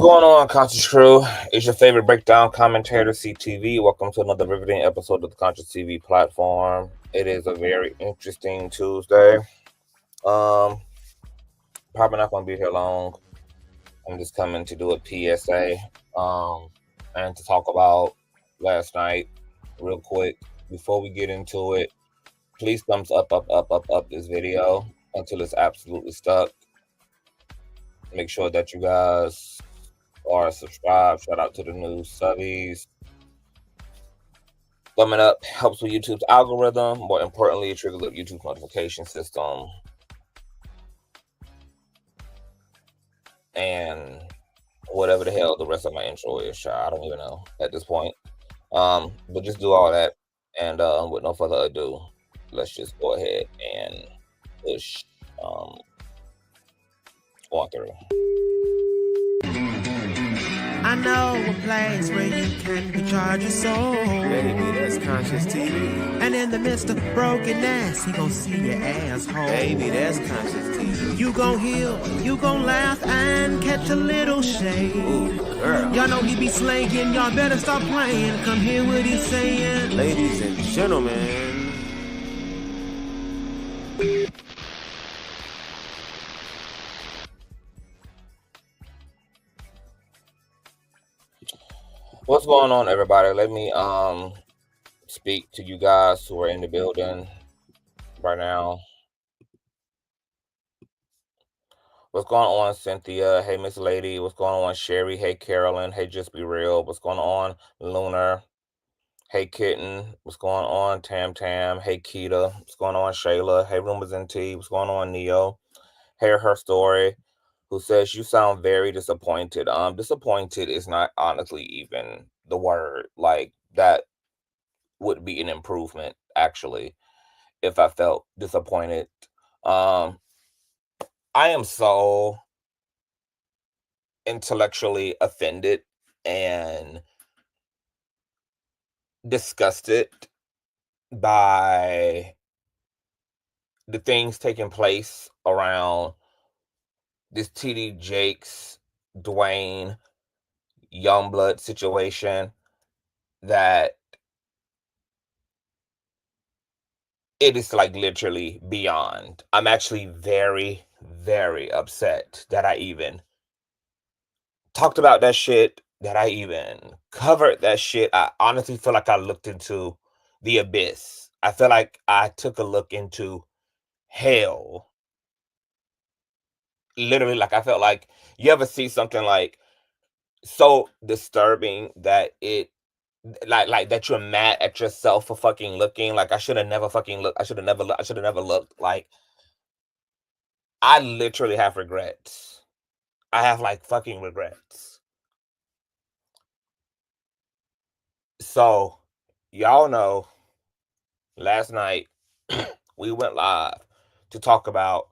going on, Conscious Crew? It's your favorite breakdown commentator, CTV. Welcome to another riveting episode of the Consciouztv platform. It is a very interesting Tuesday. Probably not going to be here long. I'm just coming to do a PSA and to talk about last night real quick. Before we get into it, please thumbs up this video until it's absolutely stuck. Make sure that you guys are subscribed. Shout out to the new subbies. Thumbing up helps with YouTube's algorithm. More importantly, it triggers up YouTube's notification system. And whatever the hell the rest of my intro is, I don't even know at this point. But just do all that. And with no further ado, let's just go ahead and push on through. I know a place where you can recharge your soul. Baby, that's Consciouztv. And in the midst of brokenness, he gon' see your asshole. Baby, that's Consciouztv. You gon' heal, you gon' laugh and catch a little shade. Ooh, girl. Y'all know he be slaying, y'all better stop playing. Come hear what he's saying. Ladies and gentlemen. What's going on, everybody? Let me speak to you guys who are in the building right now. What's going on, Cynthia? Hey, Miss Lady. What's going on, Sherry? Hey, Carolyn. Hey, Just Be Real. What's going on, Lunar? Hey, Kitten. What's going on, Tam Tam? Hey, Keita. What's going on, Shayla? Hey, Rumors and Tea. What's going on, Neo? Hey, Her Story, who says you sound very disappointed. Disappointed is not honestly even the word. Like, that would be an improvement, actually, if I felt disappointed. I am so intellectually offended and disgusted by the things taking place around this T.D Jakes, Dwayne Youngblood situation, that it is like literally beyond. I'm actually very, very upset that I even talked about that shit, that I even covered that shit. I honestly feel like I looked into the abyss. I feel like I took a look into hell. Literally, like, I felt like, you ever see something like so disturbing that it like that you're mad at yourself for fucking looking? Like, I should have never fucking looked. I should have never looked. Like, I literally have regrets. I have like fucking regrets. So, y'all know, last night we went live to talk about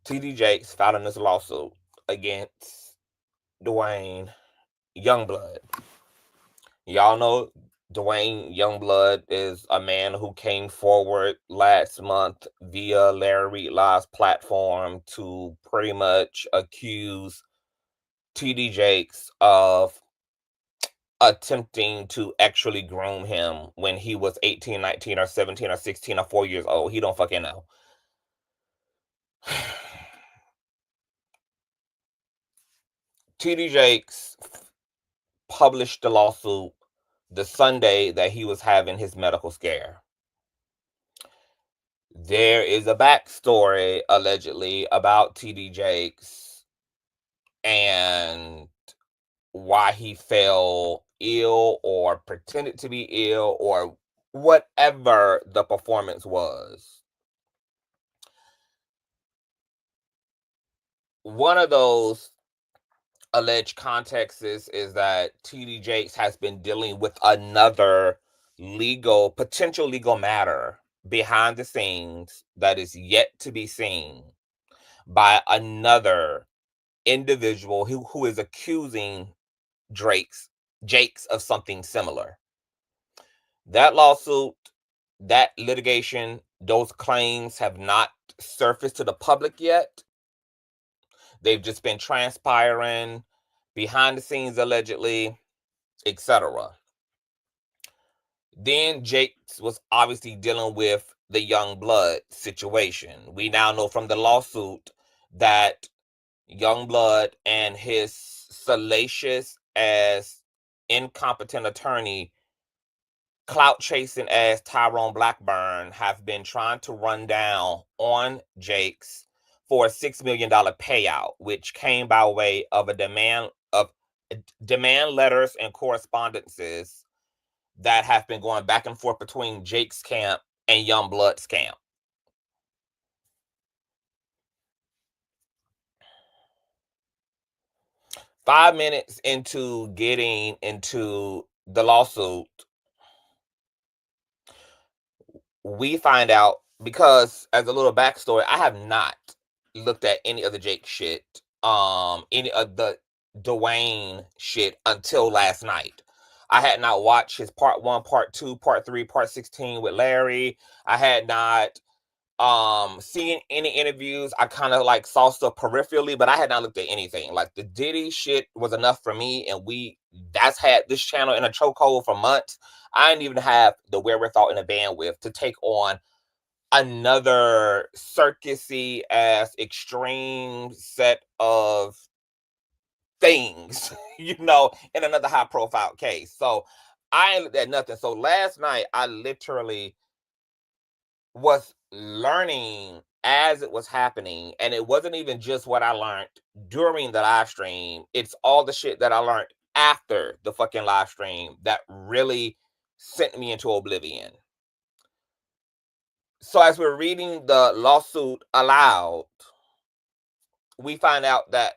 T.D Jakes filing this lawsuit against Duane Youngblood. Y'all know Duane Youngblood is a man who came forward last month via Larry Reid Live's platform to pretty much accuse T.D Jakes of attempting to actually groom him when he was 18, 19, or 17, or 16, or 4 years old. He don't fucking know. T.D Jakes published the lawsuit the Sunday that he was having his medical scare. There is a backstory, allegedly, about T.D Jakes and why he fell ill or pretended to be ill or whatever the performance was. One of those alleged contexts is that T.D Jakes has been dealing with another potential legal matter behind the scenes that is yet to be seen by another individual who is accusing Jakes of something similar. That lawsuit, that litigation, those claims have not surfaced to the public yet. They've just been transpiring behind the scenes allegedly, etc. Then Jakes was obviously dealing with the Youngblood situation. We now know from the lawsuit that Youngblood and his salacious as incompetent attorney, clout chasing as Tyrone Blackburn, have been trying to run down on Jakes for a $6 million payout, which came by way of demand letters and correspondences that have been going back and forth between Jake's camp and Youngblood's camp. Five minutes into getting into the lawsuit, we find out, because as a little backstory, I have not looked at any of the Jake shit, any of the Dwayne shit until last night. I had not watched his part 1, part 2, part 3, part 16 with Larry. I had not seen any interviews. I kind of like saw stuff peripherally, but I had not looked at anything. Like the Diddy shit was enough for me, and that's had this channel in a chokehold for months. I didn't even have the wherewithal and the bandwidth to take on another circusy ass extreme set of things, in another high profile case. So I ain't looked at nothing. So last night I literally was learning as it was happening, and it wasn't even just what I learned during the live stream. It's all the shit that I learned after the fucking live stream that really sent me into oblivion. So as we're reading the lawsuit aloud, we find out that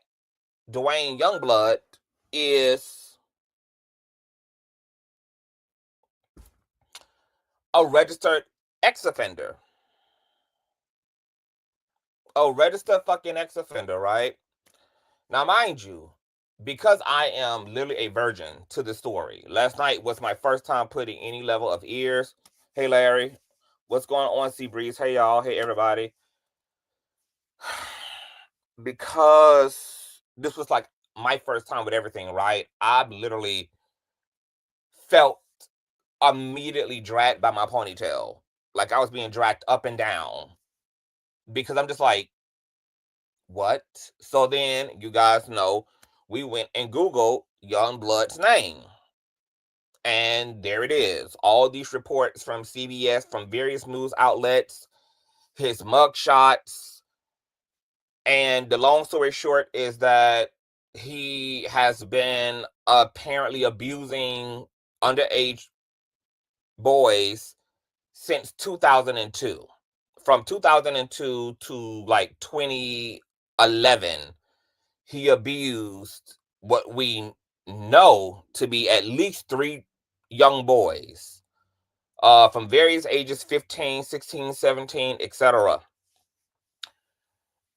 Duane Youngblood is a registered ex-offender. A registered fucking ex-offender, right? Now, mind you, because I am literally a virgin to the story, last night was my first time putting any level of ears. Hey, Larry. What's going on, Seabreeze? Hey, y'all. Hey, everybody. Because this was like my first time with everything, right? I literally felt immediately dragged by my ponytail. Like I was being dragged up and down. Because I'm just like, what? So then, you guys know, we went and Googled Youngblood's name. And there it is. All these reports from CBS, from various news outlets, his mugshots. And the long story short is that he has been apparently abusing underage boys since 2002. From 2002 to like 2011, he abused what we know to be at least 3 young boys from various ages, 15, 16, 17, etc.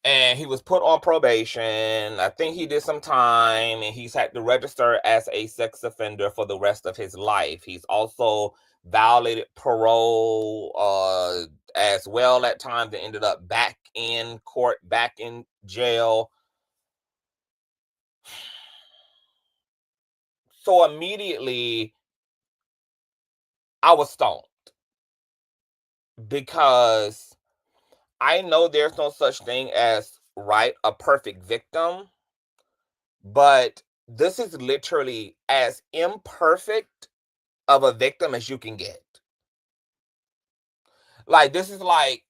And he was put on probation. I think he did some time, and he's had to register as a sex offender for the rest of his life. He's also violated parole as well at times, and ended up back in court, back in jail. So immediately I was stoned, because I know there's no such thing as a perfect victim, but this is literally as imperfect of a victim as you can get. Like, this is like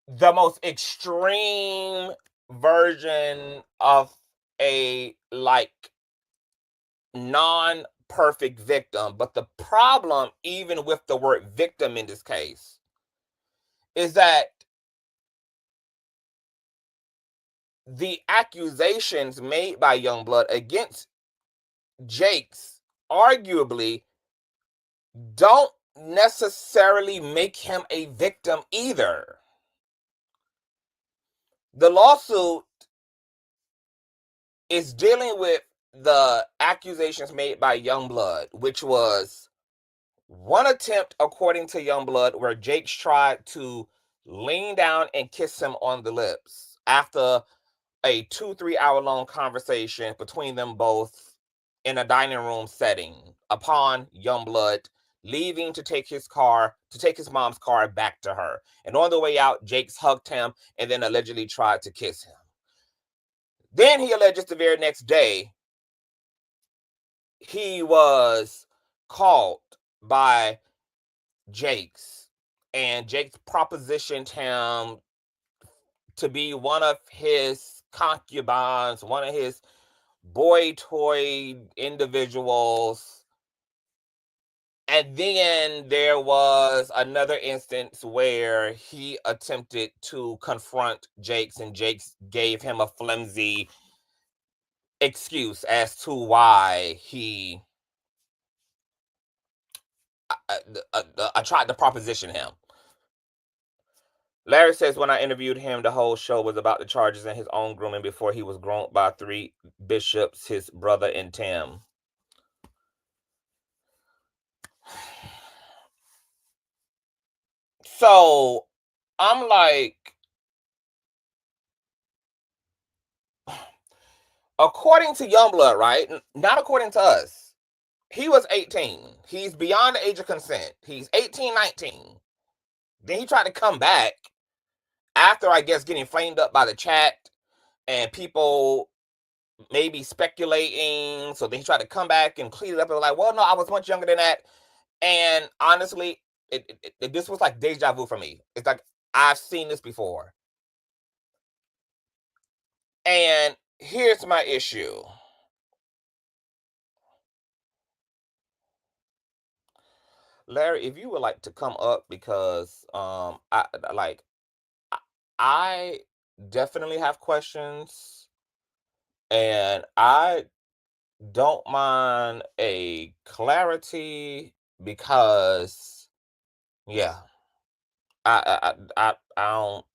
the most extreme version of a non-perfect victim. But the problem, even with the word victim in this case, is that the accusations made by Youngblood against Jakes arguably don't necessarily make him a victim either. The lawsuit is dealing with the accusations made by Youngblood, which was one attempt, according to Youngblood, where Jakes tried to lean down and kiss him on the lips after a 2-3 hour long conversation between them both in a dining room setting upon Youngblood leaving to take his mom's car back to her. And on the way out, Jakes hugged him and then allegedly tried to kiss him. Then he alleges the very next day he was called by Jakes, and Jakes propositioned him to be one of his concubines, one of his boy toy individuals. And then there was another instance where he attempted to confront Jakes, and Jakes gave him a flimsy excuse as to why he I tried to proposition him. Larry says, when I interviewed him, the whole show was about the charges and his own grooming before he was groomed by 3 bishops, his brother, and Tim. So I'm like, according to Youngblood, right? Not according to us. He was 18. He's beyond the age of consent. He's 18, 19. Then he tried to come back after, I guess, getting flamed up by the chat and people maybe speculating. So then he tried to come back and clean it up and was like, well, no, I was much younger than that. And honestly, this was like deja vu for me. It's like, I've seen this before. And here's my issue. Larry, if you would like to come up, because I definitely have questions, and I don't mind a clarity, because yeah, I don't.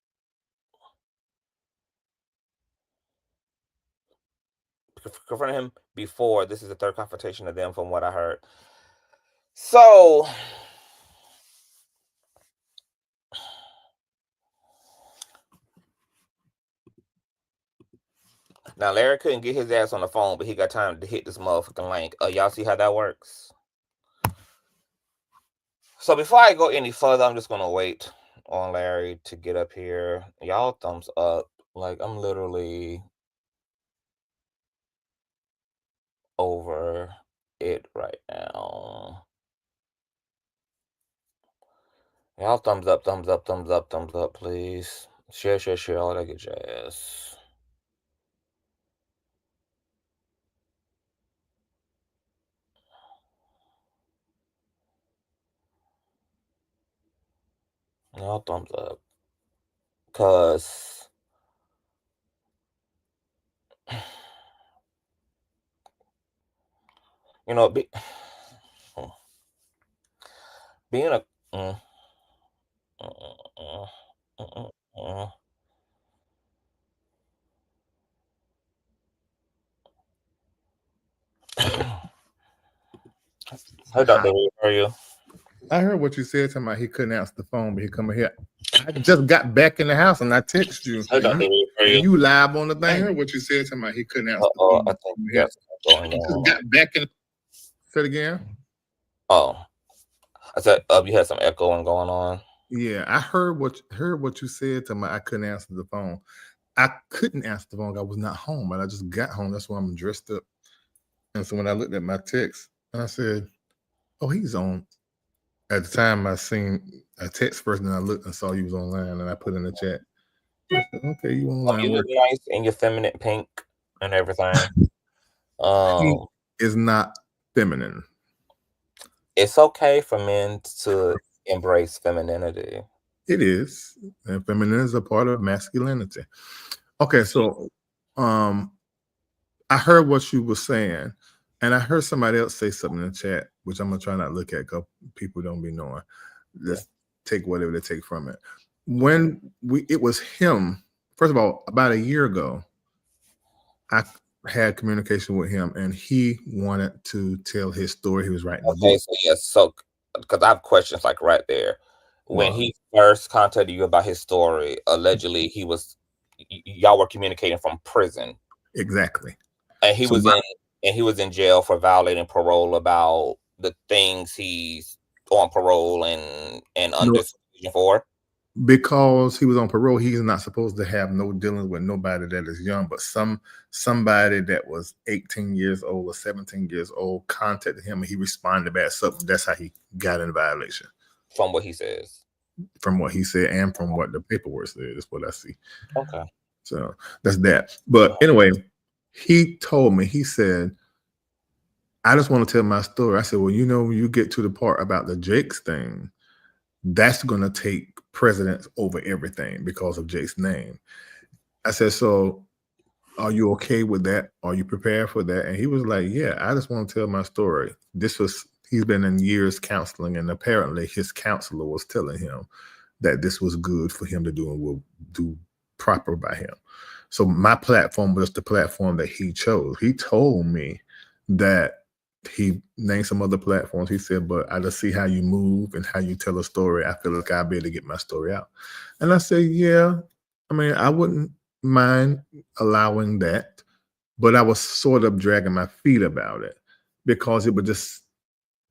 Confronted him before. This is the 3rd confrontation of them, from what I heard. So now Larry couldn't get his ass on the phone, but he got time to hit this motherfucking link. Y'all see how that works? So before I go any further, I'm just gonna wait on Larry to get up here. Y'all thumbs up. Like, I'm literally over it right now. Y'all thumbs up, thumbs up, thumbs up, thumbs up, please. Share, share, share, all that good jazz. Y'all thumbs up. Because you know, being a Hey, Dr. Reid, how are you? I heard what you said to me. He couldn't answer the phone, but he come here. I just got back in the house and I text you. Hey, Dr. Reid, how are you? You live on the thing. I heard what you said to me. He couldn't answer the phone. I think that's going I on. just got back in. Say it again. Oh, I said you had some echoing going on. Yeah, I heard what you said to me. I couldn't answer the phone. I couldn't answer the phone. I was not home, and I just got home. That's why I'm dressed up. And so when I looked at my text, and I said, "Oh, he's on." At the time, I seen a text first, and I looked and saw you was online, and I put in the chat. I said, okay, you online? You look nice in your feminine pink and everything. Pink is not feminine. It's okay for men to embrace femininity. It is, and feminine is a part of masculinity. Okay, so I heard what you were saying, and I heard somebody else say something in the chat, which I'm gonna try not to look at because people don't be knowing. Let's take whatever they take from it. When it was him, first of all, about a year ago, I had communication with him, and he wanted to tell his story. He was writing a book. So yes, so because I have questions like right there. When he first contacted you about his story, allegedly he was y'all were communicating from prison. Exactly. And he So was in jail for violating parole about the things he's on parole and under supervision for. Because he was on parole, he's not supposed to have no dealings with nobody that is young. But somebody that was 18 years old or 17 years old contacted him, and he responded back. So that's how he got in violation. From what he says. From what he said, and from what the paperwork said, is what I see. Okay. So that's that. But anyway, he told me, he said, I just want to tell my story. I said, well, when you get to the part about the Jakes thing, that's going to take precedence over everything because of Jake's name. I said, so are you okay with that? Are you prepared for that? And he was like, yeah, I just want to tell my story. He's been in years counseling, and apparently his counselor was telling him that this was good for him to do and will do proper by him. So my platform was the platform that he chose. He told me that he named some other platforms. He said, but I just see how you move and how you tell a story. I feel like I'll be able to get my story out. And I said, yeah, I mean, I wouldn't mind allowing that, but I was sort of dragging my feet about it because it was just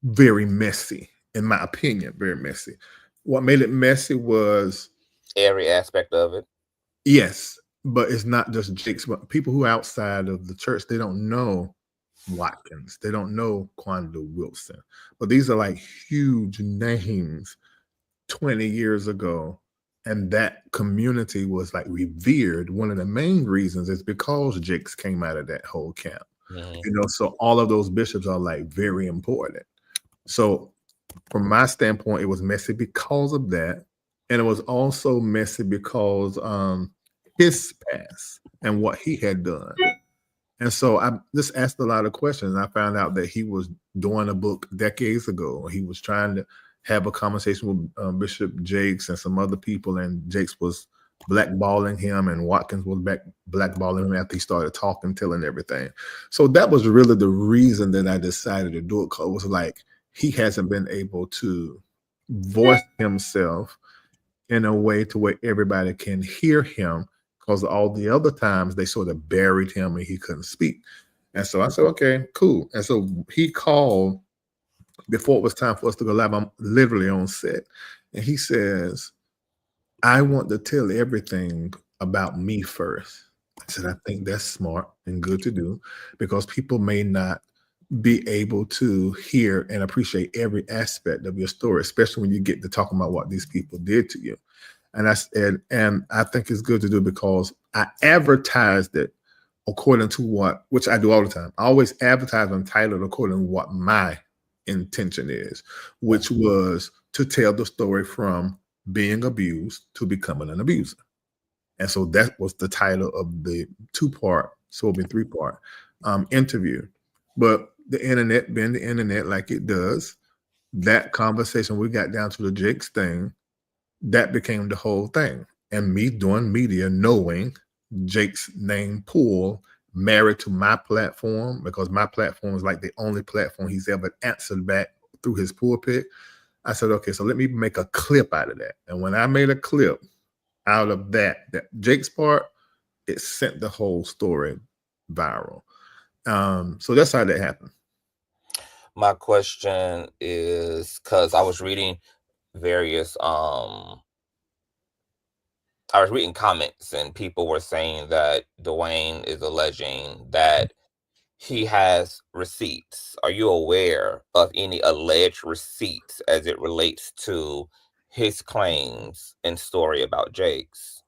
very messy, in my opinion, very messy. What made it messy was every aspect of it. Yes, but it's not just Jakes, but people who are outside of the church, they don't know Watkins. They don't know Quando Wilson. But these are like huge names 20 years ago. And that community was like revered. One of the main reasons is because Jakes came out of that whole camp. So all of those bishops are like very important. So from my standpoint, it was messy because of that. And it was also messy because his past and what he had done. And so I just asked a lot of questions. I found out that he was doing a book decades ago. He was trying to have a conversation with Bishop Jakes and some other people, and Jakes was blackballing him, and Watkins was blackballing him after he started talking, telling everything. So that was really the reason that I decided to do it. Because it was like he hasn't been able to voice himself in a way to where everybody can hear him, because all the other times they sort of buried him and he couldn't speak. And so I said, okay, cool. And so he called before it was time for us to go live. I'm literally on set. And he says, I want to tell everything about me first. I said, I think that's smart and good to do, because people may not be able to hear and appreciate every aspect of your story, especially when you get to talking about what these people did to you. And I said, and I think it's good to do because I advertised it according to which I do all the time. I always advertise and title it according to what my intention is, which was to tell the story from being abused to becoming an abuser. And so that was the title of the 2-part, so it'll be 3-part interview. But the internet being the internet like it does, that conversation, we got down to the Jakes thing, that became the whole thing. And me doing media, knowing Jake's name pool married to my platform, because my platform is like the only platform he's ever answered back through his pulpit. I said, okay, so let me make a clip out of that. And when I made a clip out of that Jake's part, it sent the whole story viral. So that's how that happened. My question is, because I was reading various I was reading comments, and people were saying that Dwayne is alleging that he has receipts. Are you aware of any alleged receipts as it relates to his claims and story about Jakes?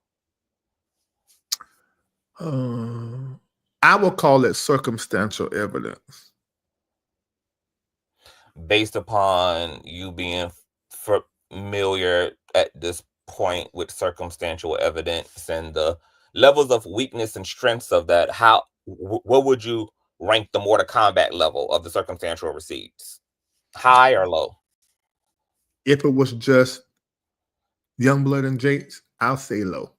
I will call it circumstantial evidence. Based upon you being familiar at this point with circumstantial evidence and the levels of weakness and strengths of that, what would you rank the Mortal Kombat level of the circumstantial receipts? High or low? If it was just Youngblood and Jakes, I'll say low.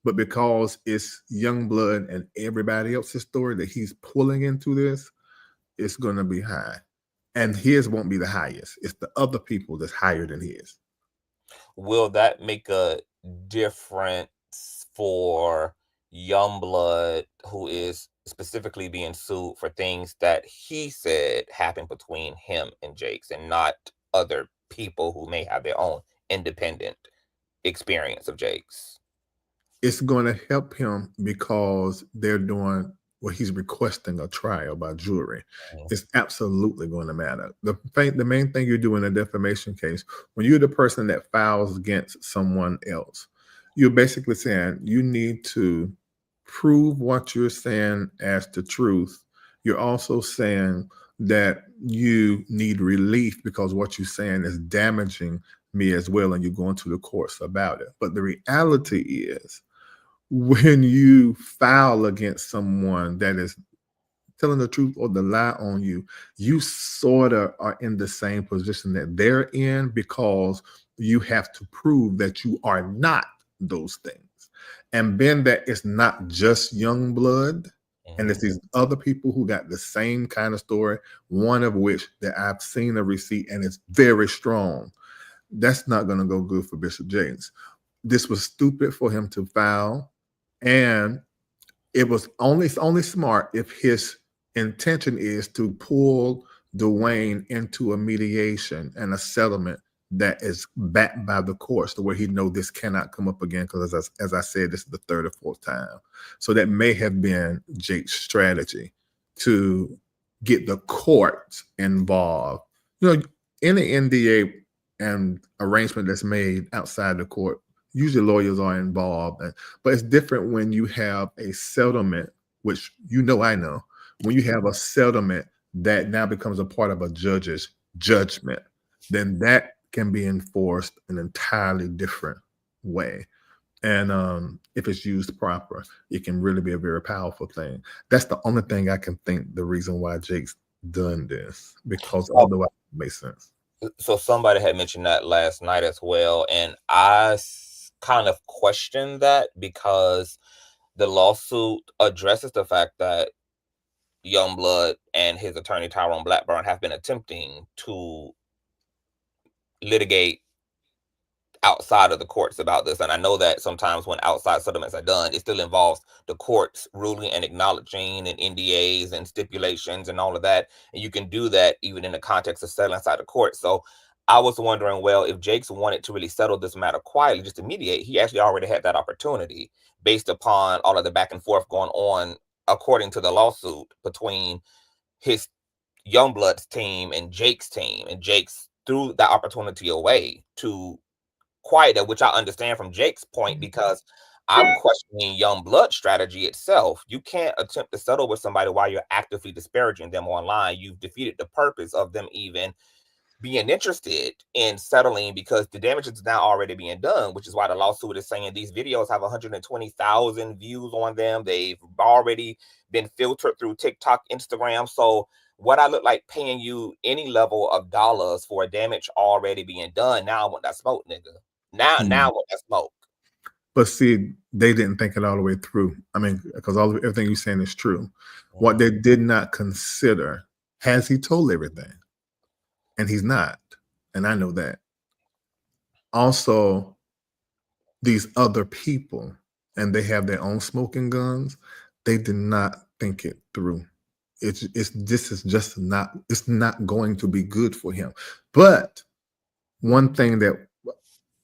But because it's Youngblood and everybody else's story that he's pulling into this, it's going to be high. And his won't be the highest. It's the other people that's higher than his. Will that make a difference for Youngblood, who is specifically being sued for things that he said happened between him and Jakes, and not other people who may have their own independent experience of Jakes? It's going to help him because they're doing he's requesting a trial by jury. It's absolutely going to matter. The main thing you do in a defamation case, when you're the person that files against someone else, you're basically saying you need to prove what you're saying as the truth. You're also saying that you need relief because what you're saying is damaging me as well, and you're going to the courts about it. But the reality is, when you file against someone that is telling the truth or the lie on you, you sort of are in the same position that they're in, because you have to prove that you are not those things. And then that it's not just Youngblood, and it's these other people who got the same kind of story, one of which that I've seen a receipt and it's very strong. That's not going to go good for Bishop Jakes. This was stupid for him to file, and it was only smart if his intention is to pull Dwayne into a mediation and a settlement that is backed by the courts, to where he know this cannot come up again, because as I said, this is the third or fourth time. So that may have been Jake's strategy to get the courts involved. You know, any NDA and arrangement that's made outside the court, usually lawyers are involved, but it's different when you have a settlement, which I know, when you have a settlement that now becomes a part of a judge's judgment, then that can be enforced an entirely different way. And if it's used proper, it can really be a very powerful thing. That's the only thing I can think the reason why Jake's done this, because otherwise it makes sense. So somebody had mentioned that last night as well, and I kind of questioned that, because the lawsuit addresses the fact that Youngblood and his attorney Tyrone Blackburn have been attempting to litigate outside of the courts about this. And I know that sometimes when outside settlements are done, it still involves the courts ruling and acknowledging, and NDAs and stipulations and all of that. And you can do that even in the context of settling outside the court. So I was wondering, well, if Jakes wanted to really settle this matter quietly, just to mediate, he actually already had that opportunity based upon all of the back and forth going on, according to the lawsuit, between his Youngblood's team and Jake's team. And Jakes threw that opportunity away to quiet it, which I understand from Jake's point, because I'm questioning Youngblood's strategy itself. You can't attempt to settle with somebody while you're actively disparaging them online. You've defeated the purpose of them even being interested in settling, because the damage is now already being done, which is why the lawsuit is saying these videos have 120,000 views on them. They've already been filtered through TikTok, Instagram. So what I look like paying you any level of dollars for damage already being done. Now I want that smoke, nigga. Now I want that smoke. But see, they didn't think it all the way through. I mean, because everything you're saying is true. What they did not consider, has he told everything? And he's not. And I know that. Also, these other people, and they have their own smoking guns, they did not think it through. It's not going to be good for him. But one thing that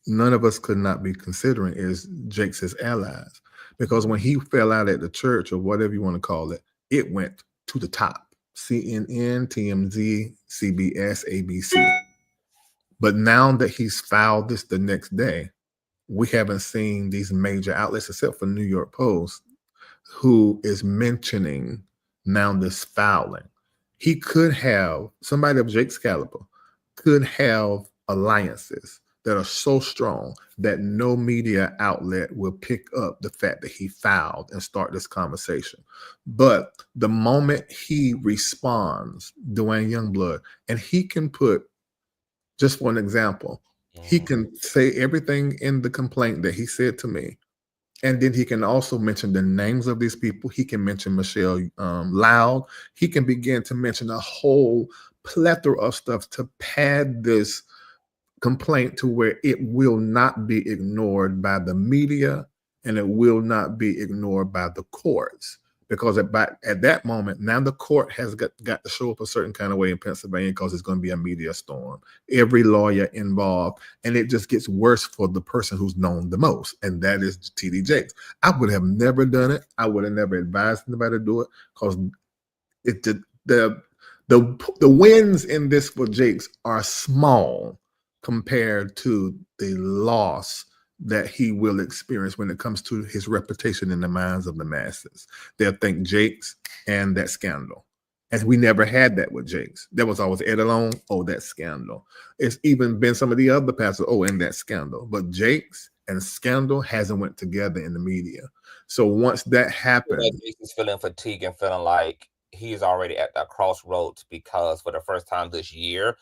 none of us could not be considering is Jake's allies, because when he fell out at the church, or whatever you want to call it, it went to the top. CNN, TMZ, CBS, ABC. But now that he's filed this the next day, we haven't seen these major outlets, except for New York Post, who is mentioning now this filing. He could have, somebody of Jake's caliber could have alliances that are so strong that no media outlet will pick up the fact that he filed and start this conversation. But the moment he responds, Duane Youngblood, and he can put, just for an example, he can say everything in the complaint that he said to me, and then he can also mention the names of these people. He can mention Michelle Loud. He can begin to mention a whole plethora of stuff to pad this complaint to where it will not be ignored by the media and it will not be ignored by the courts. Because at that moment, now the court has got to show up a certain kind of way in Pennsylvania because it's going to be a media storm. Every lawyer involved, and it just gets worse for the person who's known the most, and that is T.D. Jakes. I would have never done it. I would have never advised anybody to do it because the wins in this for Jakes are small compared to the loss that he will experience when it comes to his reputation in the minds of the masses. They'll think Jakes and that scandal. And we never had that with Jakes. There was always Ed alone, oh, that scandal. It's even been some of the other pastors, oh, and that scandal. But Jakes and scandal hasn't went together in the media. So once that happened, Jakes is feeling fatigue and feeling like he's already at that crossroads because for the first time this year,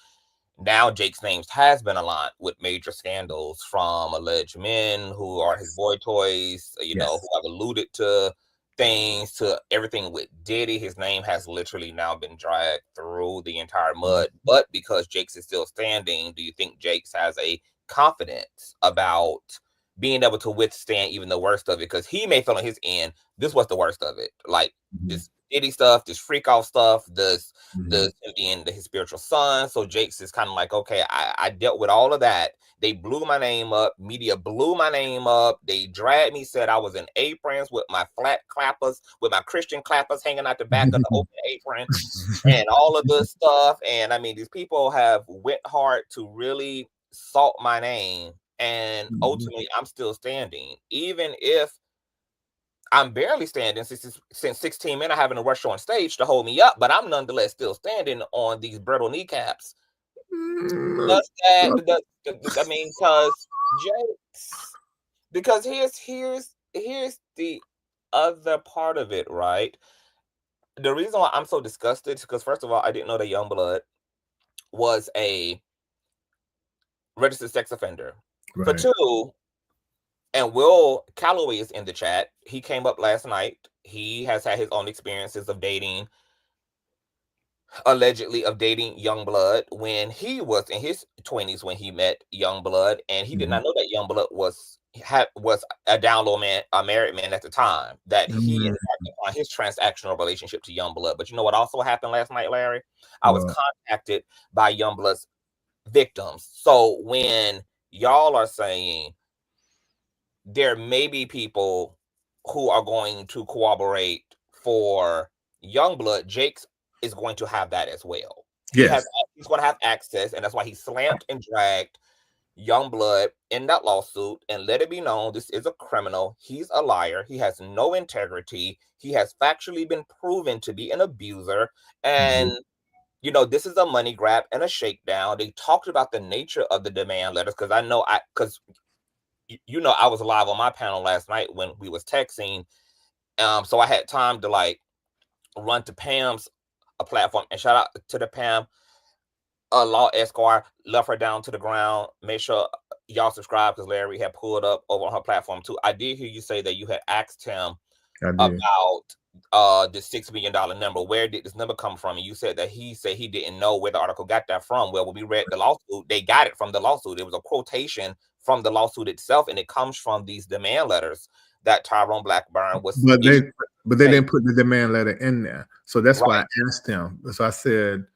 now Jake's name has been aligned with major scandals from alleged men who are his boy toys, you know, who have alluded to things, to everything with Diddy. His name has literally now been dragged through the entire mud. But because Jake's is still standing, do you think Jake's has a confidence about being able to withstand even the worst of it? Because he may feel on his end, this was the worst of it. Like this Diddy stuff, this freak off stuff, this being his spiritual son. So Jakes is kind of like, okay, I dealt with all of that. They blew my name up. Media blew my name up. They dragged me, said I was in aprons with my flat clappers, with my Christian clappers hanging out the back of the open apron and all of this stuff. And I mean, these people have went hard to really salt my name. And ultimately, I'm still standing, even if I'm barely standing since 16 men are having to rush on stage to hold me up, but I'm nonetheless still standing on these brittle kneecaps. Does that? I mean, because here's the other part of it, right? The reason why I'm so disgusted is because first of all, I didn't know that Youngblood was a registered sex offender. Right. For two. And Will Calloway is in the chat. He came up last night. He has had his own experiences of dating, allegedly of dating Youngblood when he was in his 20s when he met Youngblood, and he did not know that Youngblood was a down low man, a married man at the time. That he embarked on his transactional relationship to Youngblood. But you know what also happened last night, Larry? I was contacted by Youngblood's victims. So when y'all are saying there may be people who are going to corroborate for Youngblood, Jakes is going to have that as well. Yes. He's going to have access, and that's why he slammed and dragged Youngblood in that lawsuit and let it be known this is a criminal. He's a liar. He has no integrity. He has factually been proven to be an abuser. And, you know, this is a money grab and a shakedown. They talked about the nature of the demand letters because I know because you know, I was live on my panel last night when we was texting. So I had time to like run to Pam's platform and shout out to the Pam Law Esquire, left her down to the ground. Make sure y'all subscribe because Larry had pulled up over on her platform too. I did hear you say that you had asked him about the $6 million number. Where did this number come from? And you said that he didn't know where the article got that from. Well, when we read the lawsuit, they got it from the lawsuit. It was a quotation from the lawsuit itself, and it comes from these demand letters that Tyrone Blackburn was. But they didn't put the demand letter in there, so that's why I asked him. So I said,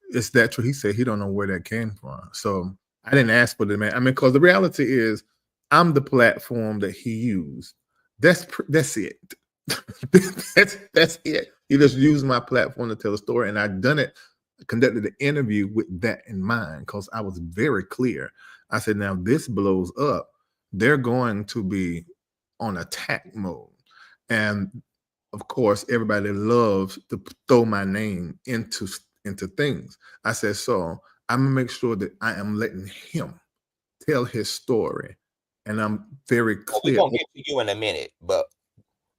"Is that true?" He said he don't know where that came from. So I didn't ask for the demand. I mean, because the reality is, I'm the platform that he used. That's it. that's it. He just used my platform to tell a story, and I conducted the interview with that in mind because I was very clear. I said, now this blows up, they're going to be on attack mode. And of course, everybody loves to throw my name into things. I said, so I'm gonna make sure that I am letting him tell his story. And I'm very clear. We're gonna get to you in a minute, but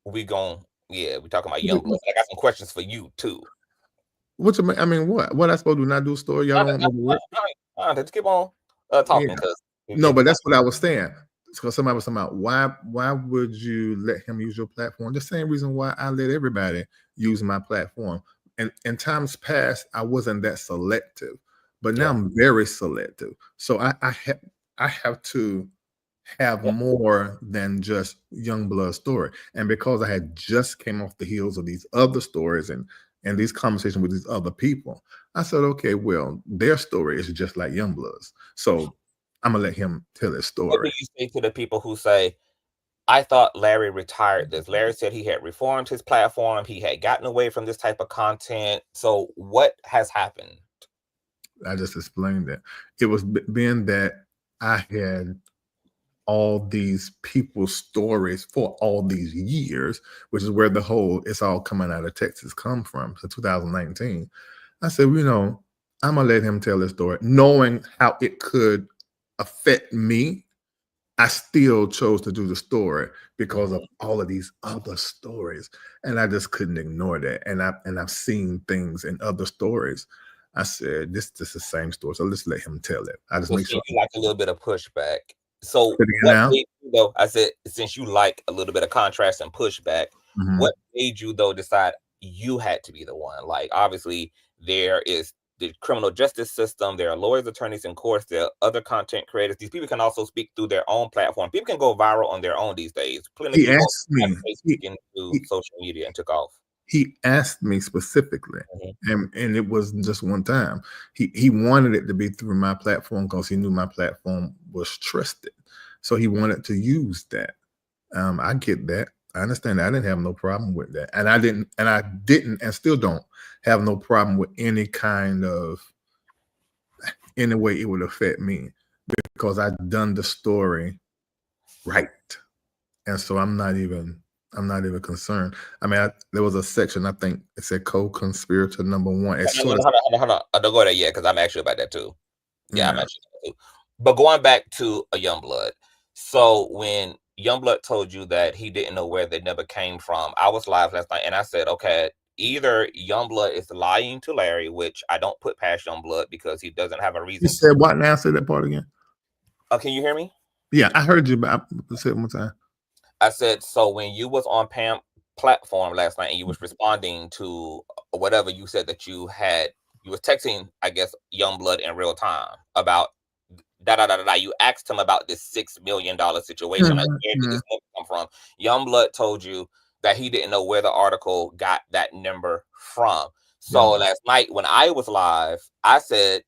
we're talking about Youngblood. I got some questions for you too. What I mean, what I supposed to do? Not do a story? Y'all don't want me to let's keep on talking. Yeah. No, but that's what I was saying. Because somebody was talking about why would you let him use your platform? The same reason why I let everybody use my platform. And in times past, I wasn't that selective, but now I'm very selective. So I have to have more than just Youngblood's story. And because I had just came off the heels of these other stories and these conversations with these other people, I said, okay, well, their story is just like Youngblood's. So I'm gonna let him tell his story. What do you say to the people who say, I thought Larry retired this? Larry said he had reformed his platform. He had gotten away from this type of content. So what has happened? I just explained that. It was being that I had all these people's stories for all these years, which is where the whole "it's all coming out of Texas" come from. So 2019, I said, I'm gonna let him tell his story, knowing how it could affect me. I still chose to do the story because of all of these other stories, and I just couldn't ignore that. And I've seen things in other stories. I said, this is the same story, so let's let him tell it. I just make sure you like a little bit of pushback. So now. though, I said, since you like a little bit of contrast and pushback, what made you though decide you had to be the one? Like, obviously there is the criminal justice system, there are lawyers, attorneys, and courts, there are other content creators. These people can also speak through their own platform. People can go viral on their own these days. Plenty of people Asked me, speaking through social media and took off. He asked me specifically, and it wasn't just one time. He wanted it to be through my platform because he knew my platform was trusted. So he wanted to use that. I get that. I understand that. I didn't have no problem with that. And I didn't and still don't have no problem with any kind of any way it would affect me, because I've done the story right. And so I'm not even concerned. I mean, there was a section, I think it said co-conspirator number 1. Hold on. Don't go there yet, because I'm actually about that too. Yeah, I'm actually about that too. But going back to a Youngblood. So when Youngblood told you that he didn't know where they never came from, I was live last night and I said, okay, either Youngblood is lying to Larry, which I don't put past Youngblood because he doesn't have a reason. You said what now? Say that part again. Oh, can you hear me? Yeah, I heard you, but I said it one time. I said, so when you was on Pam platform last night and you was responding to whatever you said that you was texting, I guess, Youngblood in real time about you asked him about this $6 million situation. Like, where did this number come from? Youngblood told you that he didn't know where the article got that number from. So last night when I was live, I said,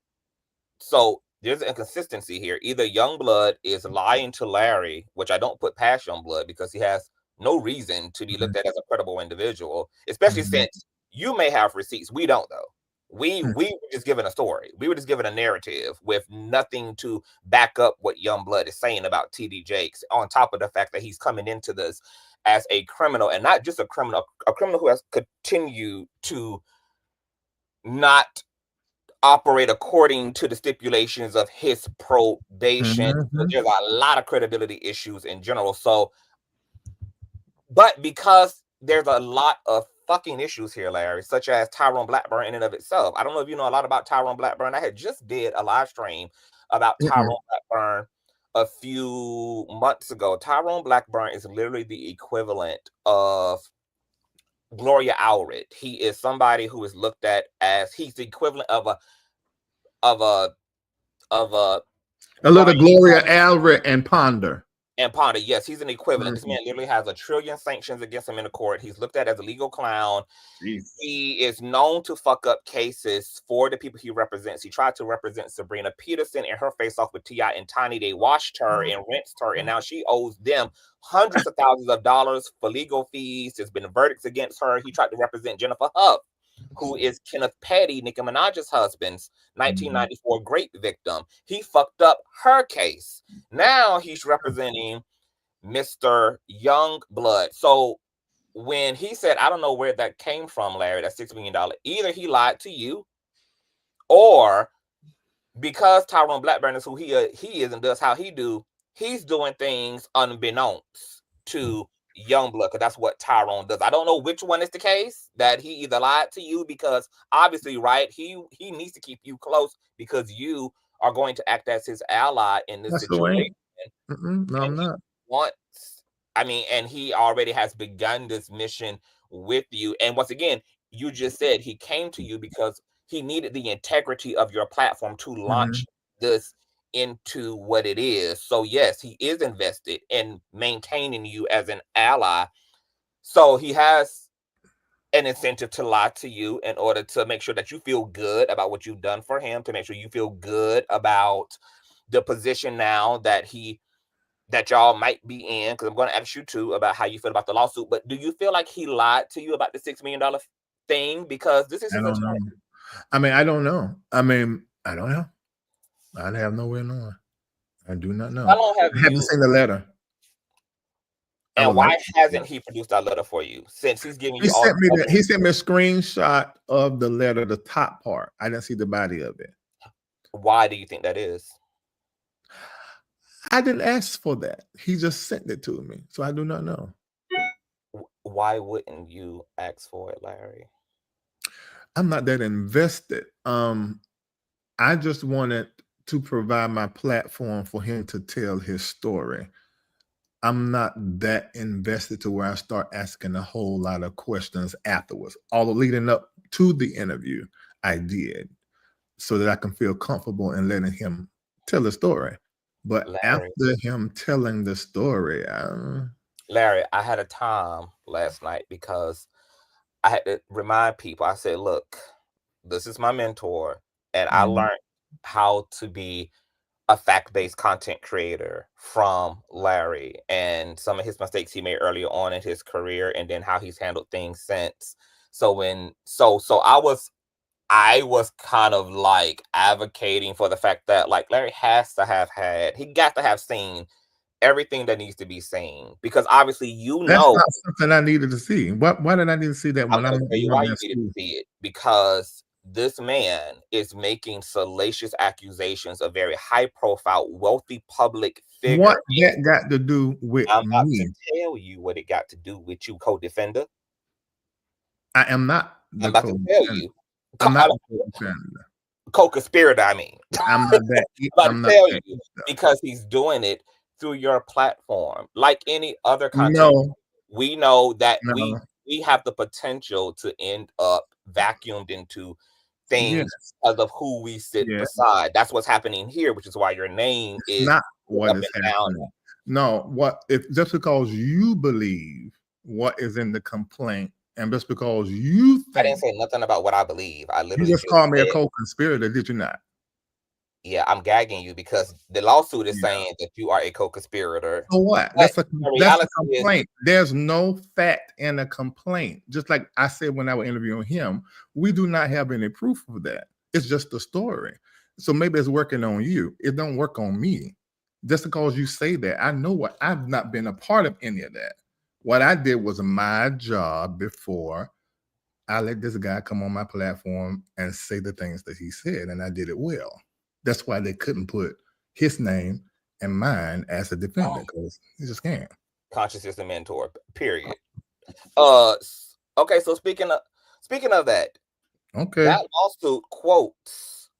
so there's an inconsistency here. Either Youngblood is lying to Larry, which I don't put past Youngblood because he has no reason to be looked at as a credible individual, especially since you may have receipts. We don't, though. We were just given a story. We were just given a narrative with nothing to back up what Youngblood is saying about T.D. Jakes, on top of the fact that he's coming into this as a criminal, and not just a criminal who has continued to not operate according to the stipulations of his probation. So there's a lot of credibility issues in general. So, but because there's a lot of fucking issues here, Larry, such as Tyrone Blackburn in and of itself. I don't know if you know a lot about Tyrone Blackburn. I had just did a live stream about Tyrone Blackburn a few months ago. Tyrone Blackburn is literally the equivalent of Gloria Allred. He is somebody who is looked at as, he's the equivalent of a little Gloria Allred and Ponder. Yes, he's an equivalent. This man literally has 1 trillion sanctions against him in the court. He's looked at as a legal clown. Jeez. He is known to fuck up cases for the people he represents. He tried to represent Sabrina Peterson in her face-off with T.I. and Tiny. They washed her and rinsed her, and now she owes them hundreds of thousands of dollars for legal fees. There's been verdicts against her. He tried to represent Jennifer Huff, who is Kenneth Petty, Nicki Minaj's husband's 1994 grape victim. He fucked up her case. Now he's representing Mr. Youngblood. So when he said, I don't know where that came from, Larry, that $6 million, either he lied to you, or because Tyrone Blackburn is who he is and does how he do, he's doing things unbeknownst to Youngblood, because that's what Tyrone does. I don't know which one is the case, that he either lied to you because obviously, right, he needs to keep you close because you are going to act as his ally in this situation. No, I'm not. And he already has begun this mission with you. And once again, you just said he came to you because he needed the integrity of your platform to launch this into what it is. So yes, he is invested in maintaining you as an ally. So he has an incentive to lie to you in order to make sure that you feel good about what you've done for him, to make sure you feel good about the position now that y'all might be in. Because I'm going to ask you too about how you feel about the lawsuit. But do you feel like he lied to you about the $6 million thing? Because this is his attorney. I mean, I don't know. I don't know. I have no way of knowing. I do not know. How long have I haven't seen the letter. And why hasn't he produced that letter for you? Since he's giving you all he sent me a screenshot of the letter, the top part. I didn't see the body of it. Why do you think that is? I didn't ask for that. He just sent it to me. So I do not know. Why wouldn't you ask for it, Larry? I'm not that invested. I just wanted to provide my platform for him to tell his story. I'm not that invested to where I start asking a whole lot of questions afterwards. Although leading up to the interview, I did, so that I can feel comfortable in letting him tell the story. But Larry, after him telling the story, Larry, I had a time last night because I had to remind people. I said, look, this is my mentor, and I learned how to be a fact-based content creator from Larry and some of his mistakes he made earlier on in his career, and then how he's handled things since. So I was kind of like advocating for the fact that like Larry has to have got to have seen everything that needs to be seen, because obviously that's not something I needed to see. Why did I need to see that? When I'm going to tell you why you needed to see it, because this man is making salacious accusations, a very high-profile, wealthy public figure. What that got to do with I'm about me? to tell you what it got to do with you, co-defender. I am not the I'm about to tell you. I'm not the co-defender. Co-conspirator, I mean. I'm not that. I'm about to tell you, because he's doing it through your platform. Like any other content, we know that we have the potential to end up vacuumed into things because of who we sit beside. That's what's happening here, which is why your name is not what is happening. No, just because you believe what is in the complaint, and just because you think, I didn't say nothing about what I believe. I literally just called me a co-conspirator, did you not? Yeah, I'm gagging you because the lawsuit is saying that you are a co-conspirator. So what? That's a complaint. There's no fact in a complaint. Just like I said when I was interviewing him, we do not have any proof of that. It's just a story. So maybe it's working on you. It don't work on me. Just because you say that, I know what I've not been a part of any of that. What I did was my job before I let this guy come on my platform and say the things that he said, and I did it well. That's why they couldn't put his name and mine as a defendant, because he just can't. Consciouztv mentor, period. Okay, so speaking of that, that lawsuit quotes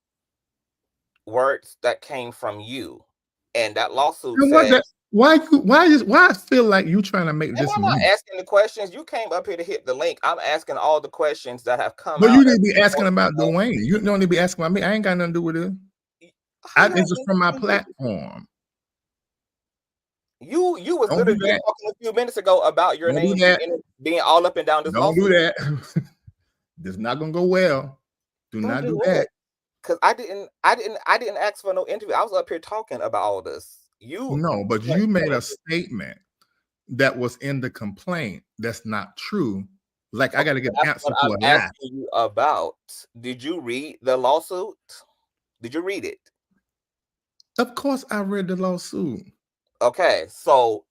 words that came from you, and that lawsuit says, why I feel like you trying to make this? I'm not asking the questions. You came up here to hit the link. I'm asking all the questions that have come out. But you need to be asking about Dwayne. You don't need to be asking about me. I ain't got nothing to do with it. It's just from my platform. You was literally talking a few minutes ago about your name being all up and down this lawsuit. Don't do that. This is not gonna go well. Do not do that. Because I didn't ask for no interview. I was up here talking about all this. But you made a statement that was in the complaint that's not true. Like, I got to get an answer to what I'm asking you about. Did you read the lawsuit? Did you read it? Of course I read the lawsuit. Okay, so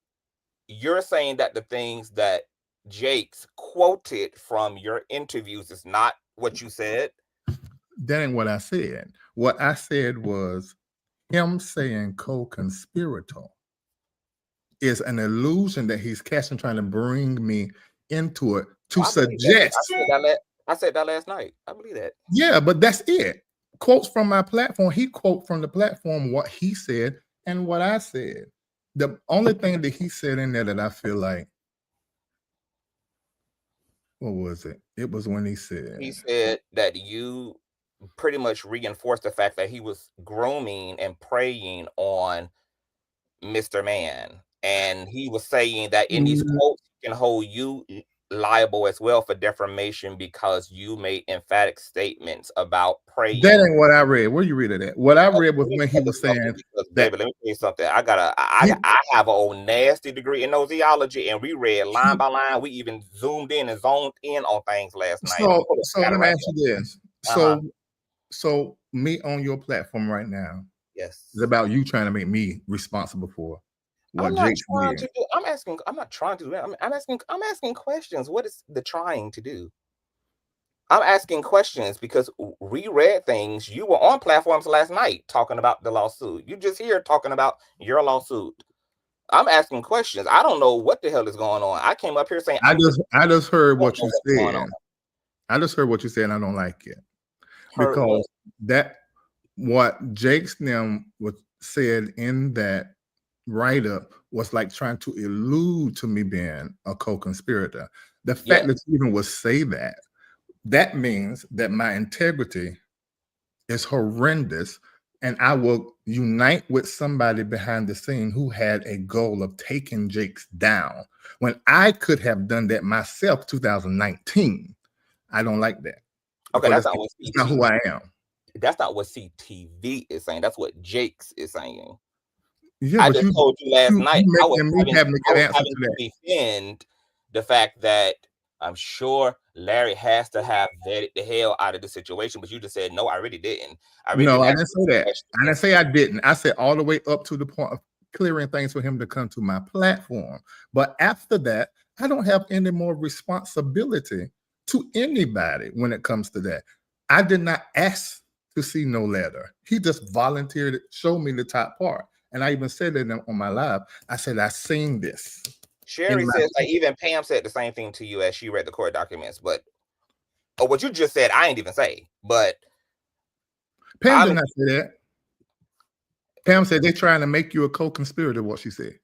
you're saying that the things that Jakes quoted from your interviews is not what you said? That ain't what I said. What I said was him saying co-conspirator is an illusion that he's casting, trying to bring me into it to suggest. I said that last night. I believe that. Yeah, but that's it. Quotes from my platform. He quote from the platform what he said and what I said. The only thing that he said in there that I feel like, what was it? It was when he said that you pretty much reinforced the fact that he was grooming and preying on Mr. Man. And he was saying that in these quotes, he can hold you liable as well for defamation because you made emphatic statements about praying. That ain't what I read. Where you read it at? What I read was when he was saying because, that. baby, let me tell you something. I have an old nasty degree in nosology, and we read line by line. We even zoomed in and zoned in on things last night. So let me ask you this. So me on your platform right now, yes, is about you trying to make me responsible for what Jakes did. I'm not trying to do that. I'm asking questions. What is the trying to do? I'm asking questions because we read things. You were on platforms last night talking about the lawsuit. You just here talking about your lawsuit. I'm asking questions. I don't know what the hell is going on. I came up here saying I just heard what you said. I just heard what you said, and I don't like it. Because what Jakes them said in that write-up was like trying to allude to me being a co-conspirator. The fact that you even would say that means that my integrity is horrendous, and I will unite with somebody behind the scene who had a goal of taking Jakes down when I could have done that myself 2019. I don't like that. Okay, that's not who I am. That's not what CTV is saying. That's what Jakes is saying. Yeah, I just told you last night I was having to defend the fact that I'm sure Larry has to have vetted the hell out of the situation, but you just said no. I really didn't. I didn't say that. I didn't say I didn't. I said all the way up to the point of clearing things for him to come to my platform. But after that, I don't have any more responsibility to anybody when it comes to that. I did not ask to see no letter. He just volunteered to show me the top part. And I even said it on my live. I said, I seen this. Sherry says, like, even Pam said the same thing to you as she read the court documents. But what you just said, I ain't even say. But Pam did not say that. Pam said they're trying to make you a co-conspirator, what she said.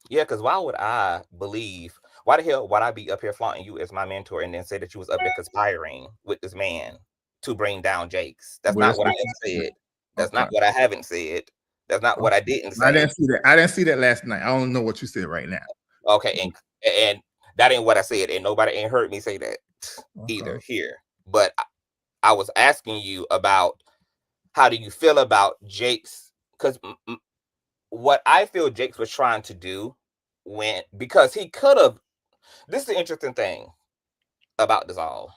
Yeah, because why would I believe? Why the hell would I be up here flaunting you as my mentor and then say that you was up there conspiring with this man to bring down Jakes? That's not what I said. That's not what I haven't said. That's not what I didn't say. I didn't see that. I didn't see that last night. I don't know what you said right now. Okay, and that ain't what I said, and nobody ain't heard me say that either here. But I was asking you about how do you feel about Jakes? Because what I feel Jakes was trying to do because he could have. This is the interesting thing about this all.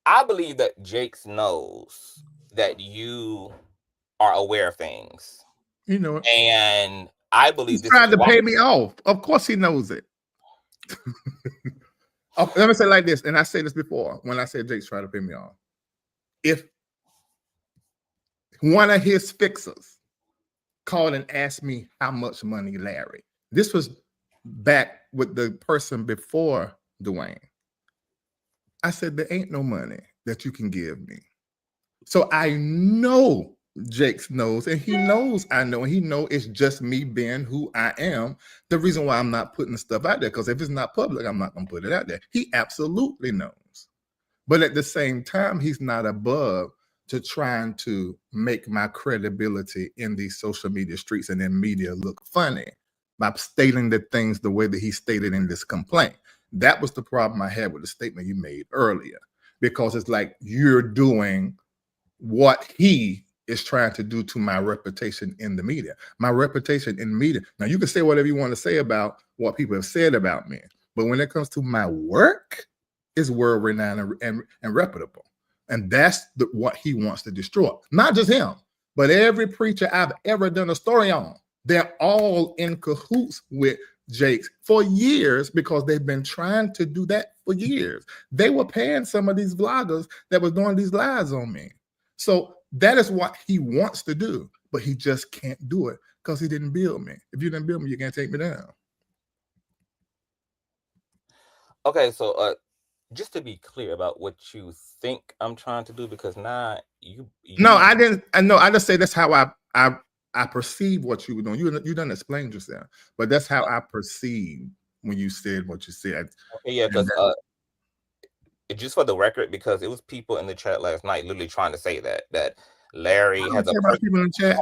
I believe that Jakes knows that you are aware of things. You know it. And I believe he's trying to pay me off. Of course he knows it. Let me say it like this, and I said this before when I said Jakes trying to pay me off. If one of his fixers called and asked me how much money, Larry, this was back with the person before Dwayne. I said, there ain't no money that you can give me. So I know Jakes knows, and he knows I know, and he know it's just me being who I am. The reason why I'm not putting stuff out there, because if it's not public, I'm not going to put it out there. He absolutely knows. But at the same time, he's not above to trying to make my credibility in these social media streets and in media look funny by stating the things the way that he stated in this complaint. That was the problem I had with the statement you made earlier, because it's like you're doing what he is trying to do to my reputation in the media. My reputation in media. Now, you can say whatever you want to say about what people have said about me, but when it comes to my work, it's world-renowned and reputable. And that's what he wants to destroy. Not just him, but every preacher I've ever done a story on. They're all in cahoots with Jakes for years because they've been trying to do that for years. They were paying some of these vloggers that was doing these lies on me. So that is what he wants to do, but he just can't do it because he didn't build me. If you didn't build me, you can't take me down. Okay, so just to be clear about what you think I'm trying to do, because now you No, I didn't. I know. I just say that's how I perceive what you were doing. You done explained yourself, but that's how I perceive when you said what you said. Okay, yeah, because just for the record, because it was people in the chat last night literally trying to say that Larry I has don't a care about people in the chat.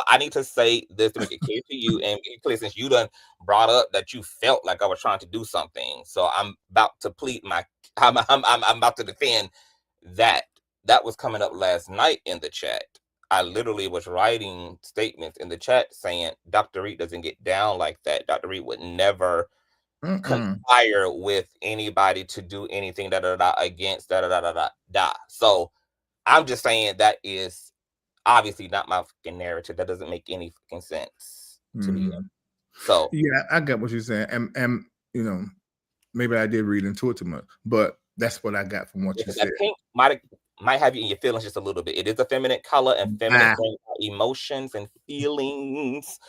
I need to say this to make it clear to you and be clear, since you done brought up that you felt like I was trying to do something. So I'm about to plead my I'm about to defend that. That was coming up last night in the chat. I literally was writing statements in the chat saying Dr. Reid doesn't get down like that. Dr. Reid would never conspire with anybody to do anything against . So I'm just saying that is obviously not my fucking narrative. That doesn't make any fucking sense to me. So yeah, I get what you're saying, and you know, maybe I did read into it too much, but that's what I got from what you said. That pink might have you in your feelings just a little bit. It is a feminine color, and feminine emotions and feelings.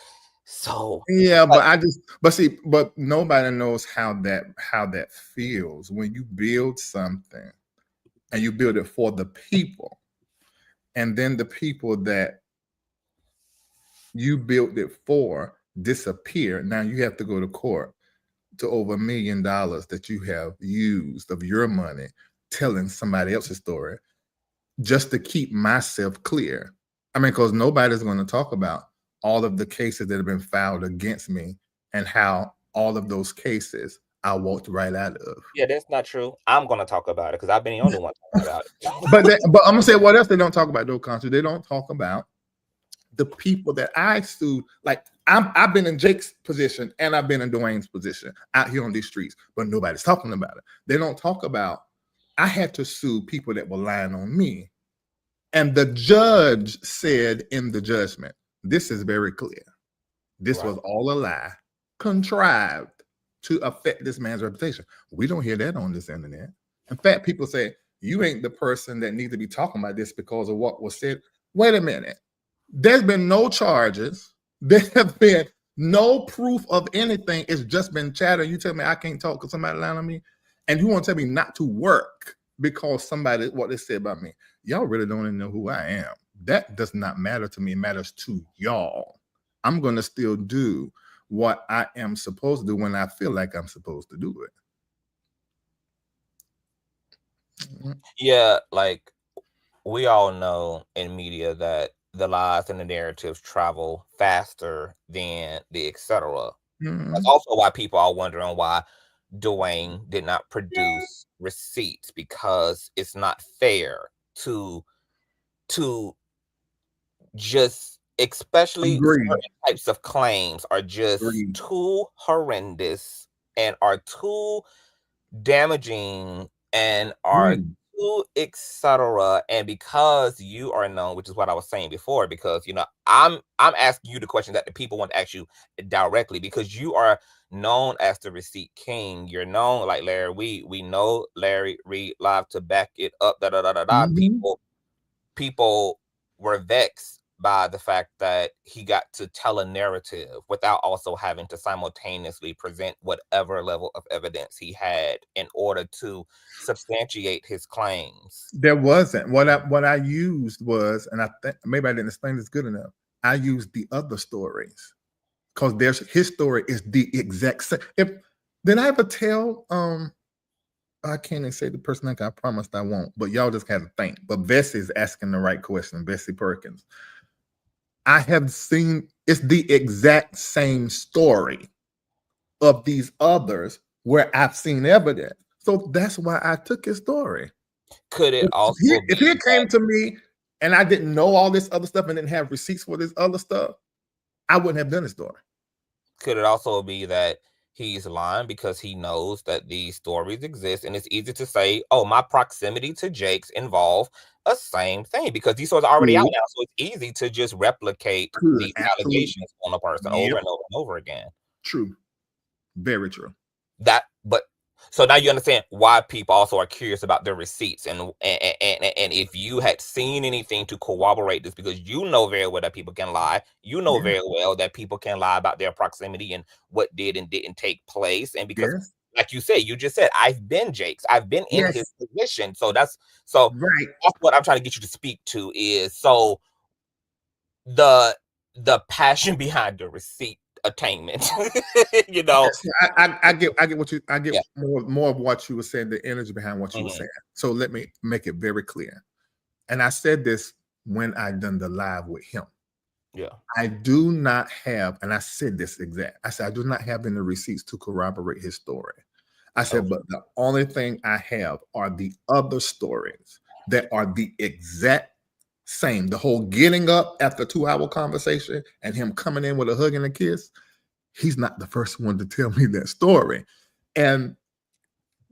So yeah, but nobody knows how that feels when you build something and you build it for the people, and then the people that you built it for disappear. Now you have to go to court to over $1 million that you have used of your money telling somebody else's story just to keep myself clear. I mean, because nobody's going to talk about all of the cases that have been filed against me and how all of those cases I walked right out of. Yeah, that's not true. I'm going to talk about it because I've been the only one talking about it. but I'm going to say what else they don't talk about, though, Conscious. They don't talk about the people that I sued. Like, I've been in Jake's position and I've been in Dwayne's position out here on these streets, but nobody's talking about it. They don't talk about I had to sue people that were lying on me. And the judge said in the judgment, this is very clear. This was all a lie, contrived to affect this man's reputation. We don't hear that on this internet. In fact, people say, you ain't the person that needs to be talking about this because of what was said. Wait a minute. There's been no charges. There have been no proof of anything. It's just been chatter. You tell me I can't talk because somebody lied on me. And you want to tell me not to work because somebody, what they said about me. Y'all really don't even know who I am. That does not matter to me. It matters to y'all. I'm going to still do what I am supposed to do when I feel like I'm supposed to do it. Yeah, like we all know in media that the lies and the narratives travel faster than the etc. That's also why people are wondering why Dwayne did not produce receipts, because it's not fair to just, especially certain types of claims are just too horrendous and are too damaging and are too etc. And because you are known, which is what I was saying before, because you know I'm asking you the question that the people want to ask you directly, because you are known as the receipt king. You're known like Larry. We know Larry Reid live to back it up. People were vexed by the fact that he got to tell a narrative without also having to simultaneously present whatever level of evidence he had in order to substantiate his claims. There wasn't. What I used was, and I think maybe I didn't explain this good enough, I used the other stories because his story is the exact same. Did I ever tell I can't even say the person I promised I won't, but y'all just have to think. But Bessie's asking the right question, Bessie Perkins. I have seen, it's the exact same story of these others where I've seen evidence. So that's why I took his story. Could it also if he came to me and I didn't know all this other stuff and didn't have receipts for this other stuff, I wouldn't have done his story. Could it also be that he's lying because he knows that these stories exist, and it's easy to say, oh, my proximity to Jakes involve a same thing because these stories are already out now, so it's easy to just replicate these allegations on a person over and over and over again. True. Very true. So now you understand why people also are curious about their receipts, and if you had seen anything to corroborate this, because you know very well that people can lie. You know very well that people can lie about their proximity and what did and didn't take place. And because, like you said, you just said, I've been Jakes. I've been in his position. So that's what I'm trying to get you to speak to is, so the passion behind the receipt attainment. You know. Okay, so I get what you more of what you were saying, the energy behind what you were saying. So let me make it very clear. And I said this when I done the live with him. Yeah. I do not have, and I said this exact. I said I do not have any receipts to corroborate his story. I said, but the only thing I have are the other stories that are the exact same. The whole getting up after a 2-hour conversation and him coming in with a hug and a kiss. He's not the first one to tell me that story. And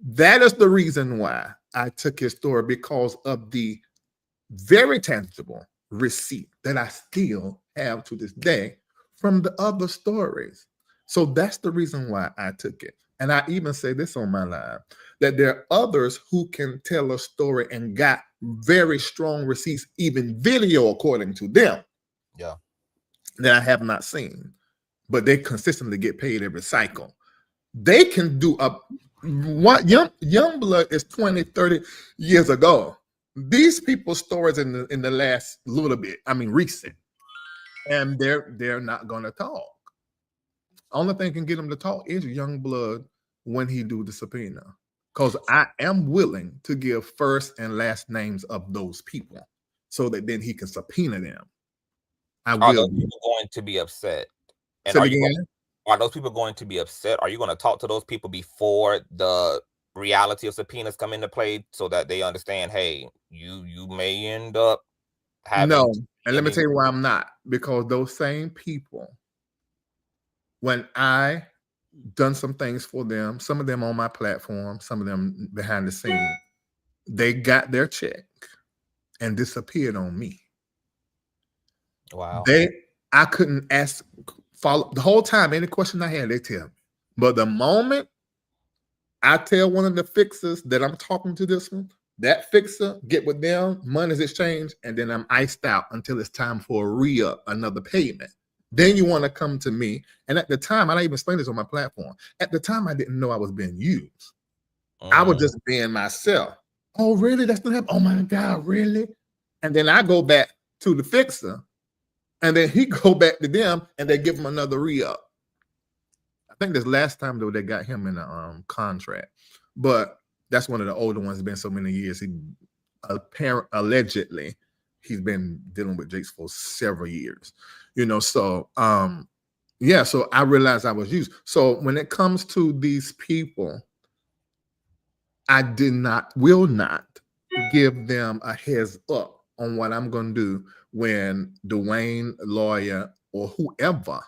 that is the reason why I took his story, because of the very tangible receipt that I still have to this day from the other stories. So that's the reason why I took it. And I even say this on my live, that there are others who can tell a story and got very strong receipts, even video according to them. Yeah. That I have not seen. But they consistently get paid every cycle. They can do what Youngblood is 20, 30 years ago. These people's stories in the last little bit, I mean recent, and they're not gonna talk. Only thing can get them to talk is Youngblood when he do the subpoena, because I am willing to give first and last names of those people so that then he can subpoena them. Are those people going to be upset? And are those people going to be upset? Are you going to talk to those people before the reality of subpoenas come into play so that they understand, hey, you may end up having... No, and let me tell you why I'm not. Because those same people, when I done some things for them, some of them on my platform, some of them behind the scene, they got their check and disappeared on me. Wow. I couldn't follow the whole time. Any question I had, they tell me. But the moment I tell one of the fixers that I'm talking to this one, that fixer, get with them, money's exchanged, and then I'm iced out until it's time for a re-up, another payment. Then you want to come to me. And at the time, I even explained this on my platform. At the time, I didn't know I was being used. I was just being myself. Oh, really? That's not happening? Oh my God, really? And then I go back to the fixer. And then he go back to them and they give him another re-up. I think this last time though they got him in a contract, but that's one of the older ones. It's been so many years. He allegedly he's been dealing with Jakes for several years. You know, so yeah. So I realized I was used. So when it comes to these people, I will not give them a heads up on what I'm going to do when Dwayne, lawyer, or whoever,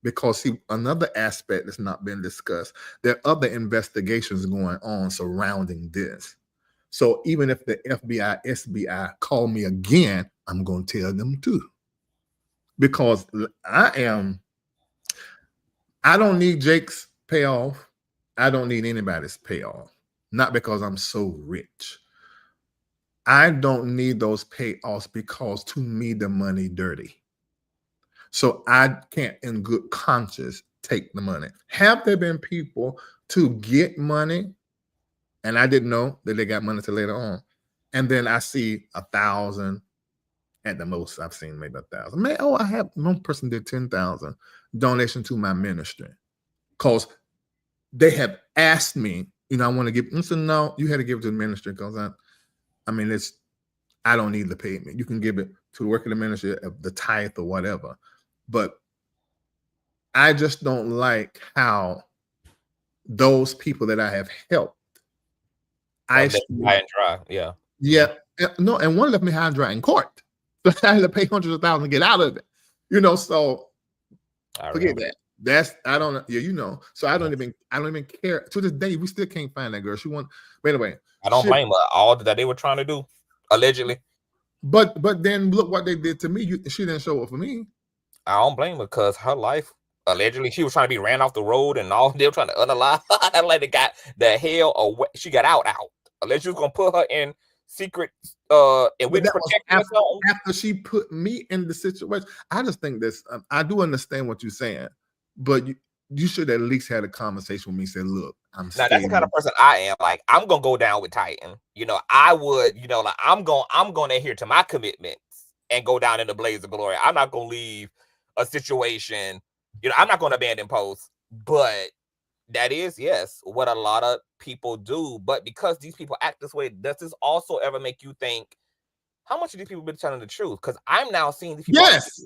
because another aspect that's not been discussed, there are other investigations going on surrounding this. So even if the FBI, SBI call me again, I'm going to tell them too. Because I don't need Jake's payoff. I don't need anybody's payoff. Not because I'm so rich. I don't need those payoffs because to me, the money dirty. So I can't in good conscience take the money. Have there been people to get money and I didn't know that they got money till later on? And then I see 1,000 at the most. I've seen maybe 1,000. Man, I have one person did 10,000 donation to my ministry because they have asked me, you know, I want to give. I said, no, you had to give it to the ministry because I don't need the payment. You can give it to the work of the ministry, the tithe or whatever. But I just don't like how those people that I have helped, high and dry. Yeah. Yeah. No, and one left me high and dry in court. So I had to pay hundreds of thousands to get out of it. You know, so forget that. So I don't even care. To this day, we still can't find that girl. But anyway. I don't blame her. All that they were trying to do, allegedly. But then look what they did to me. She didn't show up for me. I don't blame her because her life, allegedly, she was trying to be ran off the road and all. They were trying to unalive. Like they got the hell away. She got out. Allegedly, she was gonna put her in secret. And we after she put me in the situation. I just think this. I do understand what you're saying, but you should at least have a conversation with me. Say, look, that's the kind of person I am. Like, I'm gonna go down with Titan. You know, I would. You know, like I'm gonna adhere to my commitments and go down in the blaze of glory. I'm not gonna leave a situation I'm not going to abandon posts, but that is, yes, what a lot of people do. But because these people act this way, does this also ever make you think, how much of these people been telling the truth? Because I'm now seeing these people, Yes.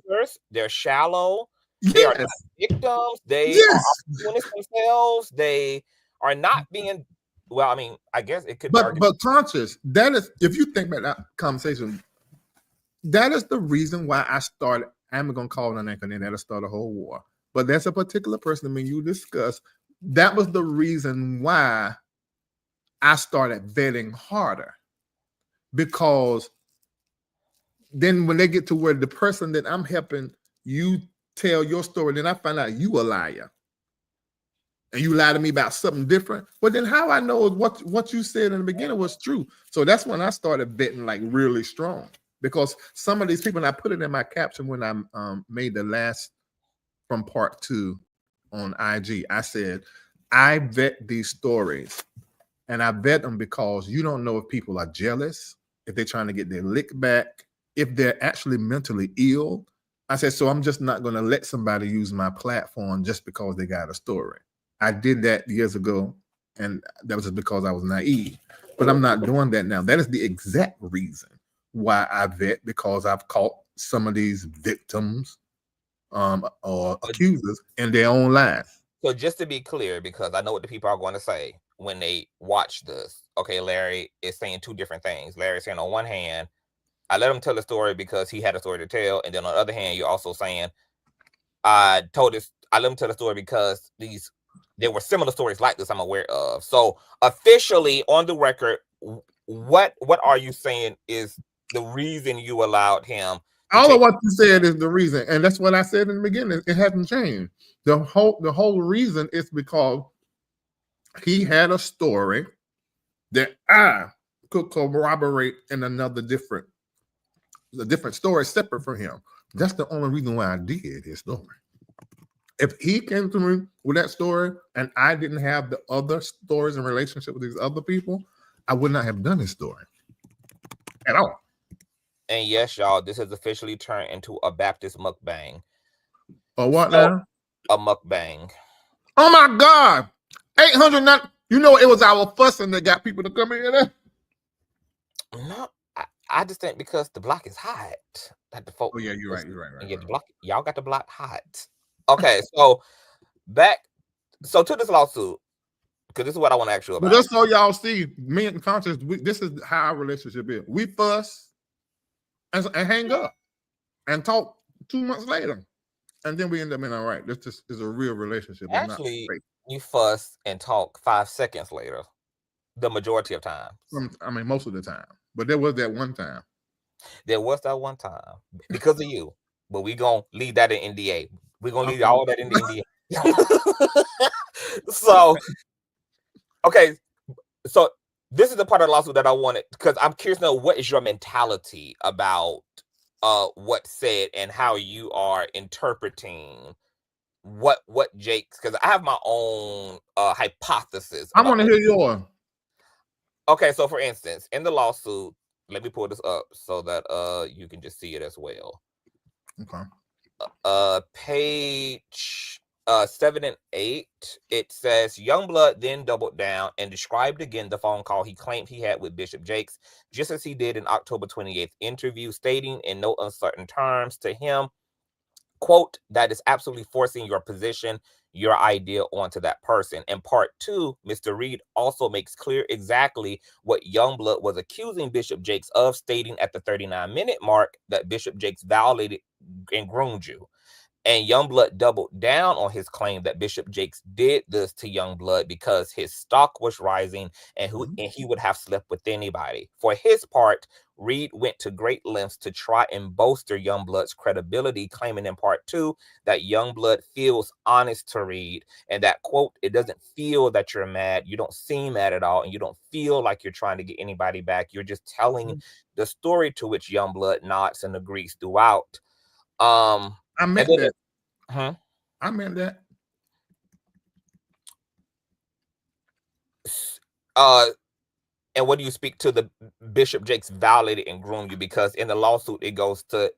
they're shallow, Yes. they are not victims, they are opportunists themselves, they are not being, well, I mean, I guess it could be argued. But conscious, that is, if you think about that conversation, that is the reason why I started. I'm going to call it an anchor, and that'll start a whole war. But that's a particular person. I mean, you discuss. That was the reason why I started vetting harder, because then when they get to where the person that I'm helping you tell your story, then I find out you a liar. And you lie to me about something different. Well, then how I know what you said in the beginning was true? So that's when I started betting like really strong. Because some of these people, and I put it in my caption when I made the last from part 2 on IG, I said, I vet these stories, and I vet them because you don't know if people are jealous, if they're trying to get their lick back, if they're actually mentally ill. I said, so I'm just not going to let somebody use my platform just because they got a story. I did that years ago, and that was just because I was naive. But I'm not doing that now. That is the exact reason why I vet, because I've caught some of these victims or accusers in their own lives. So just to be clear, because I know what the people are going to say when they watch this. Okay, Larry is saying two different things. Larry's saying on one hand, I let him tell the story because he had a story to tell. And then on the other hand, you're also saying, I let him tell the story because there were similar stories like this I'm aware of. So officially on the record, what are you saying is the reason you allowed him? All of what you said is the reason, and that's what I said in the beginning. It hasn't changed. The whole reason is because he had a story that I could corroborate in the different story separate from him. That's the only reason why I did his story. If he came to me with that story and I didn't have the other stories in relationship with these other people, I would not have done his story at all. And yes, y'all, this has officially turned into a Baptist mukbang. A what now? A mukbang. Oh my God. 800, you know, it was our fussing that got people to come in there. No, I just think because the block is hot. That the folk. Oh yeah, you're right. Yeah, the block, y'all got the block hot. Okay, so to this lawsuit, because this is what I want to ask you about. But just so y'all see, me and Conscious, this is how our relationship is. We fuss and hang up and talk 2 months later, and then we end up being all right. This just is a real relationship. Actually, you fuss and talk 5 seconds later, the majority of time. I mean, most of the time. But there was that one time. There was that one time because of you. But we gonna leave that in NDA. We're gonna leave all that in the NDA. So, okay. So this is the part of the lawsuit that I wanted, because I'm curious to know what is your mentality about what's said and how you are interpreting what Jakes, because I have my own hypothesis. I want to hear yours. Okay, so for instance, in the lawsuit, let me pull this up so that you can just see it as well. Okay. Page 7 and 8, it says Youngblood then doubled down and described again the phone call he claimed he had with Bishop Jakes, just as he did in October 28th interview, stating in no uncertain terms to him, quote, that is absolutely forcing your position, your idea onto that person. In part 2, Mr. Reid also makes clear exactly what Youngblood was accusing Bishop Jakes of, stating at the 39-minute mark that Bishop Jakes violated and groomed you. And Youngblood doubled down on his claim that Bishop Jakes did this to Youngblood because his stock was rising and he would have slept with anybody. For his part, Reid went to great lengths to try and bolster Youngblood's credibility, claiming in part 2 that Youngblood feels honest to Reid, and that, quote, it doesn't feel that you're mad, you don't seem mad at all, and you don't feel like you're trying to get anybody back. You're just telling the story, to which Youngblood nods and agrees throughout. I meant that. Huh? I meant that. And what do you speak to the Bishop Jakes violated and groomed you? Because in the lawsuit, it goes to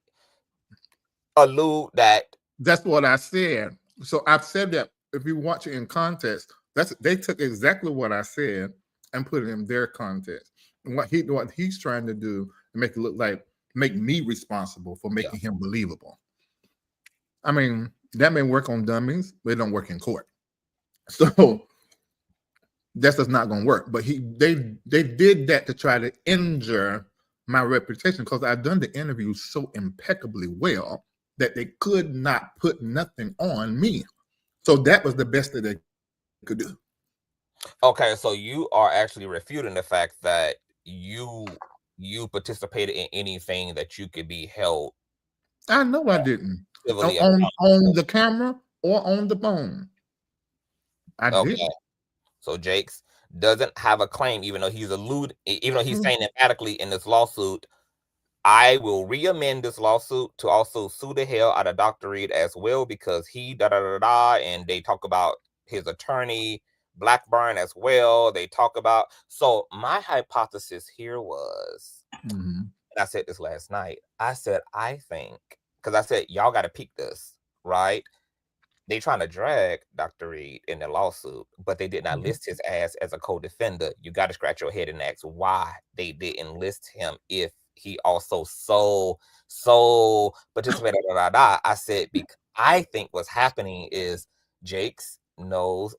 allude that. That's what I said. So I've said that if you watch it in context, they took exactly what I said and put it in their context. And what he's trying to do to make it look like make me responsible for making him believable. I mean, that may work on dummies, but it don't work in court. So that's just not going to work. But they did that to try to injure my reputation because I've done the interview so impeccably well that they could not put nothing on me. So that was the best that they could do. Okay, so you are actually refuting the fact that you participated in anything that you could be held. I know I didn't. Civilly On the camera or on the phone. I did. So Jakes doesn't have a claim, even though he's saying emphatically in this lawsuit, I will re-amend this lawsuit to also sue the hell out of Dr. Reid as well because he and they talk about his attorney Blackburn as well. They talk about, so my hypothesis here was, and I said this last night, I said, I think, because I said, y'all got to peek this, right? They trying to drag Dr. Reid in the lawsuit, but they did not list his ass as a co-defendant. You got to scratch your head and ask why they didn't list him if he also so participated. I said, because I think what's happening is Jakes knows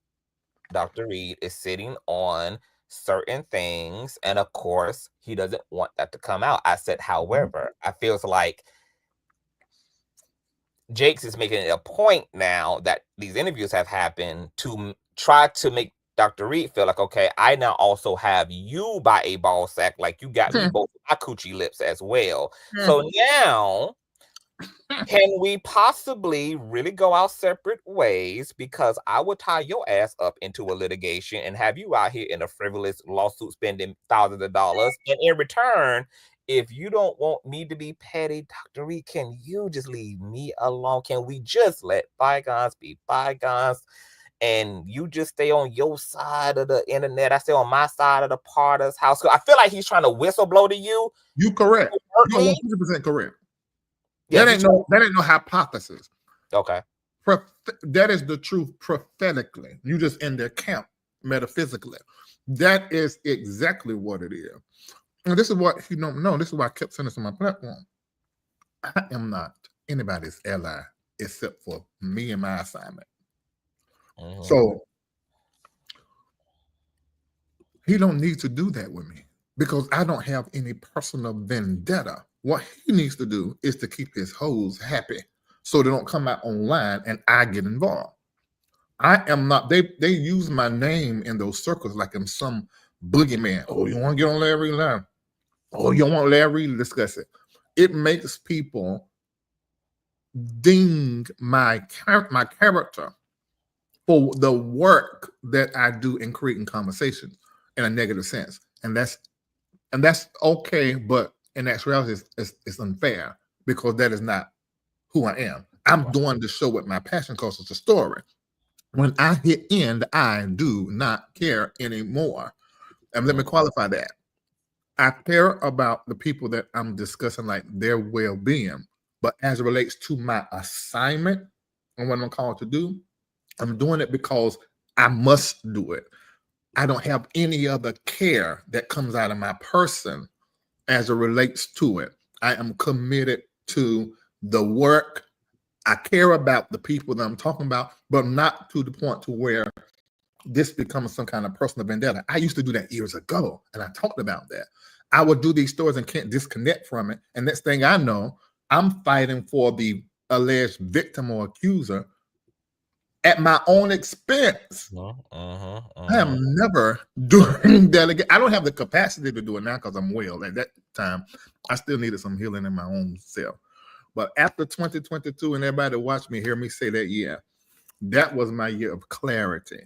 Dr. Reid is sitting on certain things, and of course, he doesn't want that to come out. I said, however, I feels like Jakes is making it a point now that these interviews have happened to try to make Dr. Reid feel like, okay, I now also have you by a ball sack, like you got me both my coochie lips as well. So now, can we possibly really go our separate ways? Because I would tie your ass up into a litigation and have you out here in a frivolous lawsuit spending thousands of dollars. And in return, if you don't want me to be petty, Dr. Reid, can you just leave me alone? Can we just let bygones be bygones? And you just stay on your side of the internet. I stay on my side of the Parter's house. I feel like he's trying to whistleblow to you. You correct. You're 100% correct. Yeah, that ain't no hypothesis. Okay. That is the truth prophetically. You just in their camp metaphysically. That is exactly what it is. And this is what you don't know. This is why I kept saying this on my platform. I am not anybody's ally except for me and my assignment. So he don't need to do that with me because I don't have any personal vendetta. What he needs to do is to keep his hoes happy so they don't come out online and I get involved. I am not, they use my name in those circles like I'm some boogeyman. Oh, you want to get on Larry Line? Oh, you want Larry to discuss it? It makes people ding my character for the work that I do in creating conversations in a negative sense. And that's okay, but in actuality, it's unfair because that is not who I am. I'm doing the show with my passion because it's a story. When I hit end, I do not care anymore. And let me qualify that. I care about the people that I'm discussing, like their well-being. But as it relates to my assignment and what I'm called to do, I'm doing it because I must do it. I don't have any other care that comes out of my person as it relates to it. I am committed to the work. I care about the people that I'm talking about, but not to the point to where this becomes some kind of personal vendetta. I used to do that years ago, and I talked about that. I would do these stories and can't disconnect from it. And next thing I know, I'm fighting for the alleged victim or accuser at my own expense. I am never doing that again. I don't have the capacity to do it now because I'm well. At that time, I still needed some healing in my own self. But after 2022, and everybody watch me, hear me say that, yeah, that was my year of clarity.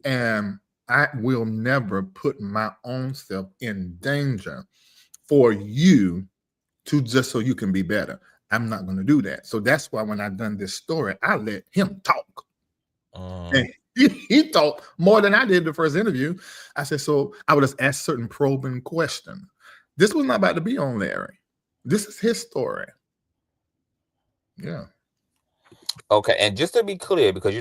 And I will never put my own self in danger for you to just so you can be better. I'm not going to do that. So that's why when I done this story, I let him talk. And he talked more than I did the first interview. I said, so I would just ask certain probing questions. This was not about to be on Larry. This is his story. Yeah. Okay, and just to be clear, because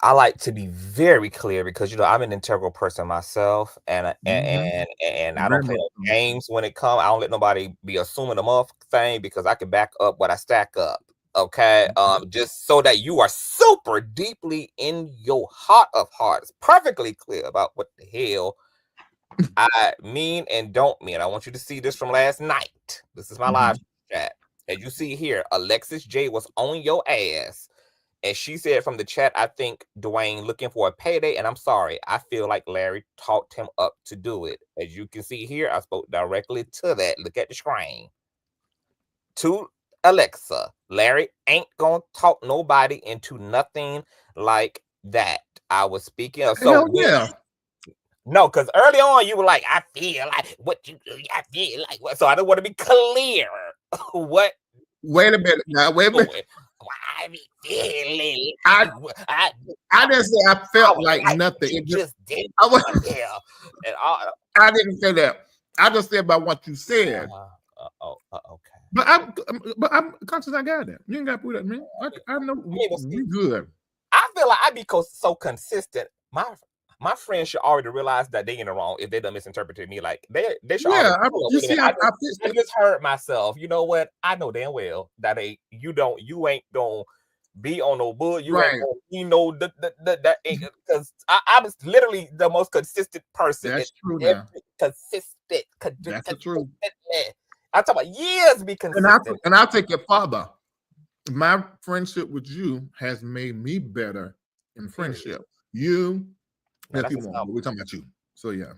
I like to be very clear because I'm an integral person myself, and I don't Very play much no so. games when it comes. I don't let nobody be assuming a motherfucking thing because I can back up what I stack up. Okay, just so that you are super deeply in your heart of hearts, perfectly clear about what the hell I mean and don't mean. I want you to see this from last night. This is my live chat. As you see here, Alexis J was on your ass. And she said from the chat, I think Dwayne looking for a payday. And I'm sorry, I feel like Larry talked him up to do it. As you can see here, I spoke directly to that. Look at the screen. To Alexa, Larry ain't gonna talk nobody into nothing like that. I was speaking of. So Hell yeah. no, because early on you were like, I feel like what you do. I feel like what. So I don't want to be clear what. Wait a minute now. Wait a minute. Why I be feeling? I didn't say I felt like nothing. You just did. I was, And all, I didn't say that. I just said about what you said. okay. But I'm conscious. I got that. You ain't got to put that in me. I know we good. I feel like I be so consistent. My friends should already realize that they in the wrong if they done misinterpreted me. Like they should. Yeah, already, I just heard myself. You know what? I know damn well that you ain't gonna be on no bull. You ain't gonna because I was literally the most consistent person. That's true. Now. Consistent. That's the truth. I'm talking about years be consistent. And I'll take it farther. My friendship with you has made me better in friendship. You, we're talking about you. So yeah.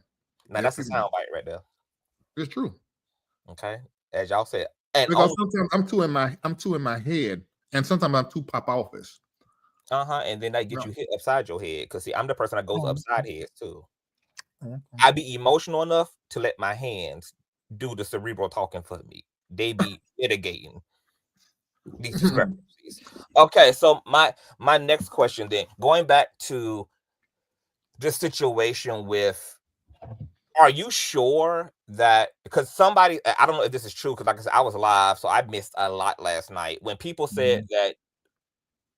Now that's a soundbite right there. It's true. Okay, as y'all said, and because sometimes I'm too in my head, and sometimes I'm too pop office. And then that gets you hit upside your head. Because see, I'm the person that goes upside heads too. I be emotional enough to let my hands do the cerebral talking for me. They be mitigating these discrepancies. Okay, so my next question then, going back to the situation with, are you sure that, because somebody, I don't know if this is true, because like I said, I was live, so I missed a lot last night when people said that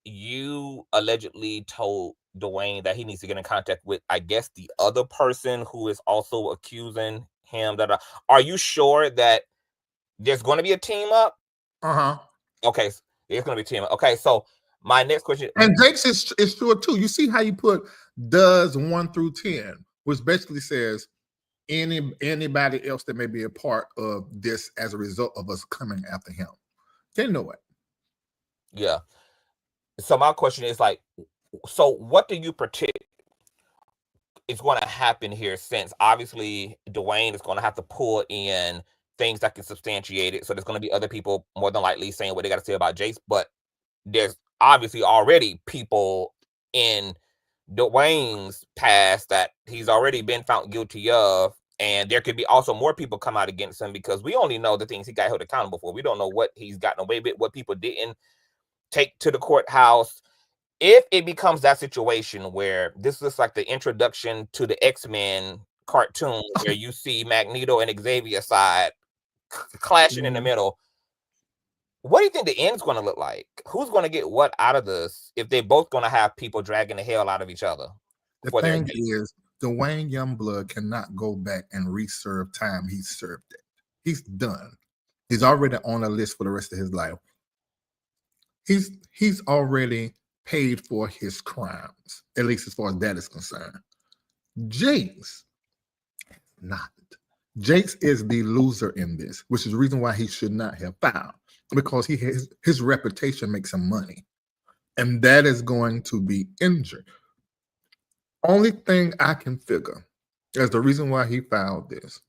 you allegedly told Dwayne that he needs to get in contact with, I guess, the other person who is also accusing him. Are you sure that there's going to be a team up? Okay, it's going to be a team up. Okay, so my next question. And Jakes is sure too. You see how you put does 1 through 10, which basically says anybody else that may be a part of this as a result of us coming after him. They know it. Yeah. So my question is like, so what do you predict is going to happen here, since obviously Dwayne is going to have to pull in things that can substantiate it. So there's going to be other people more than likely saying what they got to say about Jakes, but there's obviously already people in Dwayne's past that he's already been found guilty of. And there could be also more people come out against him because we only know the things he got held accountable for. We don't know what he's gotten away with, what people didn't take to the courthouse. If it becomes that situation where this is like the introduction to the X-Men cartoon where you see Magneto and Xavier side clashing in the middle, what do you think the end's going to look like? Who's going to get what out of this if they're both going to have people dragging the hell out of each other? The thing is, Duane Youngblood cannot go back and reserve time. He served it. He's done. He's already on a list for the rest of his life. He's already paid for his crimes, at least as far as that is concerned. Jakes, not. Jakes is the loser in this, which is the reason why he should not have filed, because his reputation makes him money, and that is going to be injured. Only thing I can figure as the reason why he filed this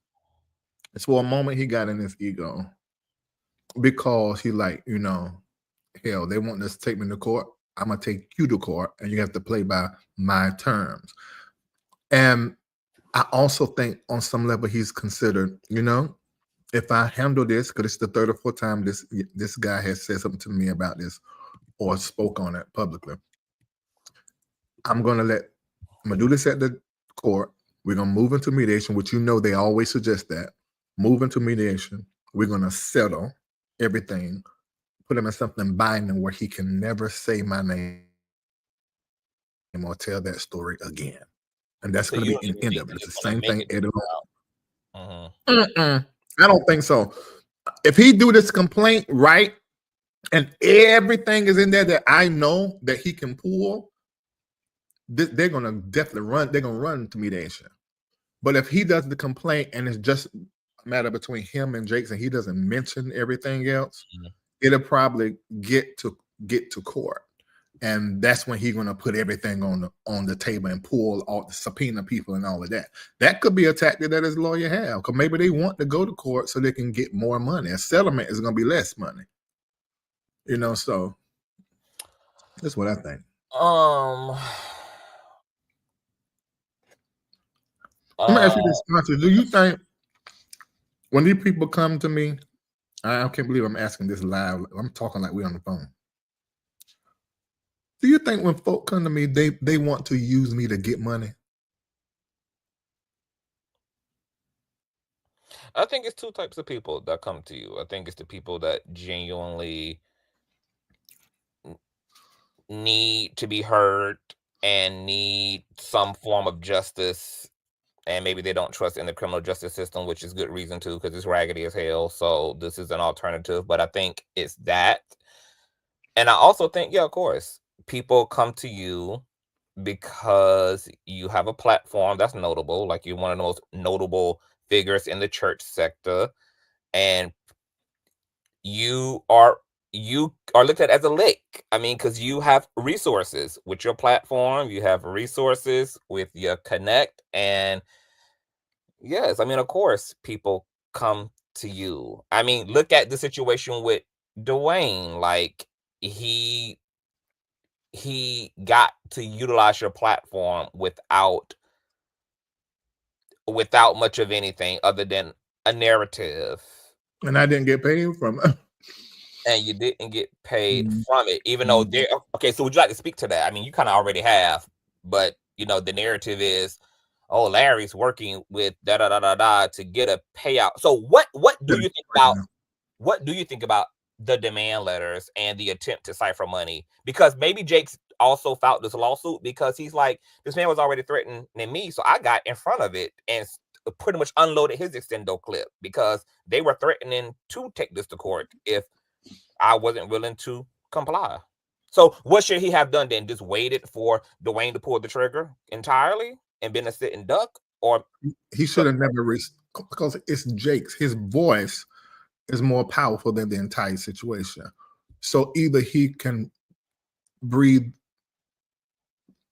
is for a moment he got in his ego, because he like, hell, they want us to take me to court. I'm going to take you to court, and you have to play by my terms. And I also think on some level he's considered, if I handle this, because it's the 3rd or 4th time this guy has said something to me about this or spoke on it publicly, I'm going to do this at the court. We're going to move into mediation, which they always suggest that. Move into mediation. We're going to settle everything. put him in something binding where he can never say my name or tell that story again. And that's So going to you be don't the even end think of it. that It's it's the gonna same make thing it Eddie out? I don't think so. If he do this complaint right, and everything is in there that I know that he can pull, they're gonna definitely run. They're gonna run to mediation. But if he does the complaint and it's just a matter between him and Jakes, and he doesn't mention everything else, it'll probably get to court, and that's when he's gonna put everything on the table and pull all the subpoena people and all of that. That could be a tactic that his lawyer have, because maybe they want to go to court so they can get more money. A settlement is gonna be less money. So that's what I think. Let me ask you this, Conscious. Do you think when these people come to me, I can't believe I'm asking this live. I'm talking like we're on the phone. Do you think when folk come to me, they want to use me to get money? I think it's two types of people that come to you. I think it's the people that genuinely need to be heard and need some form of justice, and maybe they don't trust in the criminal justice system, which is good reason to, because it's raggedy as hell. So this is an alternative, but I think it's that. And I also think, yeah, of course, people come to you because you have a platform that's notable, like you're one of the most notable figures in the church sector, and you are looked at as a lick. I mean, because you have resources with your platform, you have resources with your connect, and yes, I mean, of course, people come to you. I mean, look at the situation with Dwayne. Like he got to utilize your platform without much of anything other than a narrative. And I didn't get paid from it. And you didn't get paid from it, even though there. Okay, so would you like to speak to that? I mean, you kind of already have, but the narrative is, oh, Larry's working with da da da da da to get a payout. So what do you think about the demand letters and the attempt to cipher money? Because maybe Jakes also filed this lawsuit because he's like, this man was already threatening me, so I got in front of it and pretty much unloaded his extendo clip because they were threatening to take this to court if I wasn't willing to comply. So what should he have done then? Just waited for Dwayne to pull the trigger entirely and been a sitting duck? Or he should have never because it's Jakes. His voice is more powerful than the entire situation. So either he can breathe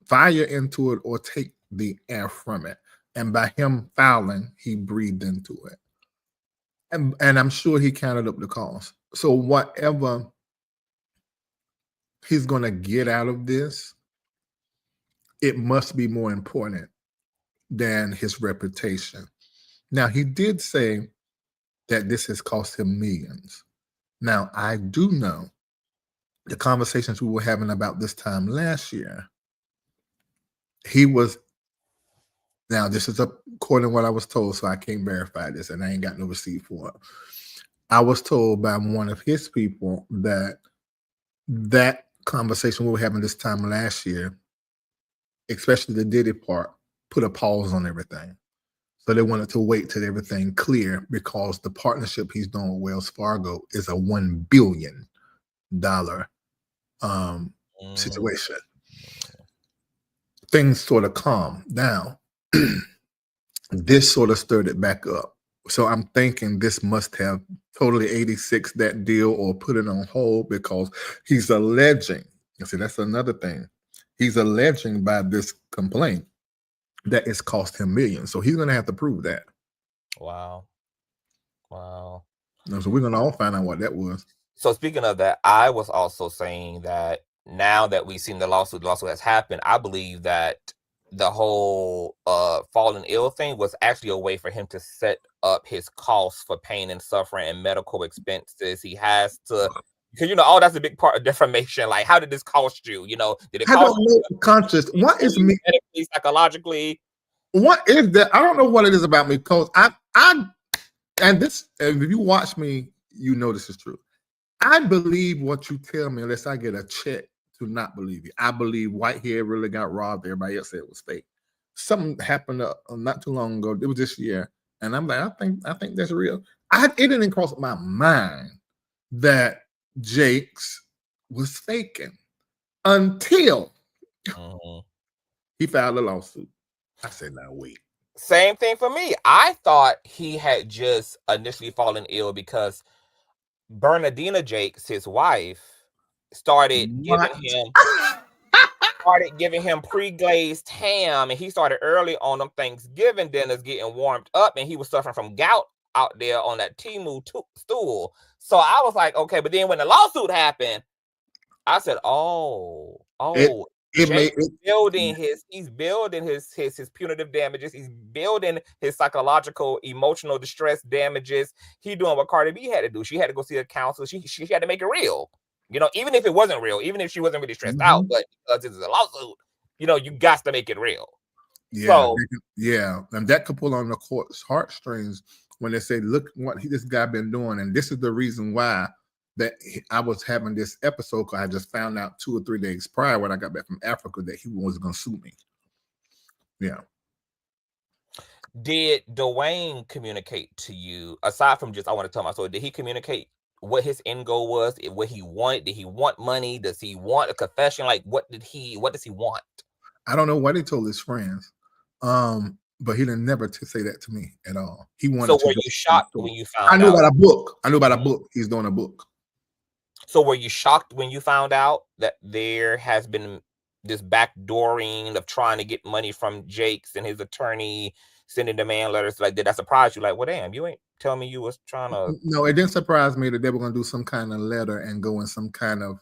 fire into it or take the air from it. And by him fouling, he breathed into it. And I'm sure he counted up the cost. So whatever he's going to get out of this, it must be more important than his reputation. Now, he did say that this has cost him millions. Now, I do know the conversations we were having about this time last year, now this is according to what I was told, so I can't verify this, and I ain't got no receipt for it. I was told by one of his people that conversation we were having this time last year, especially the Diddy part, put a pause on everything. So they wanted to wait till everything clear because the partnership he's doing with Wells Fargo is a $1 billion situation. Things sort of calmed down. This sort of stirred it back up. So I'm thinking this must have totally 86 that deal or put it on hold because he's alleging. See, that's another thing. He's alleging by this complaint that it's cost him millions. So he's going to have to prove that. Wow. So we're going to all find out what that was. So speaking of that, I was also saying that now that we've seen the lawsuit has happened, I believe that the whole fallen ill thing was actually a way for him to set up his costs for pain and suffering and medical expenses. He has to, because that's a big part of defamation. Like, how did this cost you? Did it cost I don't know, Conscious. What is me medically, psychologically? What is that? I don't know what it is about me, because and if you watch me, you know this is true. I believe what you tell me unless I get a check to not believe you. I believe Whitehead really got robbed. Everybody else said it was fake. Something happened not too long ago. It was this year, and I'm like, I think that's real. It didn't cross my mind that Jakes was faking until he filed a lawsuit. I said, now wait. Same thing for me. I thought he had just initially fallen ill because Bernardina Jakes, his wife, started giving him pre-glazed ham, and he started early on them Thanksgiving dinners getting warmed up, and he was suffering from gout out there on that Timu stool. So I was like, okay, but then when the lawsuit happened, I said, he's building his punitive damages. He's building his psychological, emotional distress damages. He doing what Cardi B had to do. She had to go see a counselor. She had to make it real. You know, even if it wasn't real, even if she wasn't really stressed out, but because this is a lawsuit, you know, you got to make it real. Yeah, and that could pull on the court's heartstrings when they say, look what this guy been doing, and this is the reason why that I was having this episode, because I just found out 2 or 3 days prior when I got back from Africa that he was going to sue me. Yeah. Did Dwayne communicate to you, aside from just, I want to tell my story, did he communicate what his end goal was, what he wanted? Did he want money? Does he want a confession? Like, what does he want? I don't know what he told his friends, but he didn't never to say that to me at all. He wanted. So were you shocked when you found out? I knew about a book. I knew about a book. He's doing a book. So were you shocked when you found out that there has been this backdooring of trying to get money from Jakes and his attorney, sending demand letters? Like, did that surprise you? Like, well, damn, you ain't tell me you was trying to. No, it didn't surprise me that they were going to do some kind of letter and go in some kind of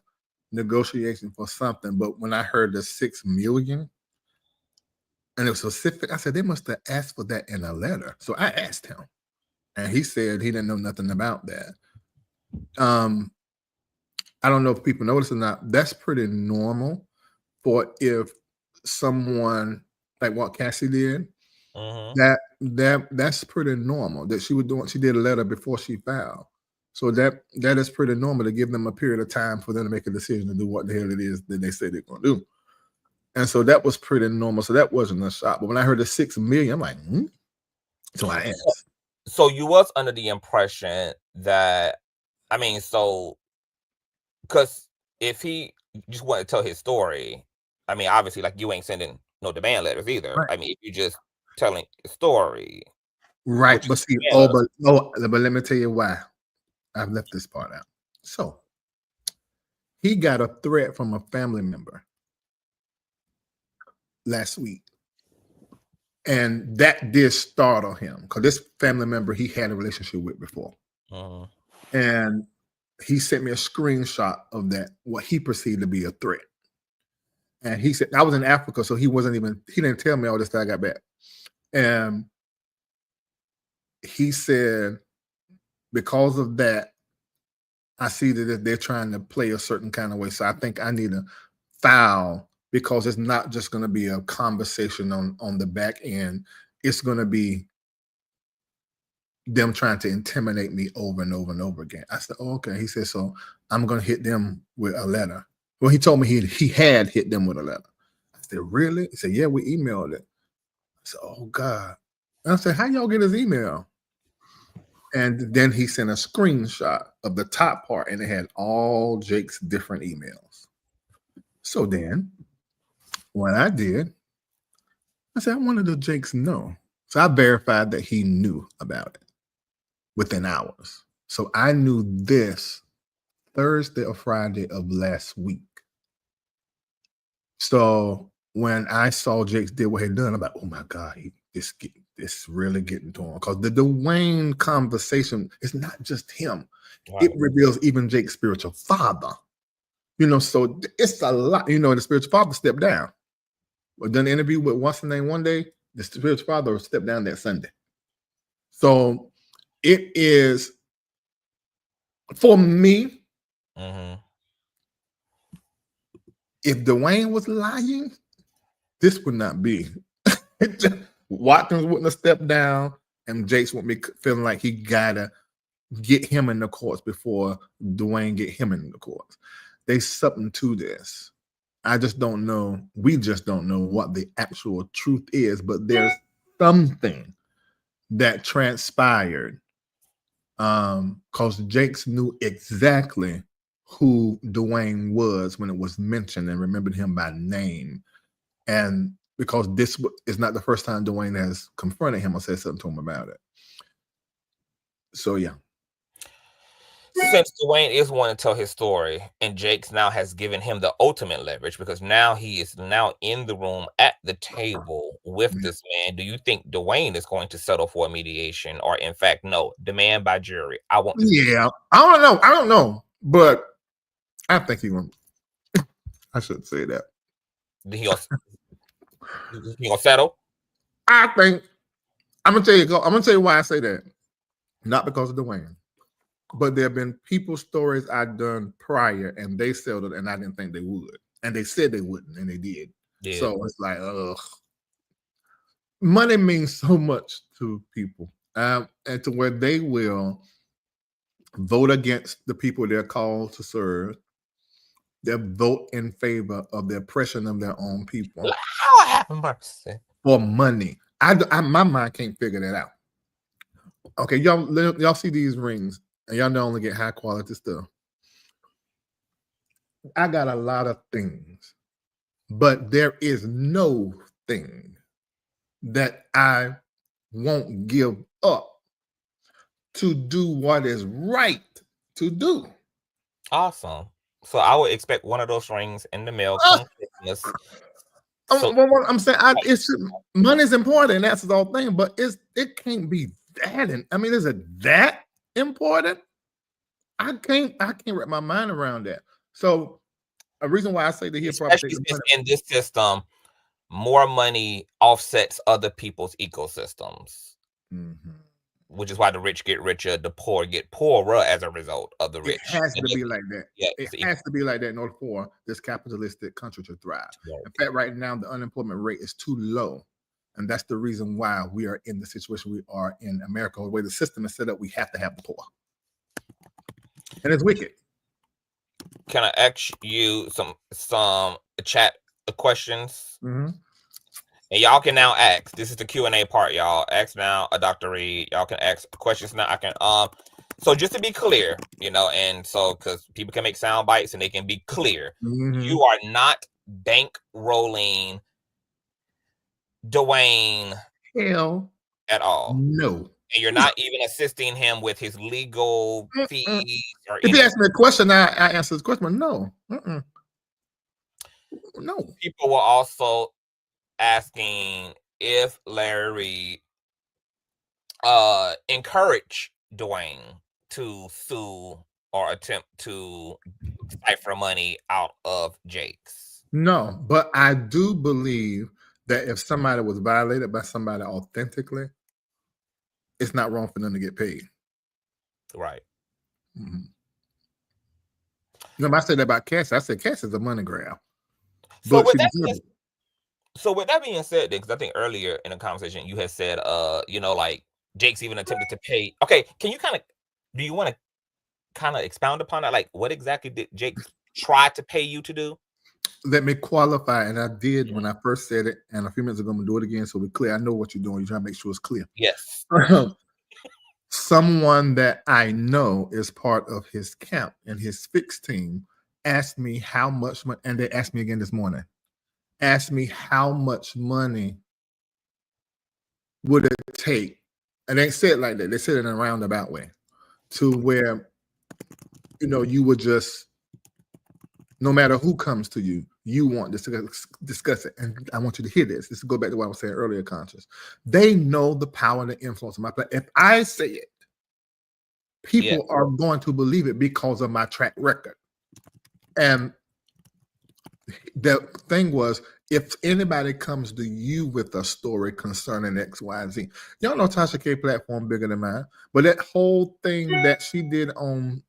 negotiation for something. But when I heard the $6 million, and it was specific, I said they must have asked for that in a letter. So I asked him, and he said he didn't know nothing about that. I don't know if people notice or not. That's pretty normal for if someone like what Cassie did. That's pretty normal. That she was doing. She did a letter before she filed, so that is pretty normal to give them a period of time for them to make a decision to do what the hell it is that they say they're going to do. And so that was pretty normal. So that wasn't a shock. But when I heard the $6 million, I'm like, So I asked. So you was under the impression that, I mean, so. Because if he just wanted to tell his story, I mean, obviously, like, you ain't sending no demand letters either. Right. I mean, if you're just telling the story. Right. But see, but let me tell you why I've left this part out. So he got a threat from a family member last week. And that did startle him because this family member he had a relationship with before. And he sent me a screenshot of that, what he perceived to be a threat. And he said, I was in Africa, so he didn't tell me all this till I got back. And he said, because of that, I see that they're trying to play a certain kind of way. So I think I need to file because it's not just going to be a conversation on the back end. It's going to be them trying to intimidate me over and over and over again. I said, oh, okay. He said, so I'm going to hit them with a letter. Well, he told me he had hit them with a letter. I said, really? He said, yeah, we emailed it. I said, oh, God. And I said, how y'all get his email? And then he sent a screenshot of the top part, and it had all Jake's different emails. So then what I did, I said, I wanted the Jakes know. So I verified that he knew about it within hours. So I knew this Thursday or Friday of last week. So when I saw Jakes did what he done, I'm like, oh my God, this really getting to him. Because the Dwayne conversation is not just him. Wow. It reveals even Jake's spiritual father. You know, so it's a lot. You know, the spiritual father stepped down. But done an interview with what's the name one day, the spiritual father stepped down that Sunday. So it is, for me, if Dwayne was lying, this would not be. Watkins wouldn't have stepped down, and Jakes wouldn't be feeling like he gotta get him in the courts before Dwayne get him in the courts. There's something to this. I just don't know. We just don't know what the actual truth is, but there's something that transpired because Jakes knew exactly who Dwayne was when it was mentioned and remembered him by name. And because this is not the first time Dwayne has confronted him or said something to him about it. So, yeah. Since Dwayne is wanting to tell his story, and Jakes now has given him the ultimate leverage because now he is now in the room at the table with this man, do you think Dwayne is going to settle for a mediation, or in fact, no, demand by jury? I want this. Yeah, I don't know, but I think he won't. I shouldn't say that. He gonna settle? I think I'm gonna tell you why I say that. Not because of Dwayne, but there have been people's stories I've done prior, and they settled, and I didn't think they would, and they said they wouldn't, and they did. Yeah. So it's like, money means so much to people, and to where they will vote against the people they're called to serve. They'll vote in favor of the oppression of their own people. How have mercy for money? My mind can't figure that out. Okay, y'all see these rings, and y'all know only get high quality stuff. I got a lot of things, but there is no thing that I won't give up to do what is right to do. Awesome. So I would expect one of those rings in the mail. Christmas. So, I'm saying money's important. That's the whole thing, but it can't be that. Is it that important? I can't wrap my mind around that. So a reason why I say that he'll probably in this system, more money offsets other people's ecosystems. Mm-hmm. Which is why the rich get richer, the poor get poorer as a result of the rich. It has to be like that. Yeah, it has to be like that in order for this capitalistic country to thrive. Right. In fact, right now, the unemployment rate is too low. And that's the reason why we are in the situation we are in America. The way the system is set up, we have to have the poor. And it's wicked. Can I ask you some chat questions? Mm-hmm. And y'all can now ask. This is the Q&A part, y'all. Ask now, Dr. Reid. Y'all can ask questions now. I can so just to be clear, and so because people can make sound bites and they can be clear. Mm-hmm. You are not bankrolling Dwayne at all. No. And you're not even assisting him with his legal fees or if you ask me a question, I answer this question. No. No. People will also asking if Larry encourage Dwayne to sue or attempt to cipher money out of Jakes. No, but I do believe that if somebody was violated by somebody authentically, it's not wrong for them to get paid. Right. Mm-hmm. I said that about Cass. I said Cass is a money grab. So with that being said, because I think earlier in the conversation you had said, like Jakes even attempted to pay. Okay, do you want to kind of expound upon that? Like, what exactly did Jakes try to pay you to do? Let me qualify, and I did when I first said it, and a few minutes ago I'm gonna do it again so we're clear. I know what you're doing. You're trying to make sure it's clear. Yes. Someone that I know is part of his camp and his fix team asked me how much money, and they asked me again this morning. Asked me how much money would it take, and they said it like that. They said it in a roundabout way, to where you would just, no matter who comes to you, you want to discuss it. And I want you to hear this. This go back to what I was saying earlier, Conscious. They know the power and the influence of my play. If I say it, people are going to believe it because of my track record. And the thing was, if anybody comes to you with a story concerning X, Y, and Z, y'all know Tasha K platform bigger than mine, but that whole thing that she did on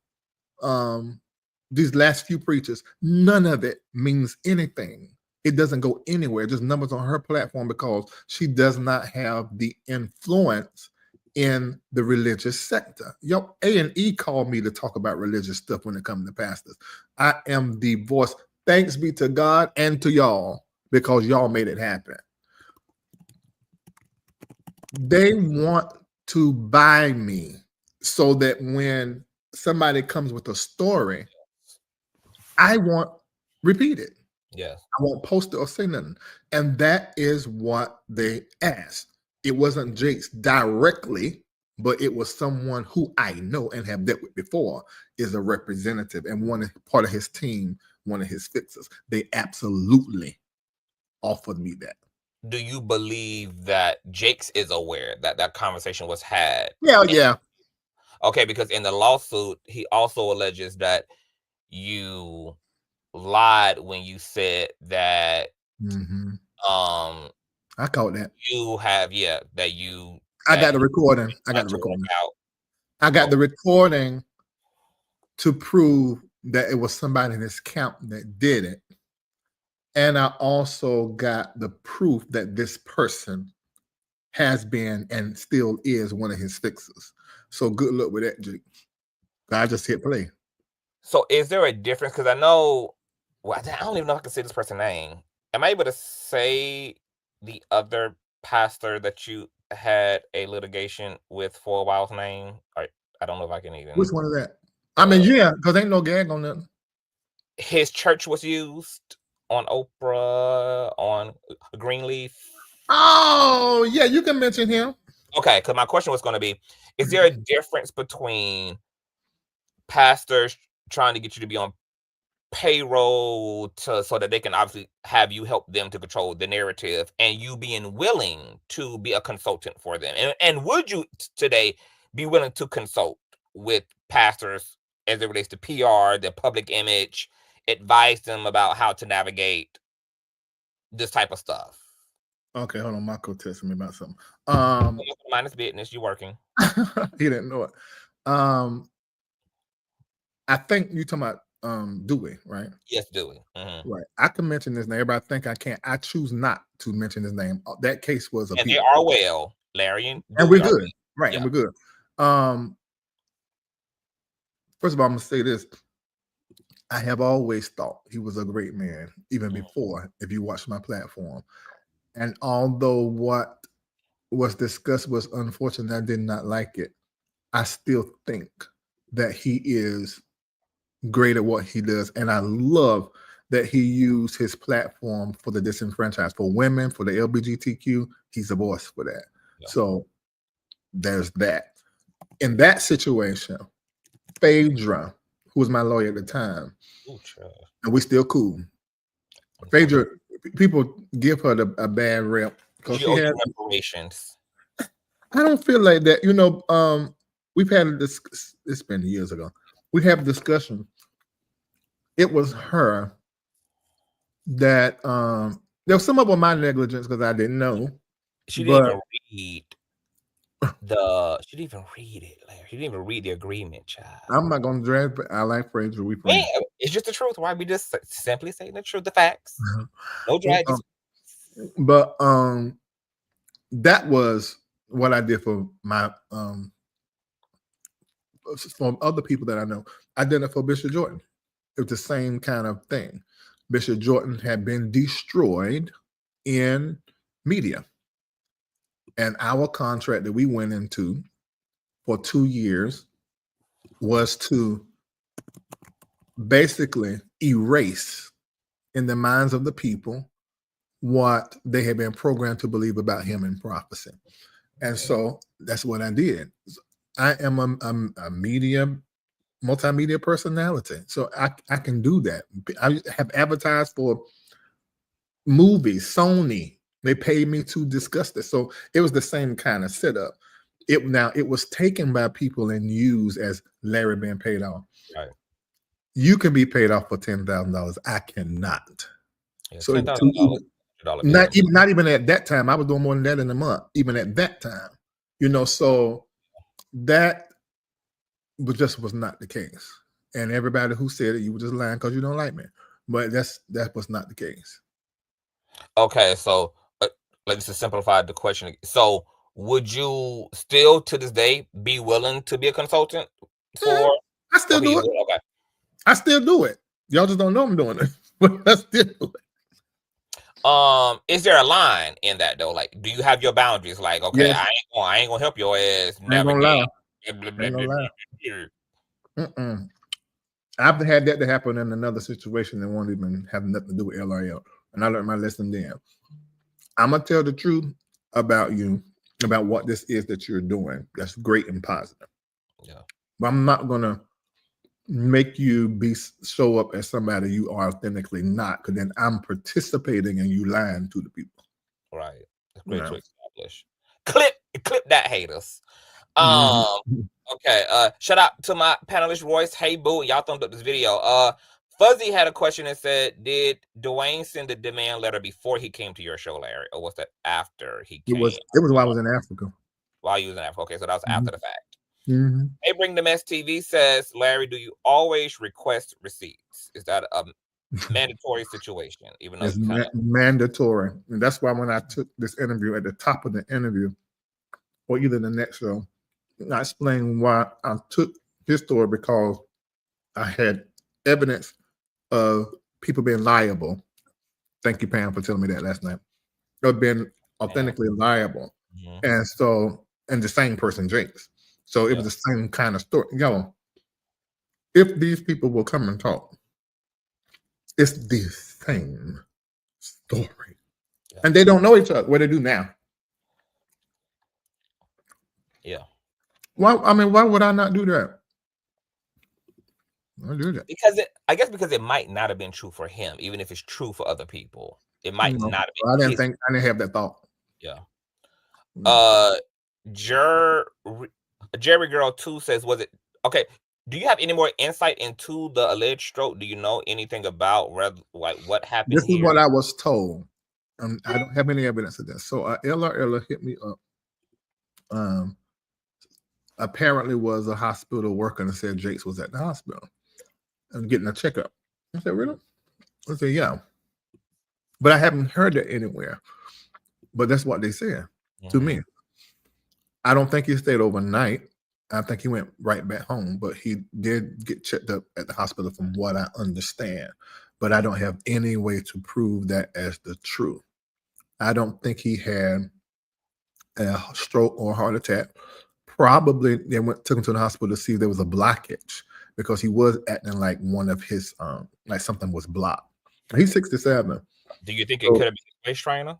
these last few preachers, none of it means anything. It doesn't go anywhere. Just numbers on her platform because she does not have the influence in the religious sector. Yo, A&E called me to talk about religious stuff when it comes to pastors. I am the voice. Thanks be to God and to y'all, because y'all made it happen. They want to buy me so that when somebody comes with a story, I won't repeat it. Yes. I won't post it or say nothing. And that is what they asked. It wasn't Jakes directly, but it was someone who I know and have dealt with before, is a representative and one part of his team, one of his fixers. They absolutely offered me that. Do you believe that Jakes is aware that that conversation was had? Yeah. Okay, because in the lawsuit, he also alleges that you lied when you said that Mhm. I caught that. You have that you I got the recording. I got to the recording. work out. I got the recording to prove that it was somebody in his camp that did it. And I also got the proof that this person has been and still is one of his fixers. So good luck with that, Jake. I just hit play. So is there a difference? Because I know, well, I don't even know if I can say this person's name. Am I able to say the other pastor that you had a litigation with for a while's name? Or I don't know if I can even. Which one is that? I mean, yeah, because ain't no gag on that. His church was used on Oprah, on Greenleaf. Oh, yeah, you can mention him. Okay, because my question was going to be, is there a difference between pastors trying to get you to be on payroll so that they can obviously have you help them to control the narrative, and you being willing to be a consultant for them? And would you today be willing to consult with pastors as it relates to PR, their public image, advise them about how to navigate this type of stuff? Okay, hold on. Marco texted me about something. Minus business, you working. He didn't know it. I think you talking about Dewey, right? Yes, Dewey. Mm-hmm. Right. I can mention his name. Everybody think I can't. I choose not to mention his name. That case was and they are well, Larry and we're good. Right, yeah. And we're good. First of all, I'm gonna say this. I have always thought he was a great man, even before, if you watch my platform. And although what was discussed was unfortunate, I did not like it, I still think that he is great at what he does. And I love that he used his platform for the disenfranchised, for women, for the LGBTQ. He's a voice for that. Yeah. So there's that. In that situation, Phaedra, who was my lawyer at the time, and we still cool. Phaedra, people give her a bad rep because she had reparations. I don't feel like that. You know, we've had this. It's been years ago. We have a discussion. It was her that there was some of my negligence because I didn't know. She didn't even read she didn't even read it, Larry. She didn't even read the agreement, child. I'm not gonna drag, but I like Fraser. We friends. It's just the truth. Why we just simply saying the truth, the facts. No drag. But that was what I did for my from other people that I know. I did it for Bishop Jordan. It was the same kind of thing. Bishop Jordan had been destroyed in media. And our contract that we went into for 2 years was to basically erase in the minds of the people what they had been programmed to believe about him in prophecy. And so that's what I did. I am a multimedia personality. So I can do that. I have advertised for movies, Sony. They paid me to disgusted. So it was the same kind of setup. It was taken by people and used as Larry being paid off. Right. You can be paid off for $10,000. I cannot. Yeah, so $10,000. Not even at that time. I was doing more than that in a month, even at that time. You know, so that was not the case. And everybody who said it, you were just lying because you don't like me. But that was not the case. Okay, so let's just simplify the question. So would you still to this day be willing to be a consultant for? I still do it. Okay. I still do it. Y'all just don't know I'm doing it, but I still do it. Is there a line in that though? Like, do you have your boundaries? Like, okay, Yes. I ain't gonna help your ass I ain't gonna lie. navigate. I've had that to happen in another situation that won't even have nothing to do with LRL, and I learned my lesson then. I'm gonna tell the truth about you, about what this is that you're doing. That's great and positive. Yeah. But I'm not gonna make you show up as somebody you are authentically not, because then I'm participating in you lying to the people. Right. It's great to establish. Clip that, haters. Okay. Shout out to my panelist Royce. Hey boo, y'all thumbed up this video. Fuzzy had a question and said, did Dwayne send a demand letter before he came to your show, Larry, or was that after he came? It was while I was in Africa. While you was in Africa. Okay, so that was after the fact. Hey, Bring the Mess TV says, Larry, do you always request receipts? Is that a mandatory situation? Even though it's mandatory, and that's why when I took this interview at the top of the interview, or either the next show, I explained why I took this story, because I had evidence of people being liable. Thank you, Pam, for telling me that last night. Of being authentically liable, and so, and the same person, Jakes. So it was the same kind of story. Yo, if these people will come and talk, it's the same story. And they don't know each other. What they do now. Yeah. Why would I not do that? I'll do that. Because I guess because it might not have been true for him, even if it's true for other people. It might not have been. I didn't have that thought. Yeah. Jerry Girl 2 says, was it okay? Do you have any more insight into the alleged stroke? Do you know anything about like what happened? This is what I was told. I don't have any evidence of this. So Ella hit me up. Apparently was a hospital worker and said Jakes was at the hospital and getting a checkup. I said, really? I said, yeah. But I haven't heard that anywhere. But that's what they said to me. I don't think he stayed overnight. I think he went right back home, but he did get checked up at the hospital from what I understand. But I don't have any way to prove that as the truth. I don't think he had a stroke or heart attack. Probably they took him to the hospital to see if there was a blockage, because he was acting like one of his like something was blocked. He's 67. Do you think it could have been a waist trainer?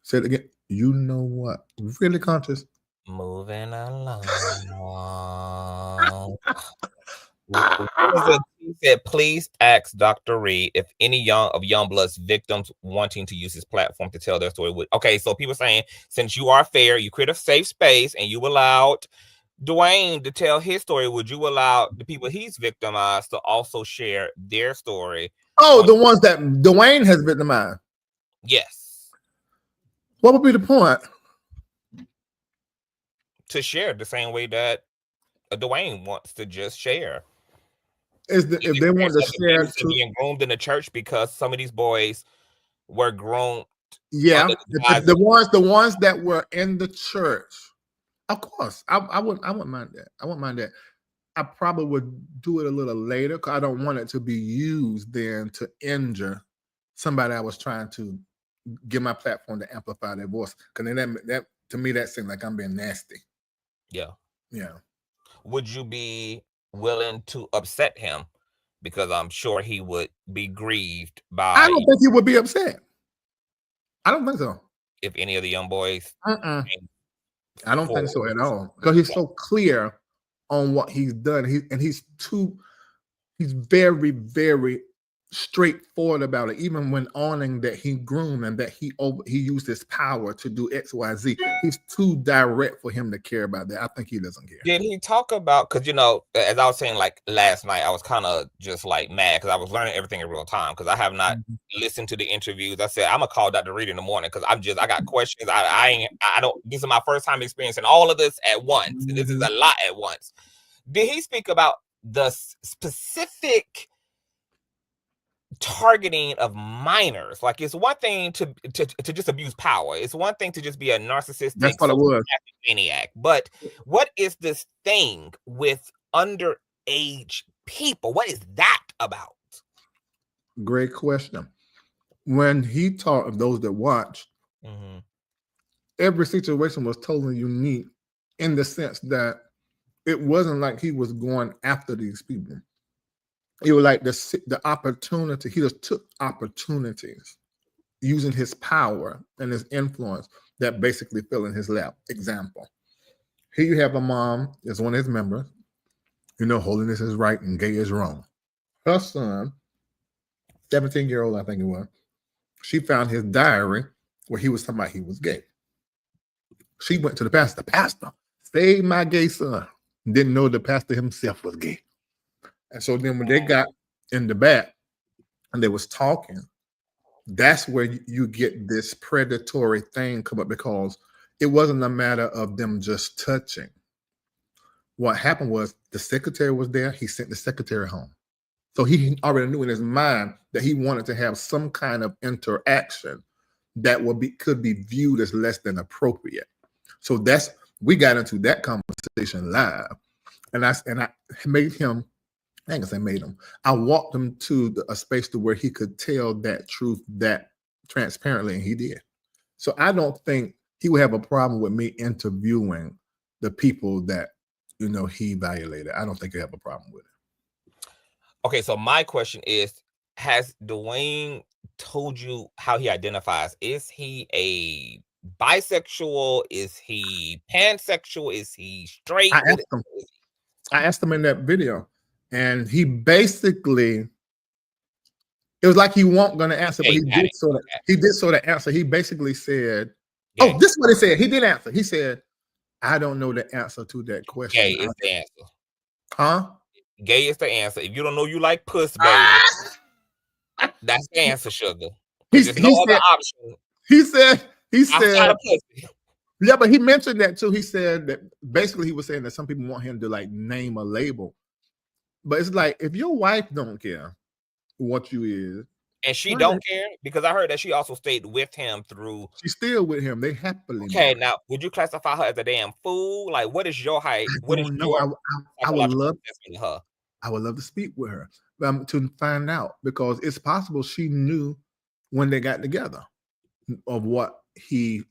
Say it again. You know what? Really conscious. Moving along. He said, please ask Dr. Reid if any of Youngblood's victims wanting to use his platform to tell their story would. Okay, so people saying, since you are fair, you create a safe space and you allowed Dwayne to tell his story, would you allow the people he's victimized to also share their story? Oh, the ones that Dwayne has victimized. Yes. What would be the point? To share the same way that Dwayne wants to just share. If they want to share being groomed in the church because some of these boys were groomed. Yeah, the ones that were in the church. Of course, I wouldn't mind that. I wouldn't mind that. I probably would do it a little later because I don't want it to be used then to injure somebody I was trying to give my platform to amplify their voice. Because then that to me that seemed like I'm being nasty. Yeah. Yeah. Would you be willing to upset him? Because I'm sure he would be grieved by. I don't think he would be upset. I don't think so. If any of the young boys. I don't think so at all. Because he's so clear on what he's done. He's very, very straightforward about it. Even when owning that he groomed and that he used his power to do XYZ, he's too direct for him to care about that. I think he doesn't care. Did he talk about, because as I was saying, like last night, I was kind of just like mad because I was learning everything in real time because I have not listened to the interviews. I said I'm gonna call Dr. Reid in the morning because I got questions. I don't. This is my first time experiencing all of this at once. This is a lot at once. Did he speak about the specific targeting of minors. Like, it's one thing to just abuse power. It's one thing to just be a narcissistic, That's what it was. maniac. But what is this thing with underage people? What is that about? Great question. When he taught of those that watched, every situation was totally unique in the sense that it wasn't like he was going after these people. It was like the opportunity. He just took opportunities using his power and his influence that basically fell in his lap. Example, here you have a mom as one of his members, holiness is right and gay is wrong. Her son, 17-year-old, I think it was, she found his diary where he was talking about he was gay. She went to the pastor, save my gay son. Didn't know the pastor himself was gay. And so then when they got in the back and they was talking, that's where you get this predatory thing come up, because it wasn't a matter of them just touching. What happened was the secretary was there. He sent the secretary home. So he already knew in his mind that he wanted to have some kind of interaction that could be viewed as less than appropriate. So we got into that conversation live, and I made him. I ain't gonna say made him. I walked him to a space to where he could tell that truth that transparently, and he did. So I don't think he would have a problem with me interviewing the people that he violated. I don't think he have a problem with it. Okay, so my question is: has Dwayne told you how he identifies? Is he a bisexual? Is he pansexual? Is he straight? I asked him in that video, and he basically, it was like he wasn't going to answer, but he did sort of answer. He basically said, "Oh, this is what he said." He did answer. He said, "I don't know the answer to that question." Gay is the answer. Huh? Gay is the answer. If you don't know you like puss, baby, that's the answer, sugar. There's no other option. He said, yeah, but he mentioned that too. He said that basically he was saying that some people want him to like name a label. But it's like, if your wife don't care what you is, and she don't care, because I heard that she also stayed with him through. She's still with him. They happily. Okay, married. Now would you classify her as a damn fool? Like, what is your height? What is your? I would love her. I would love to speak with her to find out, because it's possible she knew when they got together of what his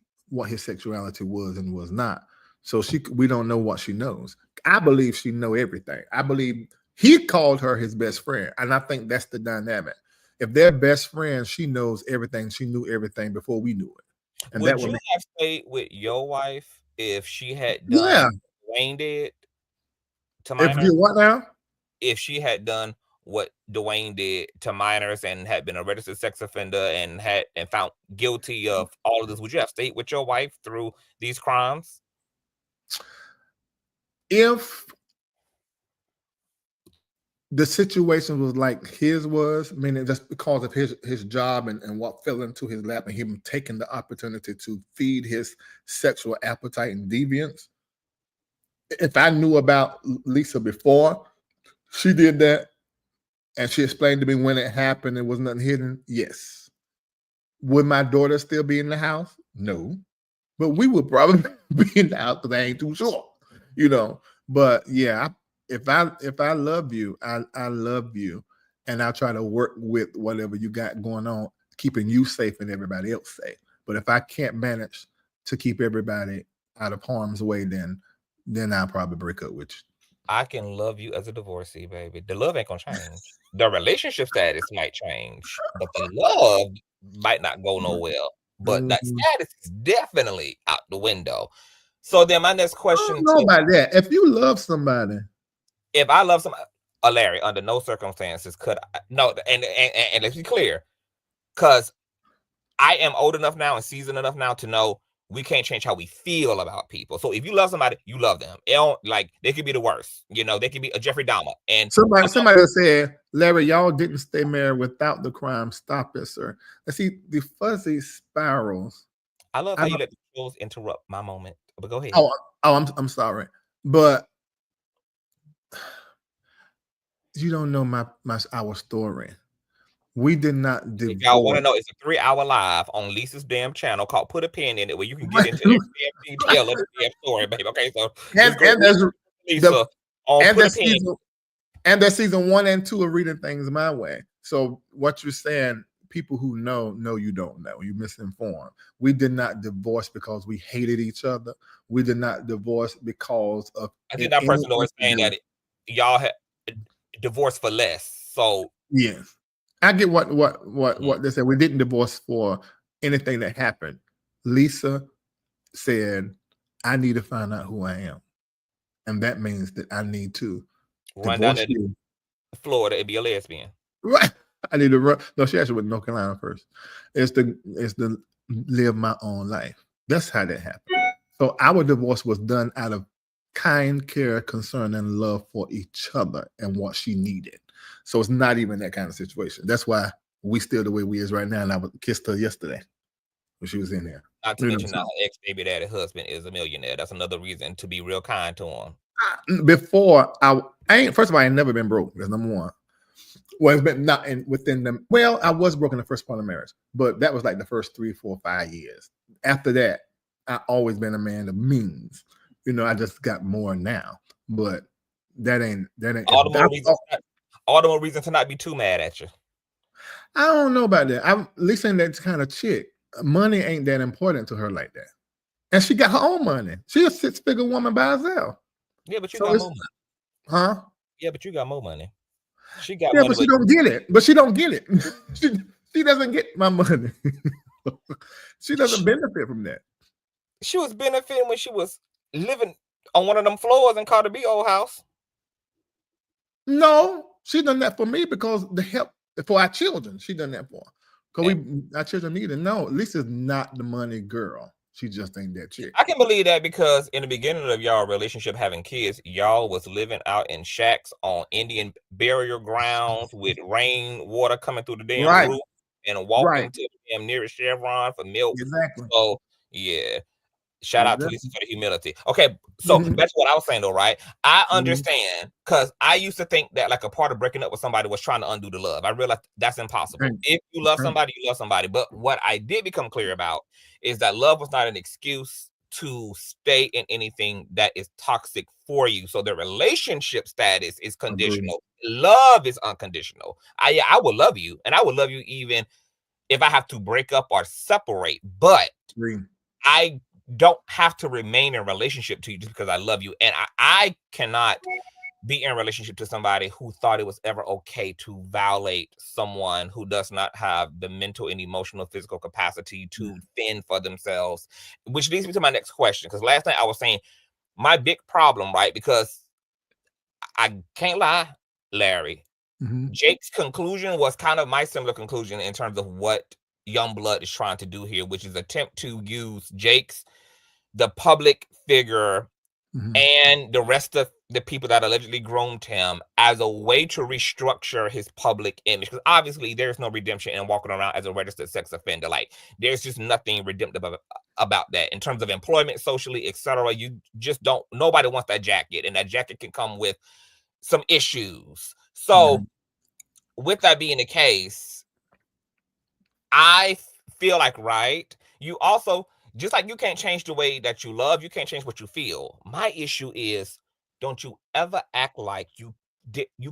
sexuality was and was not. So we don't know what she knows. I believe she know everything. I believe he called her his best friend, and I think that's the dynamic. If they're best friends, she knows everything. She knew everything before we knew it. And would you have stayed with your wife if she had done what Dwayne did to minors? If you what now? If she had done what Dwayne did to minors and had been a registered sex offender and found guilty of all of this, would you have stayed with your wife through these crimes? If the situation was like his was, meaning just because of his job and what fell into his lap and him taking the opportunity to feed his sexual appetite and deviance. If I knew about Lisa before she did that and she explained to me when it happened, it was nothing hidden, yes. Would my daughter still be in the house? No. But we would probably be in the house because I ain't too sure, But yeah, if I love you, I love you, and I'll try to work with whatever you got going on, keeping you safe and everybody else safe. But if I can't manage to keep everybody out of harm's way, then I'll probably break up with you. I can love you as a divorcee, baby. The love ain't gonna change. The relationship status might change, but the love might not go nowhere. But that status is definitely out the window. So then my next question. I don't know about that. If you love somebody. If I love somebody, Larry, under no circumstances could I, no, and let's be clear, because I am old enough now and seasoned enough now to know we can't change how we feel about people. So if you love somebody, you love them. It don't, like, they could be the worst. They could be a Jeffrey Dahmer. And somebody said, Larry, y'all didn't stay married without the crime. Stop it, sir. Let's see the fuzzy spirals. I love how you let the trolls interrupt my moment. But go ahead. Oh, I'm sorry, but you don't know our story. We did not divorce. If y'all want to know, it's a 3-hour live on Lisa's damn channel called Put a Pin in It, where you can get into every damn detail of the damn story, baby. Okay, so just go to Lisa on Put a Pin. And there's season 1 and 2 of Reading Things My Way. So what you're saying, people who know you don't know. You're misinformed. We did not divorce because we hated each other. We did not divorce because of. I think that person was saying that y'all had divorced for less. So yes, I get what they said. We didn't divorce for anything that happened. Lisa said, "I need to find out who I am, and that means that I need to run down to Florida and be a lesbian." Right. I need to run. No, she actually went to North Carolina first. It's to live my own life. That's how that happened. So our divorce was done out of kind care, concern, and love for each other and what she needed. So it's not even that kind of situation. That's why we still the way we is right now. And I kissed her yesterday when she was in there. Not to mention that her ex-baby daddy husband is a millionaire. That's another reason to be real kind to him. Before I ain't. First of all, I ain't never been broke. That's number one. Well, it's been not within them. Well, I was broke in the first part of marriage, but that was like the first 3, 4, 5 years. After that, I always been a man of means. You know, I just got more now, but that ain't all the more reason to not be too mad at you. I don't know about that. I'm Lisa ain't that kind of chick. Money ain't that important to her like that, and she got her own money. She a 6-figure woman by herself. Yeah, but you got more money, huh? Yeah, but you got more money. She got money, but she don't get it. But she don't get it. she doesn't get my money. She doesn't benefit from that. She was benefiting when she was living on one of them floors in Carter B old house. No, she done that for me because the help for our children. She done that for because our children need it. No, Lisa's not the money girl. She just ain't that chick. I can believe that because in the beginning of y'all relationship having kids, y'all was living out in shacks on Indian burial grounds with rainwater coming through the damn roof and walking to the damn nearest Chevron for milk. Exactly. So yeah. Shout out to Lisa for the humility. Okay, so that's what I was saying though, right? I understand because I used to think that like a part of breaking up with somebody was trying to undo the love. I realized that's impossible. If you love somebody, you love somebody. But what I did become clear about is that love was not an excuse to stay in anything that is toxic for you. So the relationship status is conditional. Love is unconditional. I will love you, and I will love you even if I have to break up or separate. But I don't have to remain in a relationship to you just because I love you. And I cannot be in a relationship to somebody who thought it was ever okay to violate someone who does not have the mental and emotional physical capacity to fend for themselves, which leads me to my next question. Because last night I was saying my big problem, right? Because I can't lie, Larry, Jake's conclusion was kind of my similar conclusion in terms of what Youngblood is trying to do here, which is attempt to use Jake's the public figure and the rest of the people that allegedly groomed him as a way to restructure his public image. Because obviously there's no redemption in walking around as a registered sex offender. Like there's just nothing redemptive about that in terms of employment, socially, etc. You just don't, nobody wants that jacket, and that jacket can come with some issues. So with that being the case, I feel like, right, you also, just like you can't change the way that you love, you can't change what you feel. My issue is, don't you ever act like you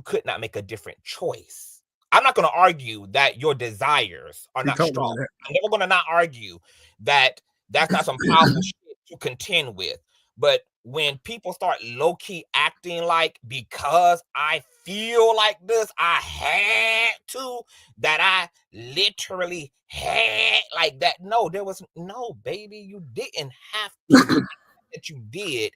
could not make a different choice. I'm not going to argue that your desires are not strong. I'm never going to not argue that that's not some powerful shit to contend with. But when people start low-key acting like, because I feel like this, I had to, that I literally had like that. No, there was no, baby, you didn't have to. That you did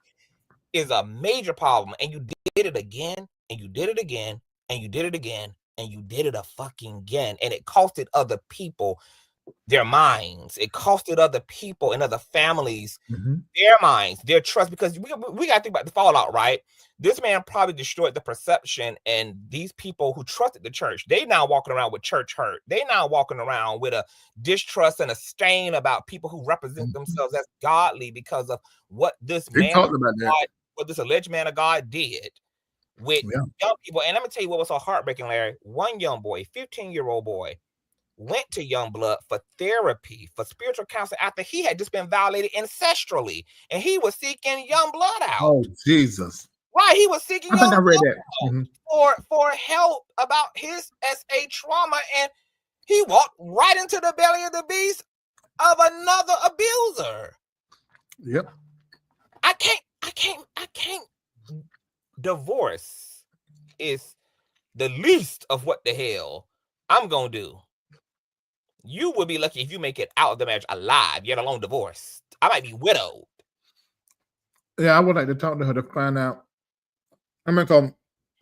is a major problem. And you did it again, and you did it again, and you did it again, and you did it a fucking again. And it costed other people their minds. It costed other people and other families their minds, their trust, because we got to think about the fallout, right? This man probably destroyed the perception, and these people who trusted the church, they now walking around with church hurt. They now walking around with a distrust and a stain about people who represent themselves as godly because of what this man, what this alleged man of God did. with young people. And let me tell you what was so heartbreaking, Larry. One young boy, 15-year-old boy, went to Youngblood for therapy, for spiritual counseling after he had just been violated ancestrally, and he was seeking Youngblood out. Oh, Jesus. Right, he was seeking I think I read Youngblood that. for help about his SA trauma, and he walked right into the belly of the beast of another abuser. Yep. I can't. Divorce is the least of what the hell I'm gonna do. You would be lucky if you make it out of the marriage alive, yet alone divorced. I might be widowed. Yeah, I would like to talk to her to find out. I mean,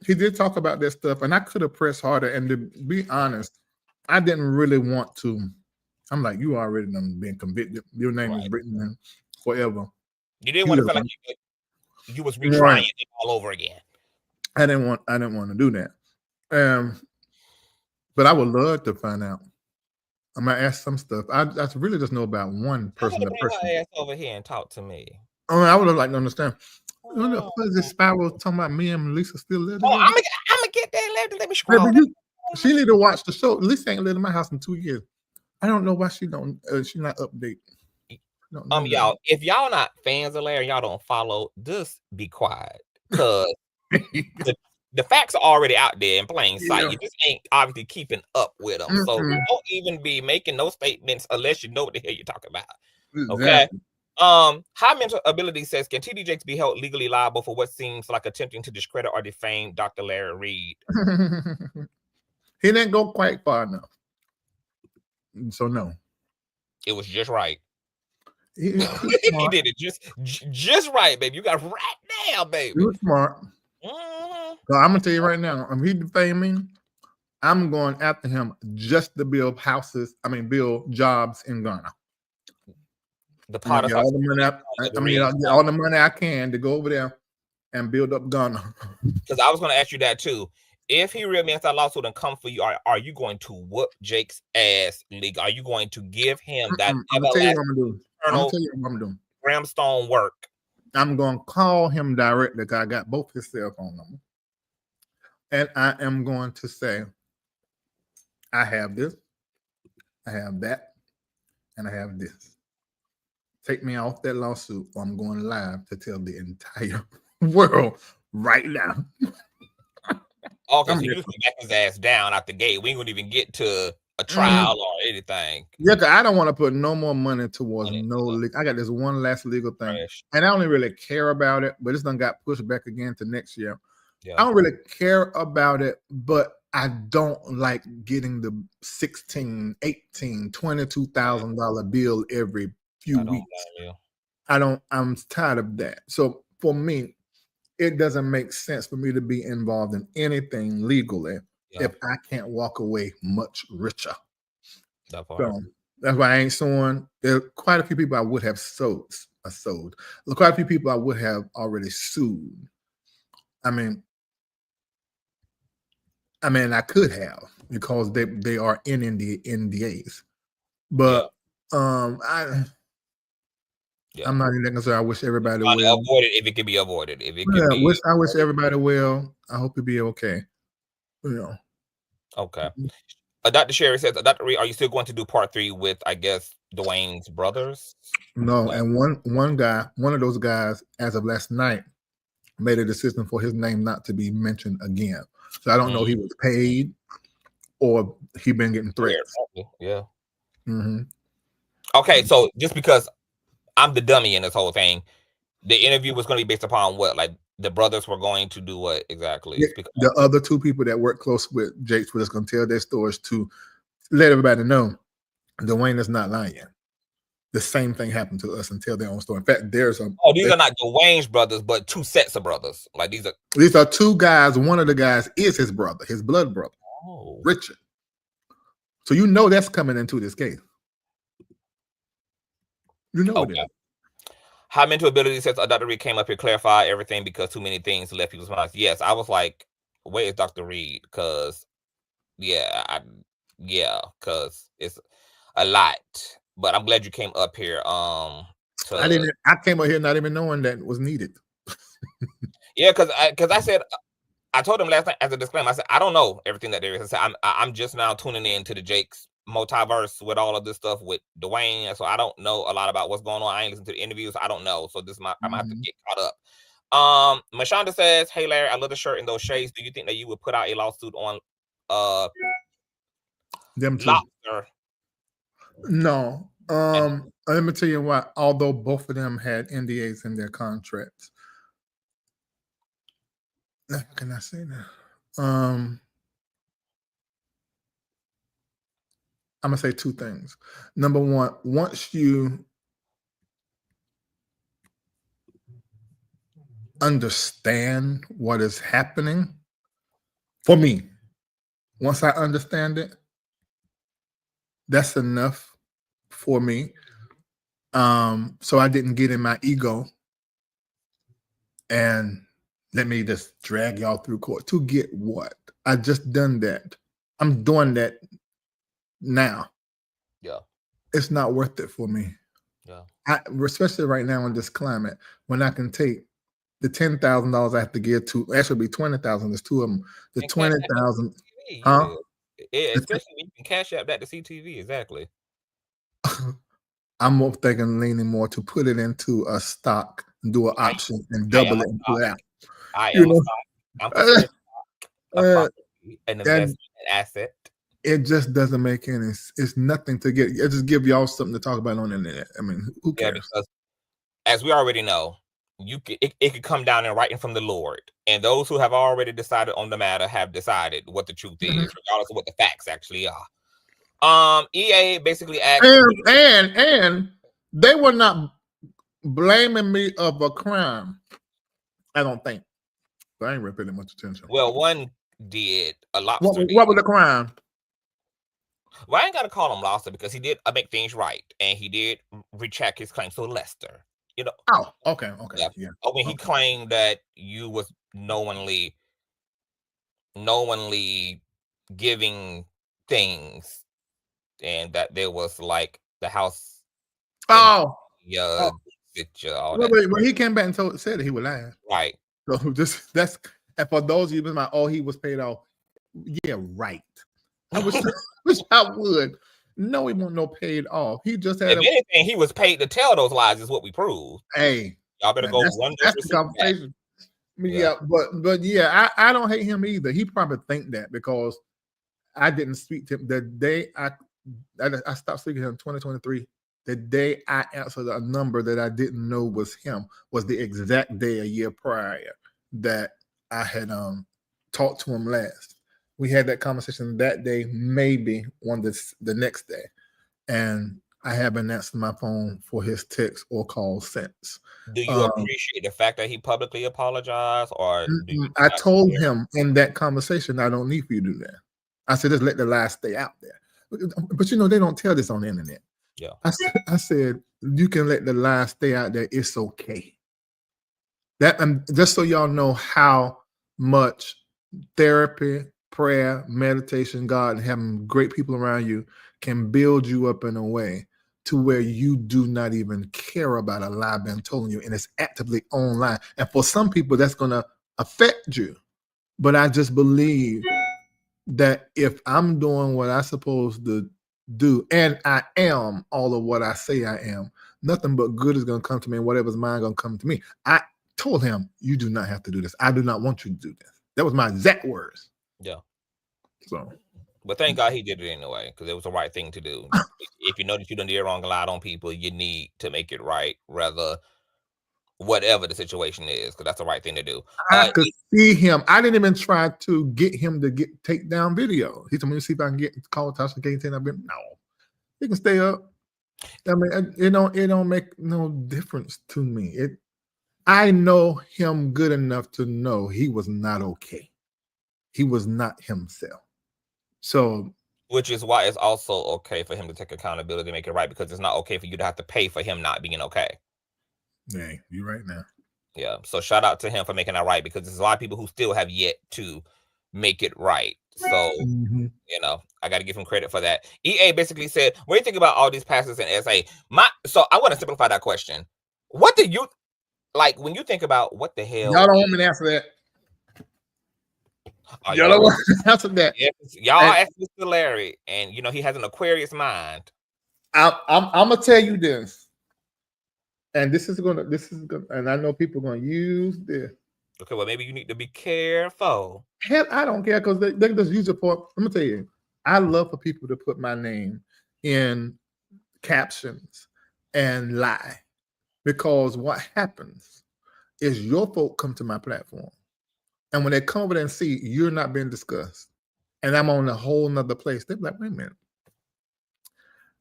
he did talk about this stuff, and I could have pressed harder. And to be honest, I didn't really want to. I'm like, you already done been convicted. Your name is written in forever. You didn't want to feel like you was retrying it all over again. I didn't want to do that. But I would love to find out. I'm gonna ask some stuff. I really just know about one person. Bring her ass over here and talk to me. I would like to understand. What is this spiral talking about? Me and Lisa still live together? I'm gonna get that. Let me scroll. She need to watch the show. Lisa ain't lived in my house in 2 years. I don't know why she don't. She not update. Y'all, if y'all not fans of Larry, y'all don't follow. Just be quiet, cause the facts are already out there in plain sight. You just ain't obviously keeping up with them. So don't even be making those statements unless you know what the hell you're talking about. Okay. High mental ability says, can T.D. Jakes be held legally liable for what seems like attempting to discredit or defame Dr. Larry Reid? He didn't go quite far enough. So no. It was just right. He did it just right, baby. You got right now, baby. He was smart. So I'm gonna tell you right now, if he defame me, I'm going after him just to build build jobs in Ghana. I'll get all the money I can to go over there and build up Ghana. Because I was going to ask you that too. If he really means that lawsuit and come for you, are you going to whoop Jake's ass legal? Are you going to give him that brimstone work? I'm going to call him directly because I got both his cell phone numbers. And I am going to say, I have this, I have that, and I have this. Take me off that lawsuit, or I'm going live to tell the entire world right now. Okay, so you just back his ass down out the gate. We ain't gonna even get to a trial or anything. Yeah, because I don't want to put no more money towards I got this one last legal thing, and I only really care about it, but it's done got pushed back again to next year. Yeah. I don't really care about it, but I don't like getting the $16,000, $18,000, $22,000 bill every few weeks. I'm tired of that. So for me, it doesn't make sense for me to be involved in anything legally if I can't walk away much richer. So that's why I ain't suing. There are quite a few people I would have sold. Quite a few people I would have already sued. I mean, I could have because they are in NDAs, but I'm not even going to say I wish everybody well. Avoid it if it can be avoided. I wish everybody well. I hope you be okay. Okay. Dr. Sherry says, Dr. Reid, are you still going to do part 3 with, I guess, Dwayne's brothers? No, and one of those guys, as of last night, made a decision for his name not to be mentioned again. So I don't know if he was paid or he been getting threats. Yeah. Okay, so just because I'm the dummy in this whole thing, the interview was going to be based upon what? Like the brothers were going to do what exactly? Yeah, the other 2 people that work close with Jakes were just going to tell their stories to let everybody know Dwayne is not lying. The same thing happened to us and tell their own story. In fact, these are not Dwayne's brothers, but 2 sets of brothers. Like these are 2 guys. One of the guys is his brother, his blood brother, Richard. So that's coming into this case. It is. High mental ability says Dr. Reid came up here, clarify everything because too many things left people's minds. Yes, I was like, where is Dr. Reid? Because because it's a lot. But I'm glad you came up here. I came up here not even knowing that was needed. Yeah, because I said I told him last night as a disclaimer, I said, I don't know everything that there is. I said, I'm just now tuning in to the Jakes multiverse with all of this stuff with Dwayne. So I don't know a lot about what's going on. I ain't listened to the interviews. So I don't know. So I'm gonna have to get caught up. Mashonda says, hey Larry, I love the shirt and those shades. Do you think that you would put out a lawsuit on them two? Lobster? No. Let me tell you why. Although both of them had NDAs in their contracts. How can I say that? I'm gonna say two things. Number one, once you understand what is happening, for me, once I understand it, that's enough for me. So I didn't get in my ego and let me just drag y'all through court to get what? I just done that. I'm doing that now. Yeah. It's not worth it for me. Yeah. Especially right now in this climate, when I can take the $10,000 I have to give to, actually be 20,000. There's two of them. The 20,000, huh? Especially when you can cash out that to CTV, exactly. I'm more thinking leaning more to put it into a stock and do an option and double it and pull it out. I am a stock. I'm considered an investment asset. It just doesn't make any. It's nothing to get. It just give y'all something to talk about on the internet. I mean, who cares? Yeah, because as we already know, it could come down and writing from the Lord, and those who have already decided on the matter have decided what the truth is, regardless of what the facts actually are. EA basically asked, and they were not blaming me of a crime. I don't think. I ain't really paying much attention. Well, one did. A lobster. What was the crime? Well, I ain't gotta call him lobster because he did make things right, and he did retract his claims to Lester. You know. Oh, okay, yeah. Oh, when he claimed that you was knowingly giving things, and that there was like the house. Oh, yeah. Well, he came back and said that he was lying. Right. So that's and for those of you like, oh, he was paid off. Yeah, right. I wish I would. No, he won't no paid off. He just had. If anything, he was paid to tell those lies. Is what we proved. Hey, y'all better go. That's the conversation. Yeah, but yeah, I don't hate him either. He probably think that because I didn't speak to him the day I stopped speaking to him in 2023. The day I answered a number that I didn't know was him was the exact day a year prior that I had talked to him last. We had that conversation that day, maybe on the next day, and I haven't answered my phone for his text or call since. Do you appreciate the fact that he publicly apologized, or I told him in that conversation, I don't need for you to do that. I said, just let the lie stay out there. But you know, they don't tell this on the internet. Yeah. I said, you can let the lie stay out there. It's okay. That just so y'all know how much therapy, prayer, meditation, God, and having great people around you can build you up in a way to where you do not even care about a lie being told you, and it's actively online. And for some people, that's going to affect you. But I just believe that if I'm doing what I'm supposed to do, and I am all of what I say I am, nothing but good is going to come to me, and whatever's mine going to come to me. I told him, you do not have to do this. I do not want you to do this. That was my exact words. Yeah. So, but thank God he did it anyway, because it was the right thing to do. If you know that you done did wrong a lot on people, you need to make it right, rather whatever the situation is, because that's the right thing to do. I could see him. I didn't even try to get him to take down video. He told me to see if I can call Tasha K10. I've been no. He can stay up. I mean, it don't make no difference to me. I know him good enough to know he was not okay. He was not himself. So, which is why it's also okay for him to take accountability, make it right, because it's not okay for you to have to pay for him not being okay. Yeah, you're right now. Yeah, so shout out to him for making that right, because there's a lot of people who still have yet to make it right. So, you know, I got to give him credit for that. EA basically said, when you think about all these pastors in SA, so I want to simplify that question. What do you, like, when you think about what the hell? Y'all don't want me to answer that. Y'all don't want to answer that. Yes, y'all ask Mr. Larry, and you know he has an Aquarius mind. I'm gonna tell you this, and this is gonna, and I know people are gonna use this. Okay, well maybe you need to be careful. Hell, I don't care because they just use it for. Let me tell you, I love for people to put my name in captions and lie, because what happens is your folk come to my platform, and when they come over there and see you're not being discussed, and I'm on a whole nother place, they're like, wait a minute,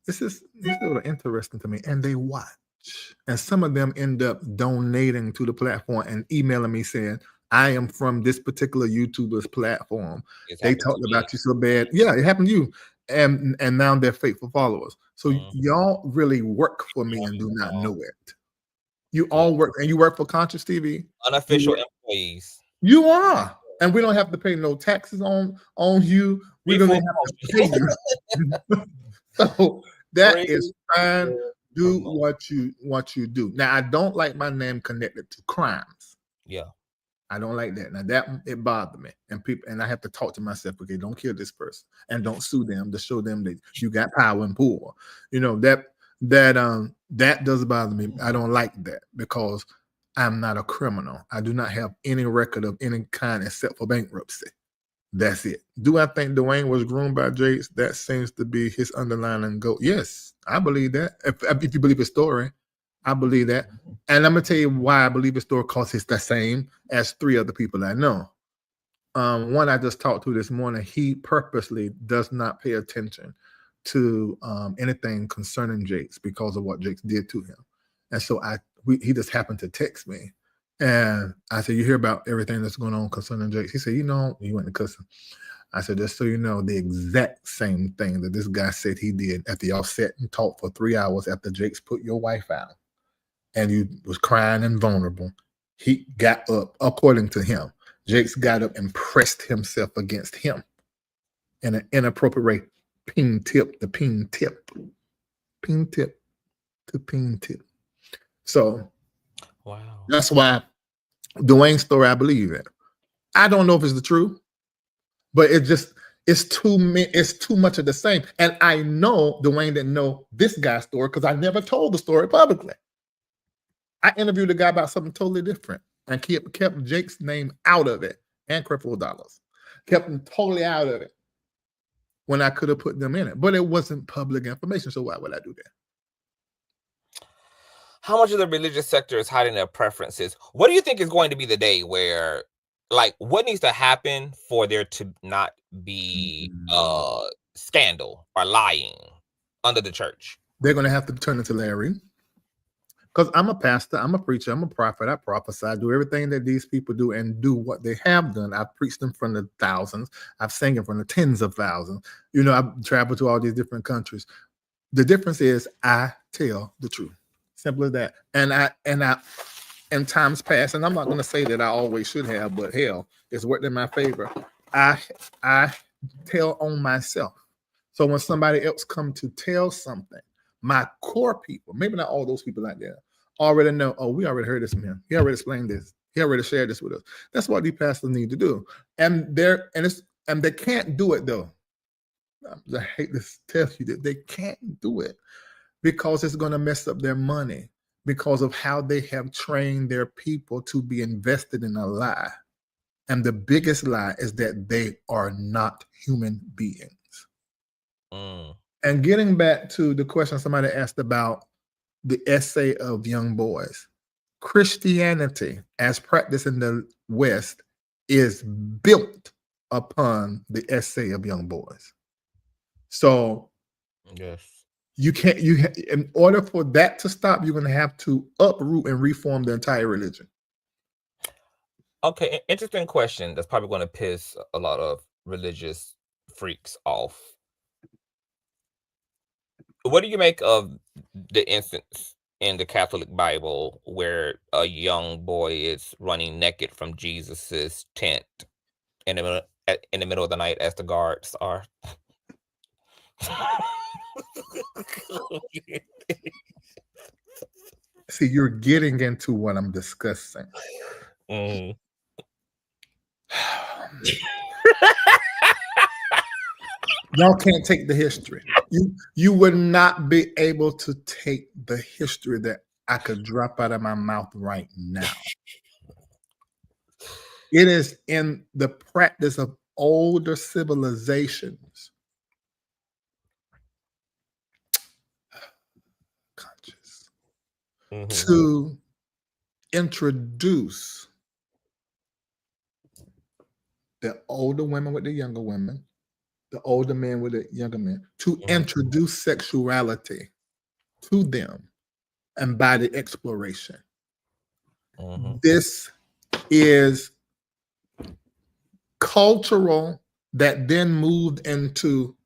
this is a little interesting to me, and they watch. And some of them end up donating to the platform and emailing me saying, I am from this particular YouTuber's platform. They talked about you so bad. Yeah, it happened to you. And now they're faithful followers. So y'all really work for me and do not know it. You all work, and you work for Consciouztv. Unofficial employees. You are. And we don't have to pay no taxes on you. We don't have to pay you. So that is fine. Do what you do. Now, I don't like my name connected to crimes. Yeah, I don't like that. Now that it bothered me, and I have to talk to myself. Okay, don't kill this person, and don't sue them to show them that you got power and pull. You know that does bother me. I don't like that because I'm not a criminal. I do not have any record of any kind except for bankruptcy. That's it. Do I think Dwayne was groomed by Jakes? That seems to be his underlying goal. Yes, I believe that. If you believe his story, I believe that. And I'm going to tell you why I believe his story, because it's the same as 3 other people I know. One I just talked to this morning, he purposely does not pay attention to anything concerning Jakes because of what Jakes did to him. And so he just happened to text me. And I said, you hear about everything that's going on concerning Jakes? He said, you went to cussing. I said, just so you know, the exact same thing that this guy said he did after y'all sat and talked for 3 hours after Jakes put your wife out and you was crying and vulnerable. He got up, according to him. Jakes got up and pressed himself against him in an inappropriate ping tip to ping tip. Ping tip to ping tip. So, wow. That's why Dwayne's story, I believe it. I don't know if it's the truth, but it's too much of the same. And I know Dwayne didn't know this guy's story because I never told the story publicly. I interviewed a guy about something totally different and kept Jake's name out of it and Creflo Dollars. Kept him totally out of it when I could have put them in it. But it wasn't public information, so why would I do that? How much of the religious sector is hiding their preferences? What do you think is going to be the day where, like, what needs to happen for there to not be scandal or lying under the church? They're going to have to turn into Larry. Because I'm a pastor, I'm a preacher, I'm a prophet, I prophesy, I do everything that these people do and do what they have done. I've preached in front of thousands. I've sang in front of tens of thousands. I've traveled to all these different countries. The difference is I tell the truth. Simple as that. And I in times past, and I'm not going to say that I always should have, but hell, it's worked in my favor. I tell on myself. So when somebody else come to tell something, my core people, maybe not all those people out there, already know, oh, we already heard this from him. He already explained this. He already shared this with us. That's what these pastors need to do. And they can't do it though. I hate to tell you that they can't do it because it's going to mess up their money because of how they have trained their people to be invested in a lie. And the biggest lie is that they are not human beings. And getting back to the question somebody asked about the essay of young boys, Christianity, as practiced in the West, is built upon the essay of young boys. So, yes, in order for that to stop, you're going to have to uproot and reform the entire religion. Okay, interesting question. That's probably going to piss a lot of religious freaks off. What do you make of the instance in the Catholic Bible where a young boy is running naked from Jesus's tent in the middle of the night as the guards are? See, you're getting into what I'm discussing. Y'all can't take the history. You would not be able to take the history that I could drop out of my mouth right now. It is in the practice of older civilizations. Conscious. To introduce the older women with the younger women, the older men with the younger men, to introduce sexuality to them and by the exploration. This is cultural that then moved into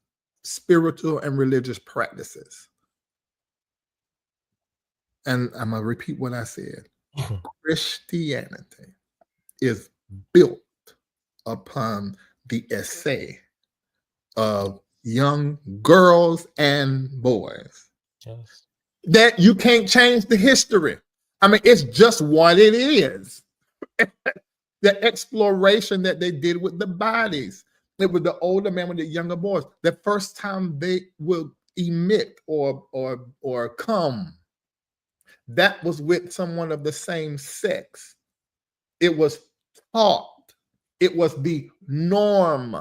spiritual and religious practices. And I'm going to repeat what I said. Christianity is built upon the essay of young girls and boys. Yes. That you can't change the history. I mean, it's just what it is. The exploration that they did with the bodies. It was the older men with the younger boys. The first time they will emit or come, that was with someone of the same sex. It was taught. It was the norm.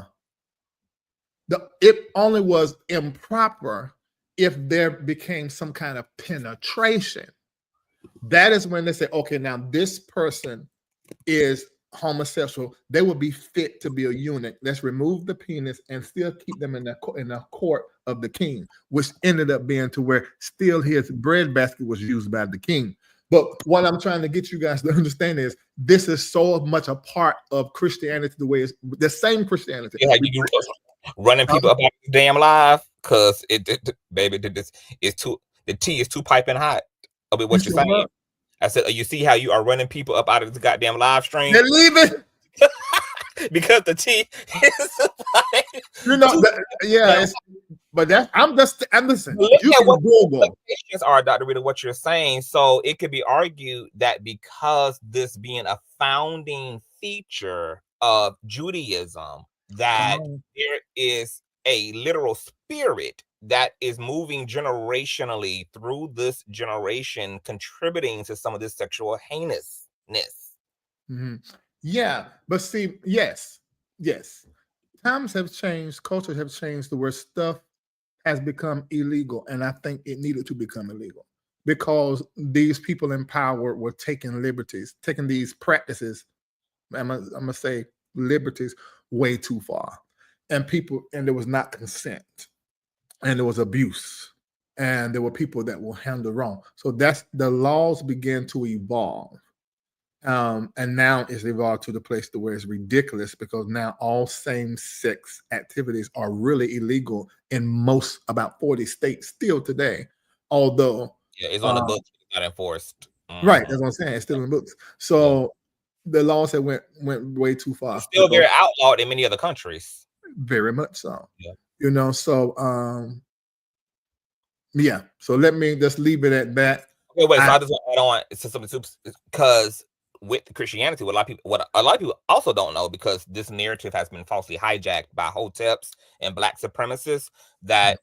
It only was improper if there became some kind of penetration. That is when they say, okay, now this person is homosexual. They would be fit to be a eunuch. Let's remove the penis and still keep them in the court of the king, which ended up being to where still his breadbasket was used by the king. But what I'm trying to get you guys to understand is this is so much a part of Christianity, the way it's the same Christianity. Yeah, you running people up on damn live because baby, this is too, the tea is too piping hot. I mean, what you're saying. What? I said, you see how you are running people up out of the goddamn live stream? They're leaving because the tea is you know, yeah. But that's I'm listening. You can what the implications are, Dr. Rita, what you're saying. So it could be argued that because this being a founding feature of Judaism, that there is a literal spirit that is moving generationally through this generation, contributing to some of this sexual heinousness. Yeah, but see, yes. Times have changed, cultures have changed, the where stuff has become illegal, and I think it needed to become illegal because these people in power were taking liberties, taking these practices, I'm gonna say liberties, way too far. And there was not consent, and there was abuse, and there were people that will handle wrong. So that's the laws began to evolve. And now it's evolved to the place to where it's ridiculous because now all same-sex activities are really illegal in about 40 states still today. Although it's on the books, it's not enforced. Right, that's what I'm saying. It's still in the books. So the laws have went way too far. It's still very outlawed in many other countries. Very much so. Yeah. You know, so yeah. So let me just leave it at that. Okay, wait. So I just want to add on to something because with Christianity, what a lot of people also don't know, because this narrative has been falsely hijacked by hoteps and black supremacists, that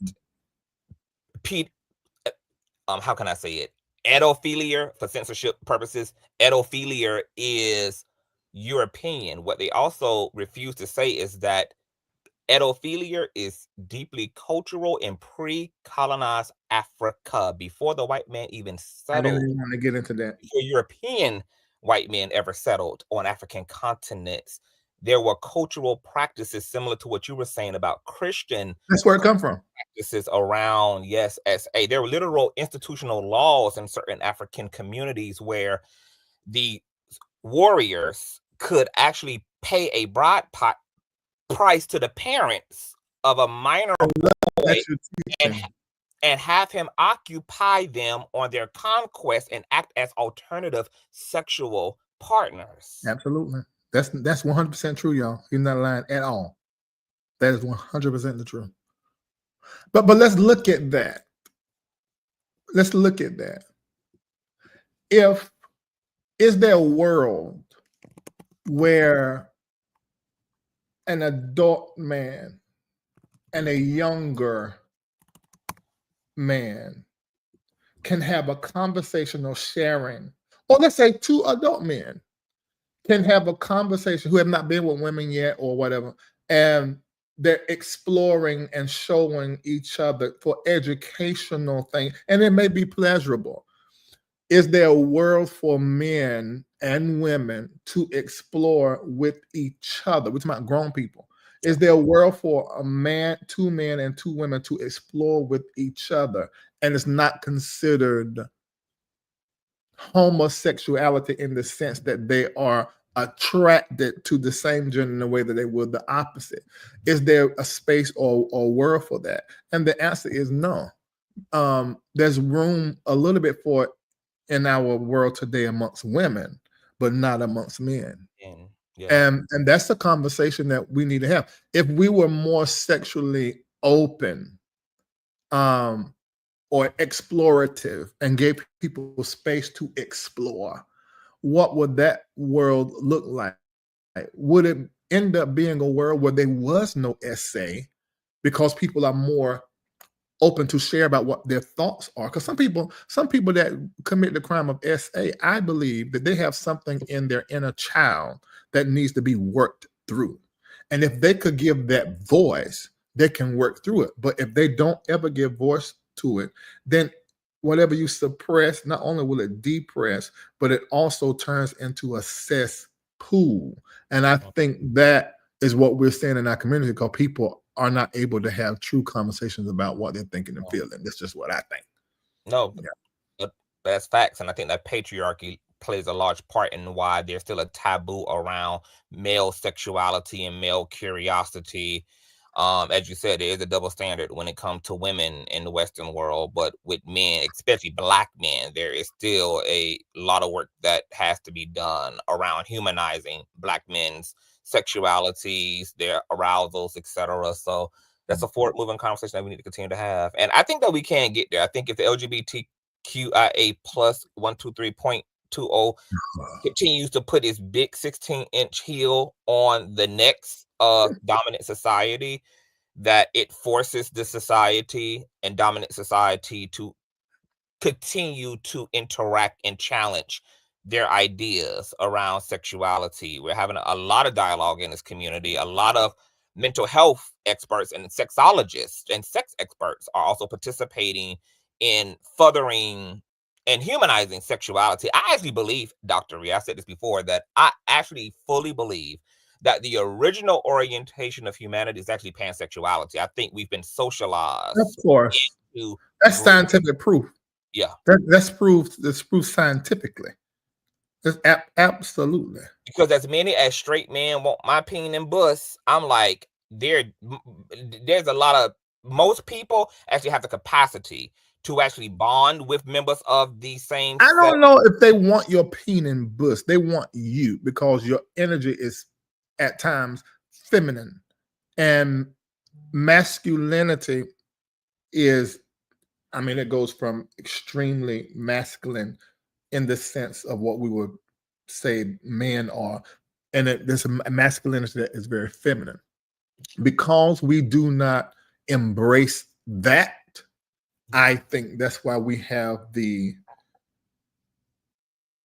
how can I say it? Edophilia, for censorship purposes, edophilia is European. What they also refuse to say is that edophilia is deeply cultural in pre-colonized Africa, before the white man even settled. I didn't even want to get into that. Before European white men ever settled on African continents, there were cultural practices similar to what you were saying about Christian. That's where it come from. Practices around, yes, SA. There were literal institutional laws in certain African communities where the warriors could actually pay a bride price to the parents of a minor boy and have him occupy them on their conquest and act as alternative sexual partners. Absolutely. That's 100% true, y'all. You're not lying at all. That is 100% the truth. But let's look at that. Let's look at that. Is there a world where an adult man and a younger man can have a conversational sharing, or let's say two adult men can have a conversation who have not been with women yet or whatever, and they're exploring and showing each other for educational things, and it may be pleasurable. Is there a world for men and women to explore with each other? We're talking about grown people. Is there a world for a man, two men, and two women to explore with each other, and it's not considered homosexuality in the sense that they are attracted to the same gender in a way that they would the opposite? Is there a space or world for that? And the answer is no. There's room a little bit for it in our world today amongst women, but not amongst men. Yeah. And that's the conversation that we need to have. If we were more sexually open, or explorative, and gave people space to explore, what would that world look like? Would it end up being a world where there was no essay because people are more open to share about what their thoughts are? Because some people that commit the crime of SA, I believe that they have something in their inner child that needs to be worked through. And if they could give that voice, they can work through it. But if they don't ever give voice to it, then whatever you suppress, not only will it depress, but it also turns into a cesspool. And I think that is what we're seeing in our community, because people are not able to have true conversations about what they're thinking and feeling. That's just what I think. No, that's facts. And I think that patriarchy plays a large part in why there's still a taboo around male sexuality and male curiosity. As you said, there is a double standard when it comes to women in the Western world, but with men, especially Black men, there is still a lot of work that has to be done around humanizing Black men's sexualities, their arousals, etc. So that's a forward moving conversation that we need to continue to have. And I think that we can get there. I think if the LGBTQIA plus 123.20 continues to put its big 16-inch heel on the next dominant society, that it forces the society and dominant society to continue to interact and challenge their ideas around sexuality. We're having a lot of dialogue in this community. A lot of mental health experts and sexologists and sex experts are also participating in furthering and humanizing sexuality. I actually believe, Dr. Reid, I said this before, that I actually fully believe that the original orientation of humanity is actually pansexuality. I think we've been socialized. Of course. That's scientific proof. Yeah. That's proved scientifically. Absolutely. Because as many as straight men want my peen and bus, I'm like, there's a lot of, most people actually have the capacity to actually bond with members of the same I don't know if they want your peen and bus. They want you, because your energy is at times feminine, and masculinity is, I mean, it goes from extremely masculine in the sense of what we would say men are, and there's a masculinity that is very feminine. Because we do not embrace that, I think that's why we have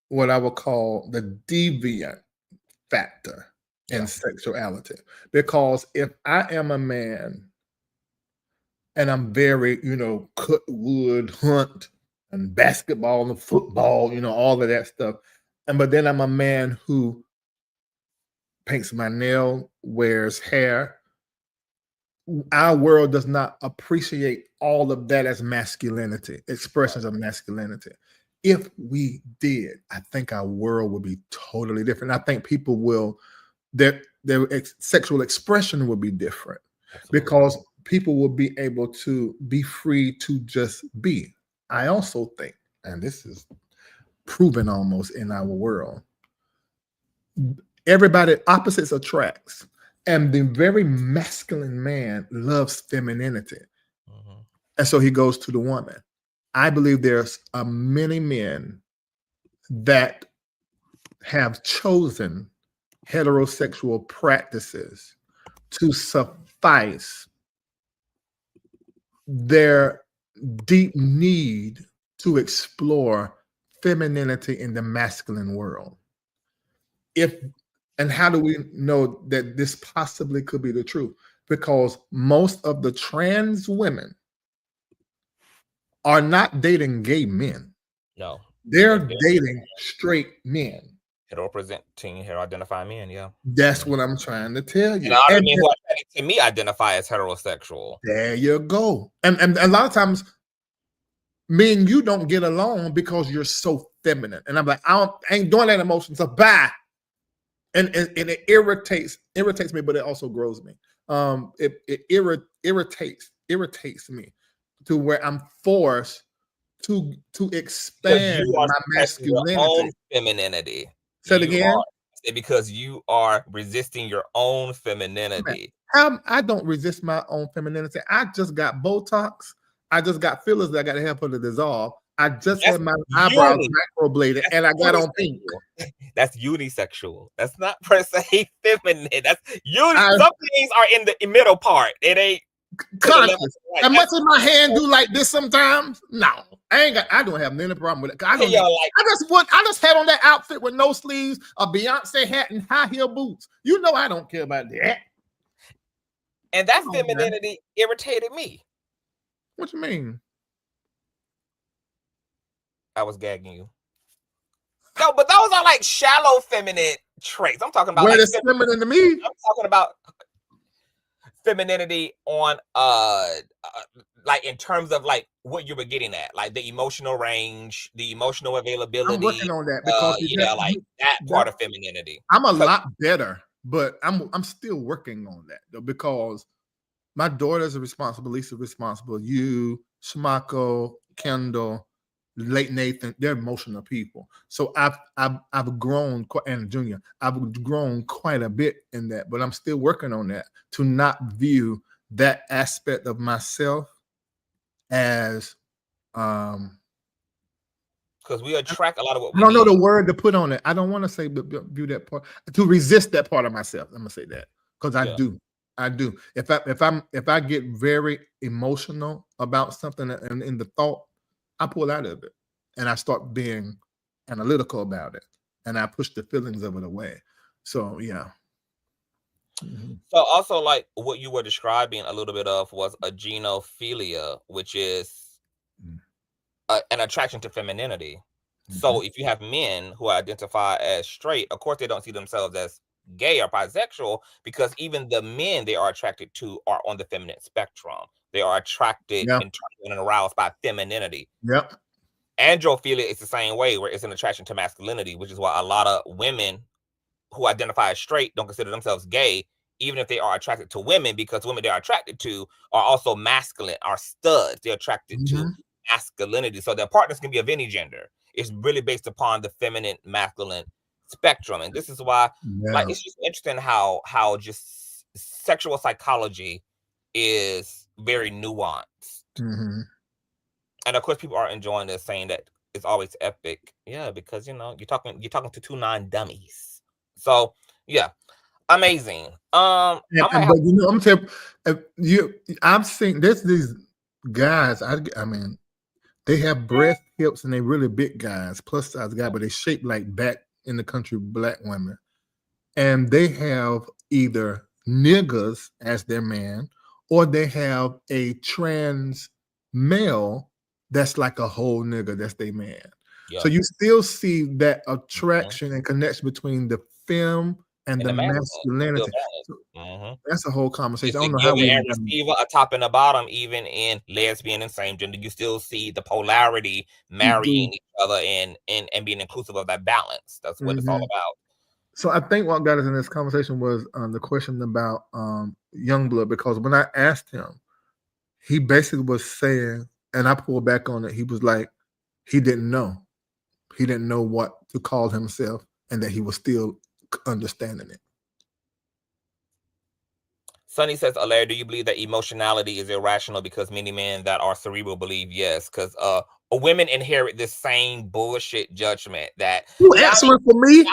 what I would call the deviant factor in sexuality. Because if I am a man and I'm very, cut wood, hunt, and basketball and football, all of that stuff, but then I'm a man who paints my nail, wears hair, our world does not appreciate all of that as masculinity, expressions of masculinity. If we did, I think our world would be totally different. I think people will, their sexual expression will be different. Absolutely. Because people will be able to be free to just be. I also think, and this is proven almost in our world, everybody, opposites attracts. And the very masculine man loves femininity. Mm-hmm. And so he goes to the woman. I believe there's many men that have chosen heterosexual practices to suffice their deep need to explore femininity in the masculine world. And how do we know that this possibly could be the truth? Because most of the trans women are not dating gay men. No. They're dating straight men. Hetero-presenting, hetero-identifying men, yeah. That's what I'm trying to tell you. And other men who are attracted to me identify as heterosexual. There you go. And a lot of times, me and you don't get along because you're so feminine. And I'm like, I ain't doing that emotion, so bye. And it irritates me, but it also grows me. It irritates me to where I'm forced to expand my masculinity. Your own femininity. Say it again. Because you are resisting your own femininity. I don't resist my own femininity. I just got Botox. I just got fillers that I got to have for the dissolve. I just had my eyebrows microbladed, and I got on pink. That's unisexual. That's not per se feminine. That's some things are in the middle part. It ain't conscious. As much as my hand do like this sometimes, no, I don't have any problem with it. I just had on that outfit with no sleeves, a Beyonce hat, and high heel boots. You know I don't care about that. And that femininity irritated me. What you mean? I was gagging you. No, but those are like shallow feminine traits. I'm talking about like feminine to me. I'm talking about femininity on like in terms of like what you were getting at, like the emotional range, the emotional availability. I'm working on that because like that part of femininity. I'm a lot better, but I'm still working on that though, because my daughters are responsible, Lisa's responsible, you, Shmako, Kendall, late Nathan, they're emotional people. So I've grown, and Junior, I've grown quite a bit in that, but I'm still working on that to not view that aspect of myself as because we attract a lot of what we I don't know the word to put on it. I don't want to say view that part, to resist that part of myself. I'm gonna say that because I do. If I get very emotional about something and in the thought, I pull out of it and I start being analytical about it and I push the feelings of it away. So yeah. Mm-hmm. So also like what you were describing a little bit of was a genophilia, which is an attraction to femininity. Mm-hmm. So if you have men who identify as straight, of course they don't see themselves as gay or bisexual, because even the men they are attracted to are on the feminine spectrum. They are attracted and aroused by femininity. Yep. Androphilia is the same way, where it's an attraction to masculinity, which is why a lot of women who identify as straight don't consider themselves gay, even if they are attracted to women, because women they are attracted to are also masculine, are studs. They're attracted to masculinity. So their partners can be of any gender. It's really based upon the feminine, masculine spectrum. And this is why like it's just interesting how just sexual psychology is very nuanced. Mm-hmm. And of course people are enjoying this, saying that it's always epic. Yeah, because you know you're talking to two non-dummies. So yeah, amazing. But you know, I'm telling you, I've seen there's these guys. I mean, they have breast, hips, and they really big guys, plus size guys, but they shaped like back in the country black women, and they have either niggas as their man, or they have a trans male that's like a whole nigga that's their man. Yep. So you still see that attraction and connection between the femme and the masculinity. So that's a whole conversation. I don't know how we receive a top and a bottom, even in lesbian and same gender. You still see the polarity marrying each other and being inclusive of that balance. That's what it's all about. So I think what got us in this conversation was the question about Youngblood, because when I asked him, he basically was saying, and I pulled back on it, he was like, he didn't know. He didn't know what to call himself, and that he was still understanding it. Sonny says, Alaire, do you believe that emotionality is irrational? Because many men that are cerebral believe yes. Because women inherit this same bullshit judgment that you answering for me.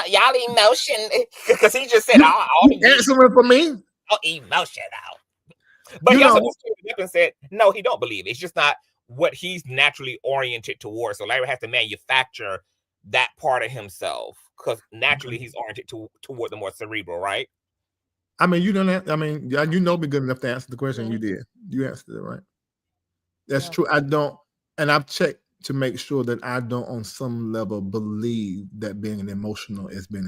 Y'all emotion, because he just said you answering for me. emotional. But he also said, no, he don't believe it. It's just not what he's naturally oriented towards. So Larry has to manufacture that part of himself because naturally he's oriented toward the more cerebral, right? I mean, you don't have, I mean, you know me good enough to answer the question. You did. You answered it right. That's true. I don't, and I've checked to make sure that I don't, on some level, believe that being an emotional is being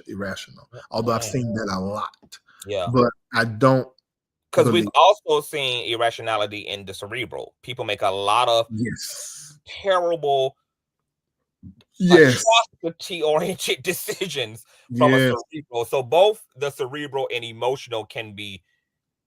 irrational. Although I've seen that a lot. Yeah. But I don't. Because we've also seen irrationality in the cerebral. People make a lot of terrible, atrocity-oriented decisions from a cerebral. So both the cerebral and emotional can be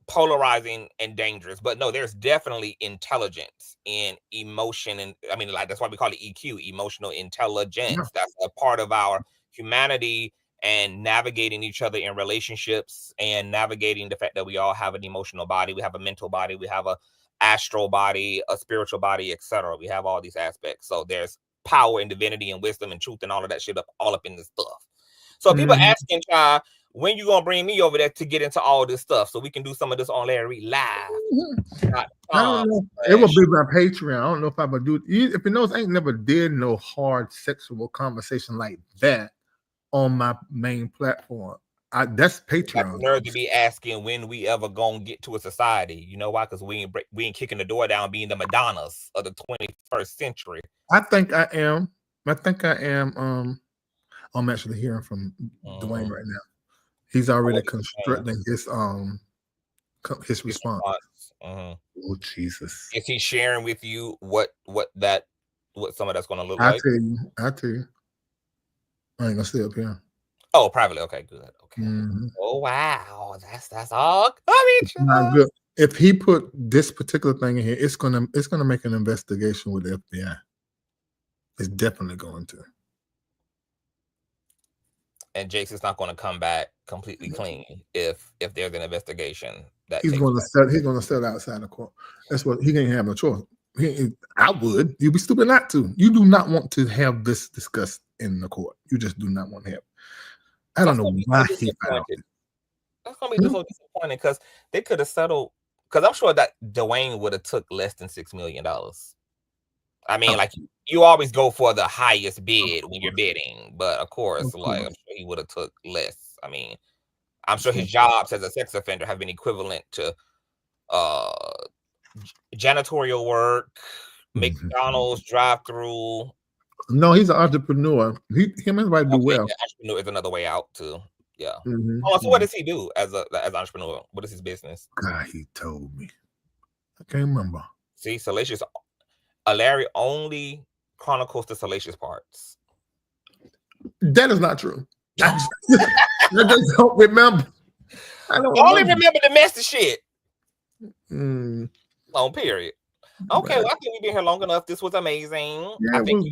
polarizing and dangerous. But no, there's definitely intelligence in emotion. And I mean, like, that's why we call it EQ, emotional intelligence. That's a part of our humanity and navigating each other in relationships and navigating the fact that we all have an emotional body, we have a mental body, we have a astral body, a spiritual body, etc. We have all these aspects. So there's power and divinity and wisdom and truth and all of that shit all up in this stuff. So people asking, when you gonna bring me over there to get into all this stuff so we can do some of this on Larry Reid Live? I don't know. It will be my Patreon. I don't know if I would do it. If you know, I ain't never did no hard sexual conversation like that on my main platform. That's Patreon. Nerve to be asking when we ever gonna get to a society. You know why? Because we ain't kicking the door down, being the Madonnas of the 21st century. I think I am. I'm actually hearing from Dwayne right now. He's already constructing his response. Oh Jesus! Is he sharing with you what some of that's going to look like? I tell you. I ain't gonna stay up here. Oh, privately. Okay, good. Okay. Oh wow, that's all. I mean, not good. If he put this particular thing in here, it's gonna make an investigation with the FBI. It's definitely going to. And Jakes is not going to come back completely clean if there's an investigation that he's going to sell outside the court. That's what he ain't have no choice. I would. You'd be stupid not to. You do not want to have this discussed in the court. You just do not want to have it. I don't know why he found it. That's going to be so disappointing because they could have settled. Because I'm sure that Dwayne would have took less than $6 million. I mean, like, you always go for the highest bid when you're bidding, but of course, like, I'm sure he would have took less. I mean, I'm sure his jobs as a sex offender have been equivalent to janitorial work, McDonald's drive-through. No, he's an entrepreneur. Him and his wife do well. Entrepreneur is another way out too. Yeah. So what does he do as an entrepreneur? What is his business? God, he told me. I can't remember. See, salacious. Larry only chronicles the salacious parts. That is not true. I just don't remember. I only remember the messy shit. On period. Okay, well, I think we've been here long enough. This was amazing. Yeah, I think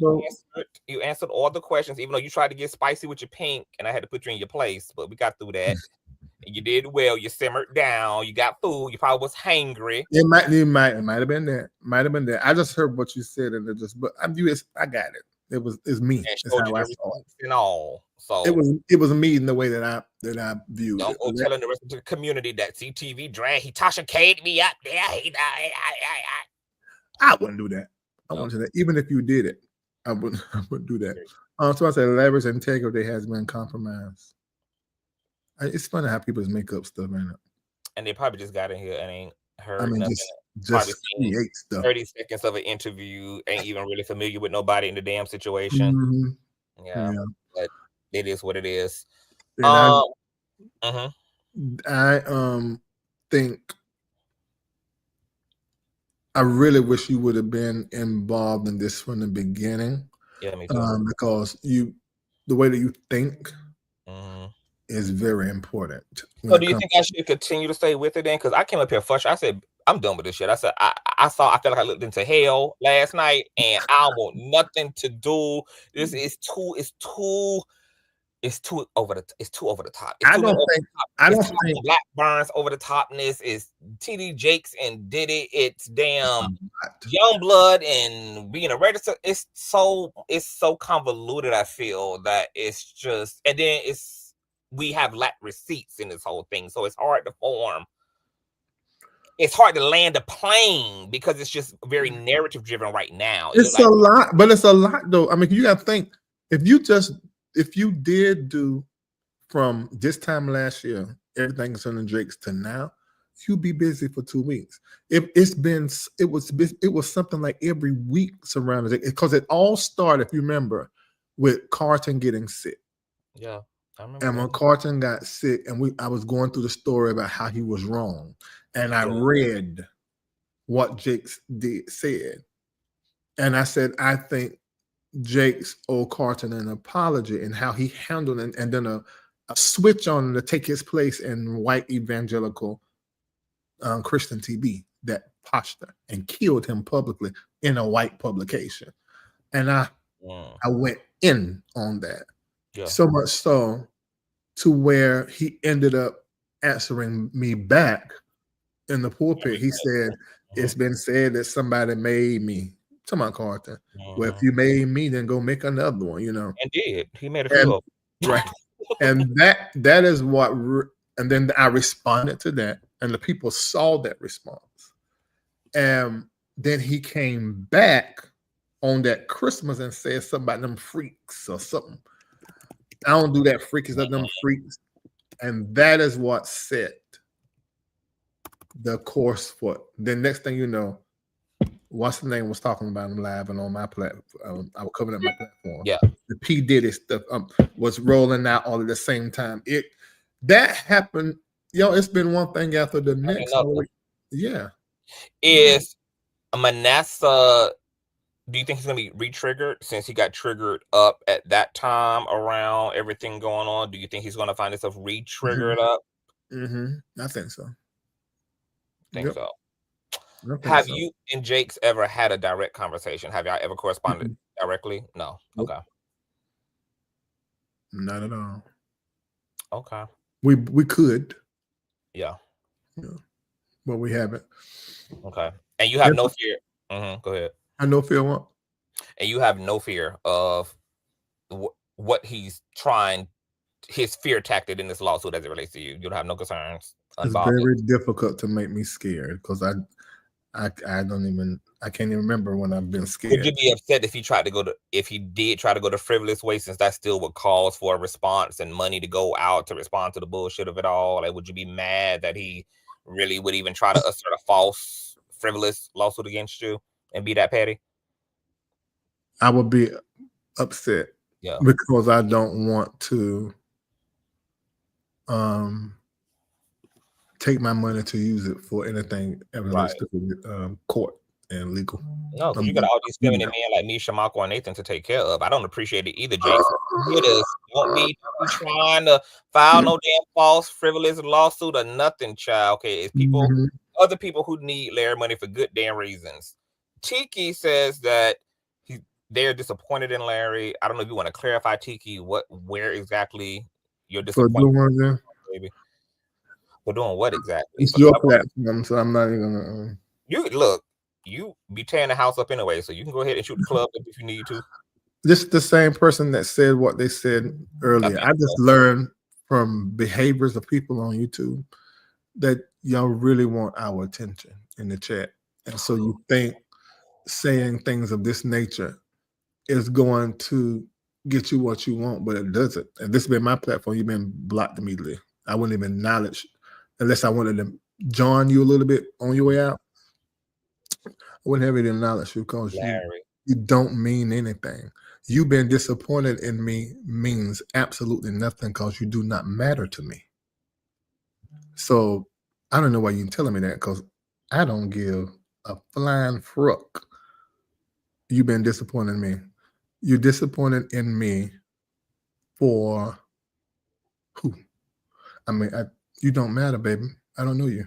you answered all the questions, even though you tried to get spicy with your pink, and I had to put you in your place, but we got through that. And you did well. You simmered down. You got food. You probably was hangry. It might have been that. Might have been that. I just heard what you said, and I got it. It's me. That's how I saw it. And all. So it was me in the way that I viewed it. Don't go telling the rest of the community that CTV drag. He Tasha K'd me up there. I wouldn't do that. I wouldn't do that. Even if you did it, I wouldn't do that. So I said Larry's integrity has been compromised. It's funny how people make up stuff, ain't it? And they probably just got in here and ain't heard. I mean, just create stuff. 30 seconds of an interview, ain't even really familiar with nobody in the damn situation. Yeah, but it is what it is. I think I really wish you would have been involved in this from the beginning. Yeah, me too. Because the way that you think is very important. So do you think I should continue to stay with it then? Because I came up here frustrated. I said, I'm done with this shit. I said, I felt like I looked into hell last night and I want nothing to do. This is too over the top. I don't think Black Burns over the topness is T.D. Jakes and did it. It's damn Youngblood and being a register. It's so convoluted. I feel that it's just, and then it's we have lacked receipts in this whole thing. So it's hard to form. It's hard to land a plane because it's just very narrative driven right now. It's a lot, but it's a lot though. I mean, you got to think if you did do from this time last year, everything concerning Jakes to now, you'd be busy for 2 weeks. It was something like every week surrounded it because it all started, if you remember, with Carlton getting sick. Yeah, I remember. And when Carlton got sick, and I was going through the story about how he was wrong, and I read what Jakes said, and I said, I think Jakes owed Carlton an apology and how he handled it, and then a switch on to take his place in white evangelical Christian TV, that posture, and killed him publicly in a white publication. And I went in on that. Yeah. So much so to where he ended up answering me back in the pulpit. He said, it's been said that somebody made me. Come on, Carlton. Well, if you made me, then go make another one, you know. And did. He made a few of them. Right. And that is what, and then I responded to that, and the people saw that response. And then he came back on that Christmas and said something about them freaks or something. I don't do that freaky stuff, them freaks. And that is what set the course for. The next thing you know, what's the name was talking about him live and on my platform. I was covering up my platform. Yeah. The P. Diddy stuff was rolling out all at the same time. That happened. It's been one thing after the next. Yeah. Is Manasseh, do you think he's going to be re-triggered since he got triggered up at that time around everything going on? Do you think he's going to find himself re-triggered up? I think so. So. Have you and Jakes ever had a direct conversation? Have y'all ever corresponded directly? No. Nope. Okay. Not at all. Okay. We could. Yeah. But we haven't. Okay. And you have no fear. Go ahead. I no fear what? And you have no fear of what he's trying, his fear tactic in this lawsuit as it relates to you. You don't have no concerns. It's very difficult to make me scared because I can't even remember when I've been scared. Would you be upset if he did try to go the frivolous way, since that still would cause for a response and money to go out to respond to the bullshit of it all? Like, would you be mad that he really would even try to assert a false, frivolous lawsuit against you and be that petty? I would be upset. Yeah. Because I don't want to take my money to use it for anything relates to court and legal. No, because you got all these feminine men like me, Shamako, and Nathan to take care of. I don't appreciate it either, Jason. Don't be trying to file no damn false, frivolous lawsuit or nothing, child. Okay, it's people, other people who need Larry money for good damn reasons. Tiki says that they're disappointed in Larry. I don't know if you want to clarify, Tiki, where exactly you're disappointed. Baby. For doing what exactly? It's your platform, so I'm not even gonna. You be tearing the house up anyway, so you can go ahead and shoot the club if you need to. This is the same person that said what they said earlier. I just learned from behaviors of people on YouTube that y'all really want our attention in the chat, and so you think saying things of this nature is going to get you what you want, but it doesn't. And this has been my platform. You've been blocked immediately. I wouldn't even acknowledge unless I wanted to join you a little bit on your way out. I wouldn't have any knowledge because you don't mean anything. You've been disappointed in me means absolutely nothing because you do not matter to me. So I don't know why you're telling me that because I don't give a flying fruck. You've been disappointed in me. You're disappointed in me for who? I mean, you don't matter, baby. I don't know you.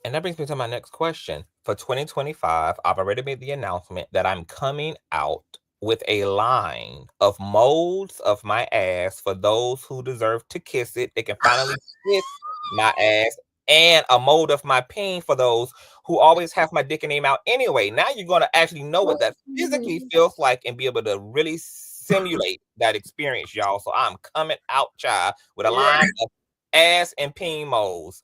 And that brings me to my next question. For 2025, I've already made the announcement that I'm coming out with a line of molds of my ass for those who deserve to kiss it. They can finally kiss my ass, and a mold of my peen for those who always have my dick in their mouth anyway. Now you're going to actually know what that physically feels like and be able to really simulate that experience, y'all. So I'm coming out, child, with a line of ass and peen moles.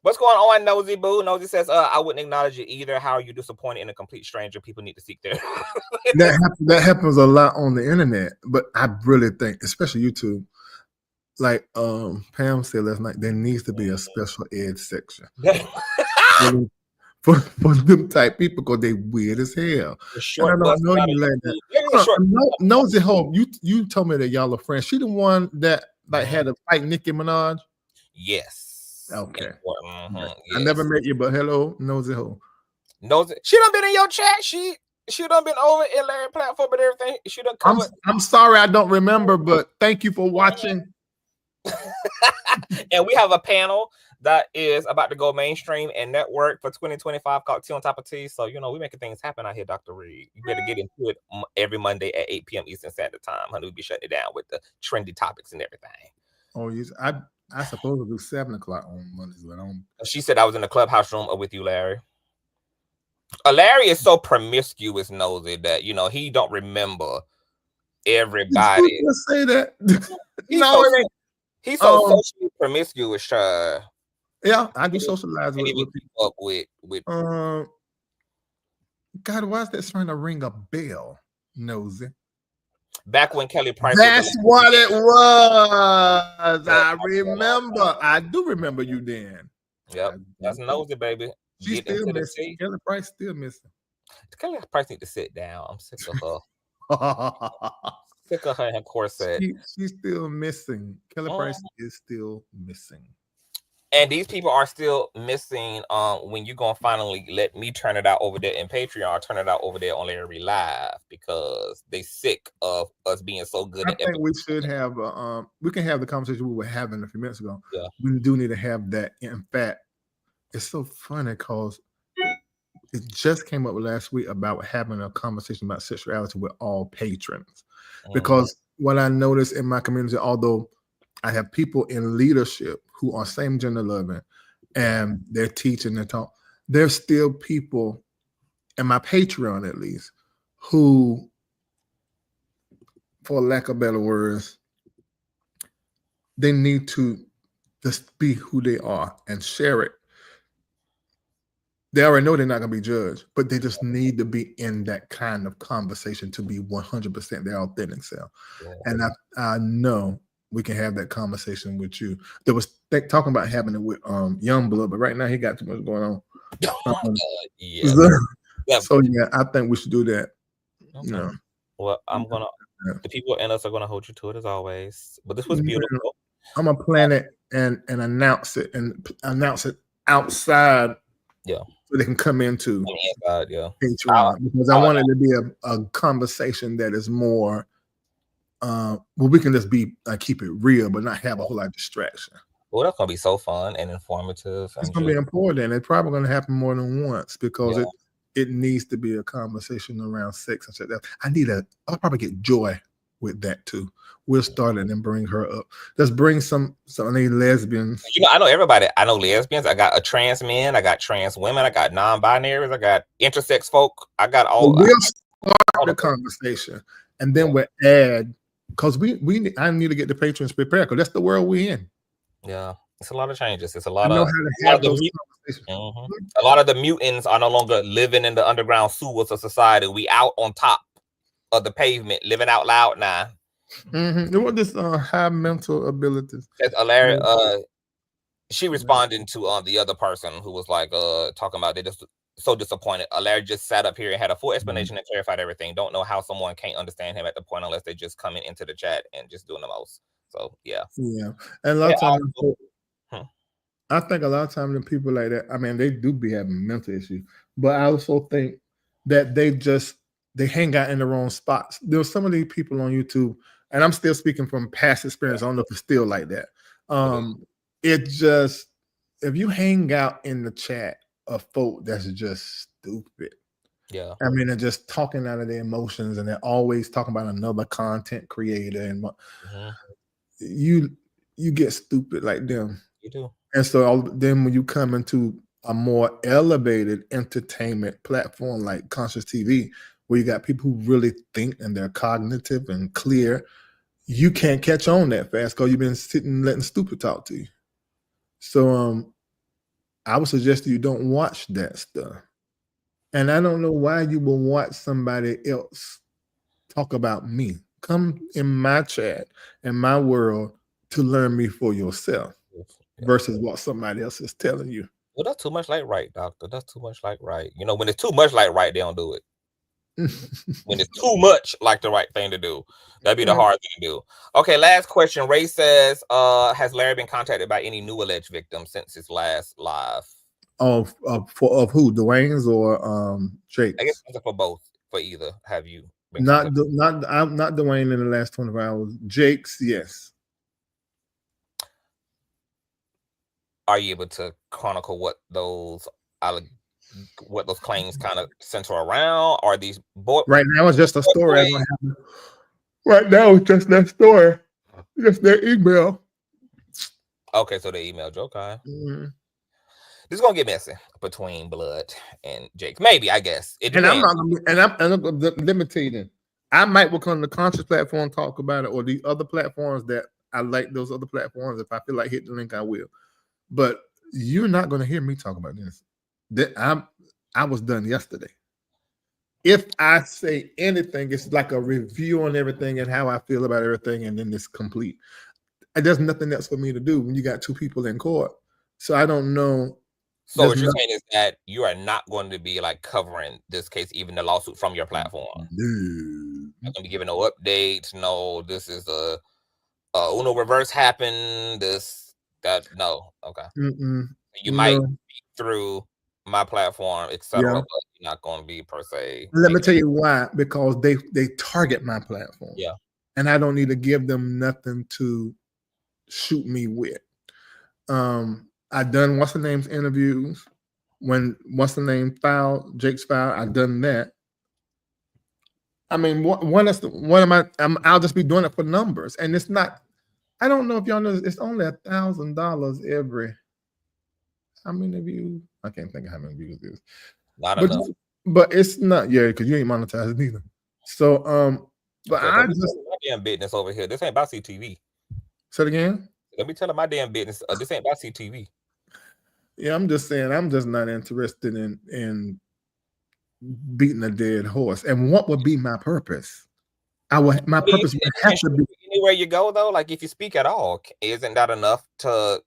What's going on, Nosy Boo? Nosy says, I wouldn't acknowledge it either. How are you disappointed in a complete stranger? People need to seek their that happens a lot on the internet, but I really think, especially YouTube, like Pam said last night, there needs to be a special ed section for them type people because they weird as hell. And I don't know you like that. Nosy Hope, you told me that y'all are friends. She the one that like had to fight Nicki Minaj? Yes. Okay. Yes. I never met you, but hello, Nosy Hope. Nosy, she done been in your chat. She done been over in Larry platform and everything. She done covered. I'm sorry, I don't remember, but thank you for watching. And we have a panel that is about to go mainstream and network for 2025 called Tea on Top of Tea. So, you know, we're making things happen out here, Dr. Reid. You better get into it every Monday at 8 p.m. Eastern Standard Time. Honey, we'll be shutting it down with the trendy topics and everything. Oh, yes. I suppose to do 7 o'clock on Mondays, but she said I was in the clubhouse room with you, Larry. Larry is so promiscuous, Nosy, that, you know, he don't remember everybody. Did you say that? He's so socially promiscuous, yeah, I do socialize with people. Up with God, why is that trying to ring a bell, Nosy? Back when Kelly Price. That's what it was. I remember. I do remember you then. Yep, that's Nosy, baby. She's still missing. Kelly Price still missing. Kelly Price need to sit down. I'm sick of her. Sick of her in her corset. She's still missing. Kelly Price is still missing. And these people are still missing when you're going to finally let me turn it out over there in Patreon or turn it out over there on Larry Live because they sick of us being so good. I think we should have, we can have the conversation we were having a few minutes ago. Yeah. We do need to have that. In fact, it's so funny because it just came up last week about having a conversation about sexuality with all patrons. Because what I noticed in my community, although I have people in leadership who are same gender loving and they're teaching and talk, there's still people in my Patreon at least who, for lack of better words, they need to just be who they are and share it. They already know they're not going to be judged, but they just need to be in that kind of conversation to be 100% their authentic self. Yeah. And I know we can have that conversation with you. There was talking about having it with Youngblood, but right now he got too much going on. So yeah, I think we should do that. Okay. You know. Well, the people in us are gonna hold you to it as always. But this was beautiful. I'm gonna plan it and announce it outside. Yeah. So they can come into Patreon because I want it to be a conversation that is more we can just be keep it real, but not have a whole lot of distraction. Well, that's gonna be so fun and informative. It's gonna be important. It's probably gonna happen more than once because it needs to be a conversation around sex and shit. I'll probably get Joy with that too. We'll start it and bring her up. Let's bring some of these lesbians. You know, I know everybody. I know lesbians. I got a trans men. I got trans women. I got non-binaries. I got intersex folk. I got all. We'll start the conversation, and then we'll add because I need to get the patrons prepared because that's the world we're in. Yeah, it's a lot of changes. It's a lot of a lot of the mutants are no longer living in the underground sewers of society. We out on top of the pavement, living out loud now. What this high mental abilities? That's Larry. She responding to the other person who was like talking about they just so disappointed. Larry just sat up here and had a full explanation and clarified everything. Don't know how someone can't understand him at the point unless they just coming into the chat and just doing the most. So yeah. And a lot of times, I think a lot of times the people like that, I mean, they do be having mental issues, but I also think that they hang out in the wrong spots. There's some of these people on YouTube, and I'm still speaking from past experience. I don't know if it's still like that. It just, if you hang out in the chat of folk that's just stupid. Yeah. I mean, they're just talking out of their emotions and they're always talking about another content creator and you get stupid like them. You do. And so then when you come into a more elevated entertainment platform like Consciouztv, where you got people who really think and they're cognitive and clear, you can't catch on that fast because you've been sitting letting stupid talk to you. So I would suggest you don't watch that stuff. And I don't know why you will watch somebody else talk about me. Come in my chat, in my world, to learn me for yourself versus what somebody else is telling you. Well, that's too much like right, doctor. That's too much like right. You know, when it's too much like right, they don't do it. When it's too much like the right thing to do, that'd be the hard thing to do. Okay, last question. Ray says, has Larry been contacted by any new alleged victims since his last live? Of who? Dwayne's or Jakes? I guess for both, for either. Have you been not Dwayne in the last 24 hours. Jakes, yes. Are you able to chronicle what those claims kind of center around? Are these right now it's just a story? Right now it's just that story, just their email. Okay, so they emailed you. Okay. This is gonna get messy between Blood and Jake. Maybe, I guess. It depends. Let me tell you then. I might work on the Conscious platform and talk about it, or the other platforms that I like. Those other platforms, if I feel like hitting the link, I will. But you're not going to hear me talk about this. I was done yesterday. If I say anything, it's like a review on everything and how I feel about everything, and then it's complete. And there's nothing else for me to do when you got two people in court. So I don't know. So what you're saying is that you are not going to be like covering this case, even the lawsuit from your platform. No. Not going to be giving no updates. No, this is a Uno reverse happened. No. Okay. You might speak through my platform, etc., but you're not going to be per se. Let me tell you why. Because they target my platform. Yeah. And I don't need to give them nothing to shoot me with. I done what's the name's interviews. When what's the name filed, Jake's filed, I done that. I mean, I'll just be doing it for numbers, and it's not. I don't know if y'all know this, it's only $1,000 every. How many views? I can't think of how many views it is. Not enough. But it's not, because you ain't monetized either. So but okay, I just my damn business over here. This ain't about CTV. Say it again. Let me tell my damn business. This ain't about CTV. Yeah, I'm just saying, I'm just not interested in beating a dead horse. And what would be my purpose? My purpose would have to be anywhere you go though. Like if you speak at all, isn't that enough to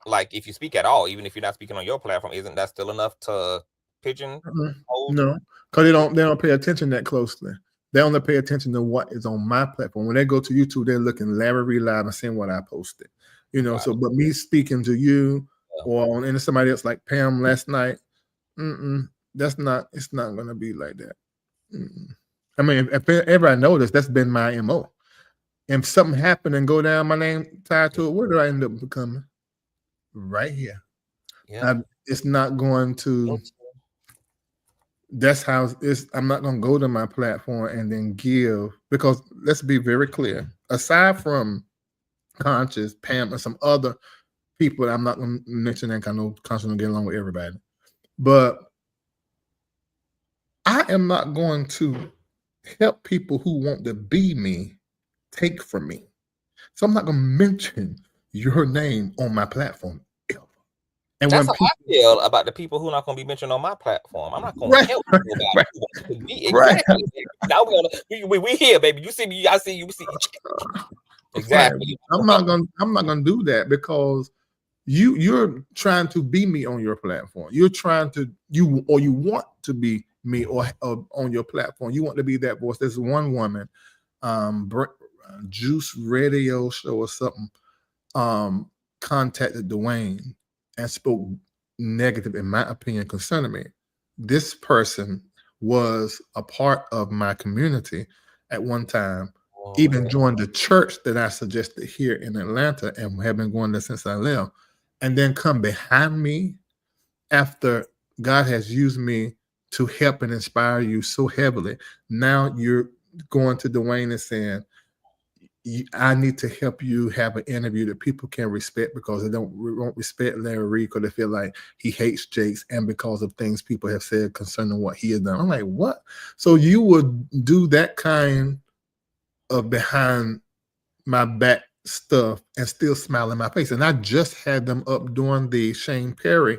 like if you speak at all, even if you're not speaking on your platform, isn't that still enough to pigeon? No, because they don't pay attention that closely. They only pay attention to what is on my platform. When they go to YouTube, they're looking Larry Reid Live and seeing what I posted. So but me speaking to you or on somebody else like Pam last night, it's not going to be like that. I mean, if ever I notice, that's been my MO. If something happened and go down, my name tied to it, where do I end up becoming? Right here. Yeah. It's not going to. That's how it's. I'm not going to go to my platform and then give, because let's be very clear. Aside from Conscious, Pam, and some other people, I'm not going to mention that. I know Conscious will get along with everybody, but I am not going to help people who want to be me take from me. So I'm not going to mention your name on my platform ever. And that's how I feel about the people who are not going to be mentioned on my platform. I'm not going to help nobody who wants to be. Exactly. Now we here, baby. You see me. I see you. See exactly. I'm not gonna do that because you're trying to be me on your platform. You're trying to you want to be me or on your platform. You want to be that voice. There's one woman, Juice Radio Show or something, contacted Dwayne and spoke negative, in my opinion, concerning me. This person was a part of my community at one time, even joined the church that I suggested here in Atlanta and have been going there since I left, and then come behind me after God has used me to help and inspire you so heavily. Now you're going to Dwayne and saying, I need to help you have an interview that people can respect, because they won't respect Larry Reid because they feel like he hates Jakes, and because of things people have said concerning what he has done. I'm like, what? So you would do that kind of behind my back stuff and still smile in my face? And I just had them up doing the Shane Perry.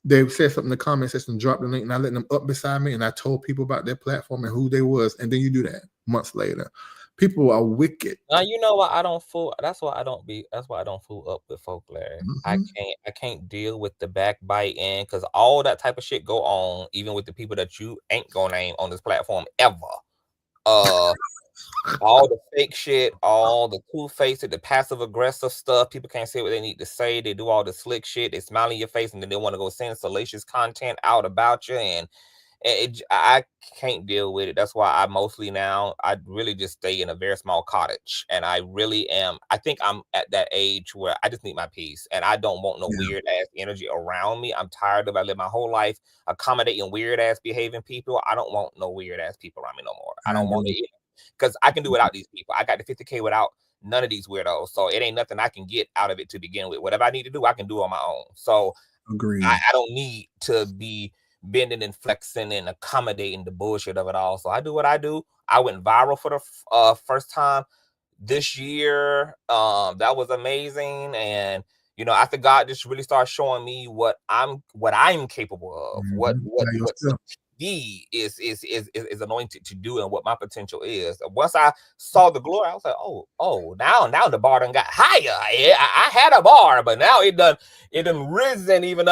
They said something in the comment section, dropped the link, and I let them up beside me, and I told people about their platform and who they was. And then you do that months later. People are wicked. Now you know what I don't fool. That's why I don't fool up with folk, Larry. I can't deal with the backbiting, because all that type of shit go on, even with the people that you ain't gonna name on this platform ever. All the fake shit, all the two-faced, the passive-aggressive stuff. People can't say what they need to say. They do all the slick shit. They smile in your face, and then they want to go send salacious content out about you. And I can't deal with it. That's why I mostly now, I really just stay in a very small cottage. And I really am. I think I'm at that age where I just need my peace. And I don't want no weird-ass energy around me. I'm tired of it. I live my whole life accommodating weird-ass behaving people. I don't want no weird-ass people around me no more. I don't want it. Because I can do without these people. I got the 50K without none of these weirdos. So it ain't nothing I can get out of it to begin with. Whatever I need to do, I can do on my own. So I don't need to be bending and flexing and accommodating the bullshit of it all. So I do what I do. I went viral for the first time this year. That was amazing. And after God just really started showing me what I'm capable of, what TV is anointed to do, and what my potential is. Once I saw the glory, I was like, oh, now the bar done got higher. I had a bar, but now it done risen even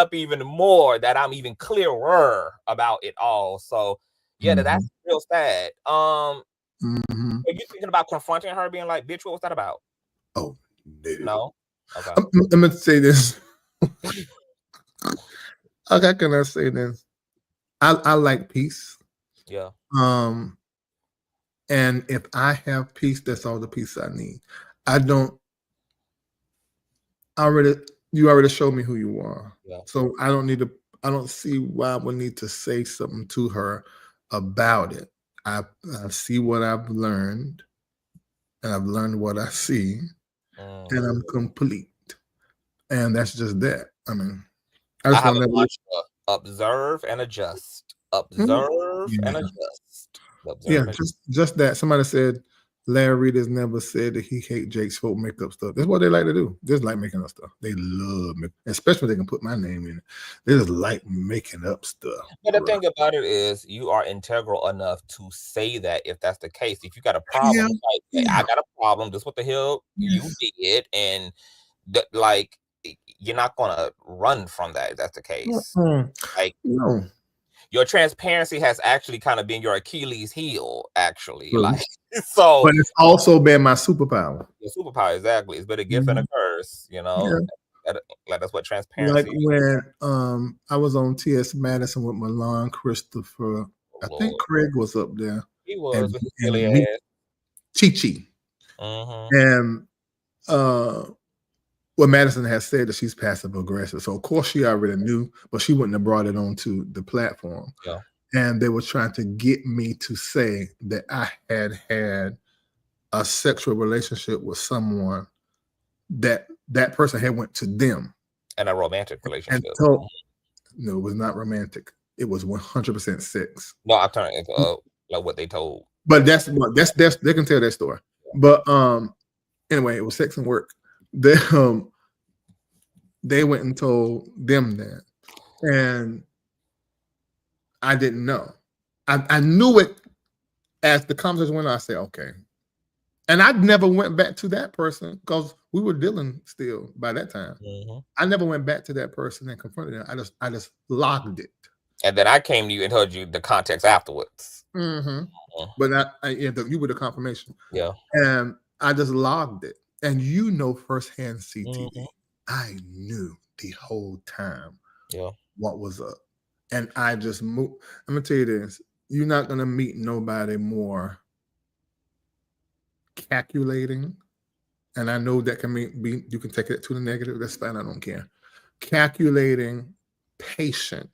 more, that I'm even clearer about it all. So that's real sad. Are you thinking about confronting her, being like, bitch, what was that about? Oh, no. Okay. I'm gonna say this. Okay, can I say this? I like peace. Yeah. And if I have peace, that's all the peace I need. You already showed me who you are. Yeah. So I don't see why I would need to say something to her about it. I see what I've learned, and I've learned what I see, and I'm complete. And that's just that. I mean, I just want to observe and adjust. Observe and adjust. Just that. Somebody said Larry Reid has never said that he hates Jakes folk make up stuff. That's what they like to do. They just like making up stuff. They love me, especially when they can put my name in it. They just like making up stuff. But the thing about it is, you are integral enough to say that if that's the case. If you got a problem, I got a problem. This is what the hell you did, and you're not gonna run from that if that's the case. No. Your transparency has actually kind of been your Achilles heel, actually. So, but it's also been my superpower. Your superpower, exactly. It's been a gift and a curse, that's what transparency is. When I was on T.S. Madison with Milan Christopher, I think Craig was up there. He was with his silly ass. Chi-Chi. And Madison has said that she's passive aggressive. So of course she already knew, but she wouldn't have brought it onto the platform. Yeah. And they were trying to get me to say that I had a sexual relationship with someone that person had went to them. And a romantic relationship. And so, no, it was not romantic. It was 100% sex. No, I'm turning into what they told. But that's they can tell that story. But anyway, it was sex and work. They went and told them that, and I didn't know. I knew it as the conversation went on. I said, okay. And I never went back to that person because we were dealing still by that time. I never went back to that person and confronted them. I just logged it. And then I came to you and told you the context afterwards. But you were the confirmation. Yeah. And I just logged it. And firsthand, CTV. I knew the whole time what was up. And I just moved. I'm going to tell you this. You're not going to meet nobody more calculating. And I know that can be, you can take it to the negative. That's fine. I don't care. Calculating, patient,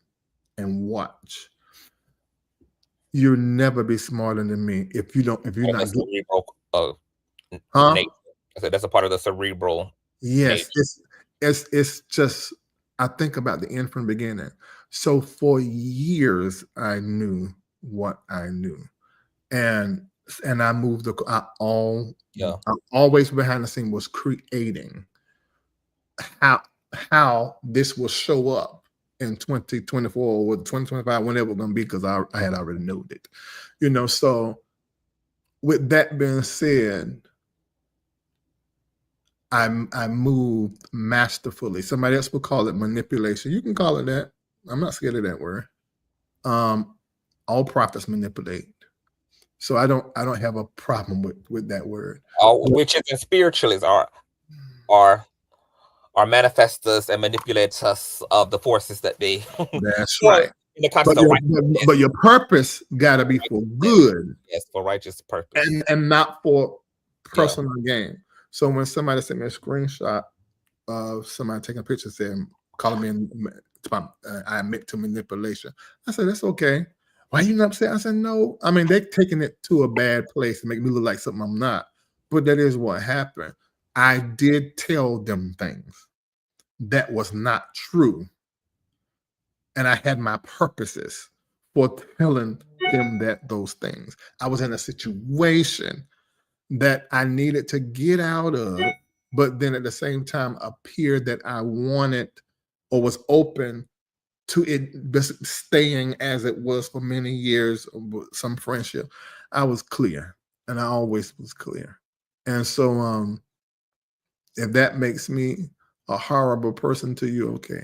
and watch. You'll never be smarter than me if you're not. Huh? nature. I said that's a part of the cerebral Yes, nature. it's just I think about the end from the beginning. So for years I knew what I knew. And I moved I Yeah. always behind the scene was creating how this will show up in 2024 or 2025, whenever it's gonna be, because I had already known it. So with that being said, I moved masterfully. Somebody else would call it manipulation. You can call it that. I'm not scared of that word. All prophets manipulate. So I don't have a problem with that word. Witches and spiritualists are manifestors and manipulators of the forces that they. That's right. In the context of but your purpose got to be for good. Yes, for righteous purpose, and not for personal gain. So when somebody sent me a screenshot of somebody taking a picture saying, calling me I admit to manipulation, I said, that's okay. Why are you not upset? I said, no. I mean, they're taking it to a bad place to make me look like something I'm not. But that is what happened. I did tell them things that was not true. And I had my purposes for telling them those things. I was in a situation that I needed to get out of, but then at the same time appeared that I wanted or was open to it staying as it was for many years, some friendship. I was clear, and I always was clear. And so if that makes me a horrible person to you, okay.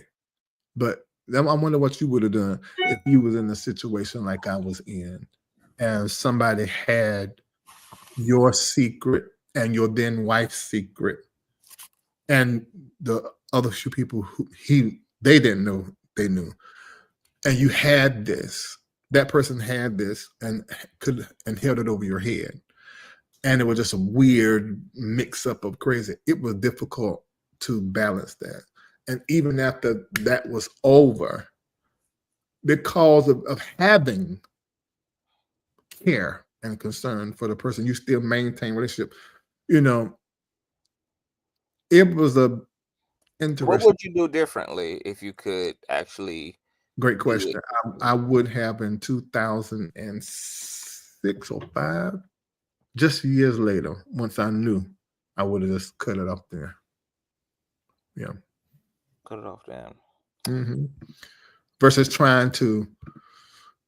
But I wonder what you would have done if you was in a situation like I was in, and somebody had your secret and your then wife's secret, and the other few people who they didn't know they knew, and you had this. That person had this and held it over your head, and it was just a weird mix up of crazy. It was difficult to balance that. And even after that was over, because of having care and concern for the person, you still maintain relationship. It was a interesting. What would you do differently if you could actually? Great question. I would have in 2006 or 5, just years later, once I knew, I would have just cut it off there. Yeah. Cut it off there. Mm-hmm. Versus trying to,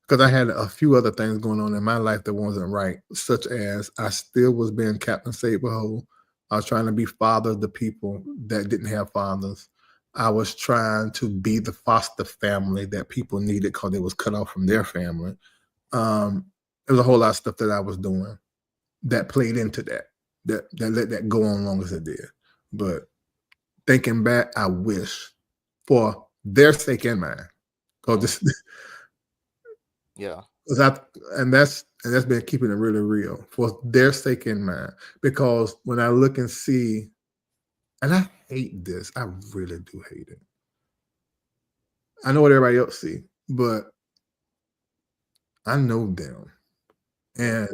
because I had a few other things going on in my life that wasn't right, such as I still was being Captain Saberhole. I was trying to be father of the people that didn't have fathers. I was trying to be the foster family that people needed because they was cut off from their family. There was a whole lot of stuff that I was doing that played into that let that go on long as it did. But thinking back, I wish, for their sake and mine, because and that's been keeping it really real, for their sake and mine. Because when I look and see, and I hate this, I really do hate it. I know what everybody else see, but I know them, and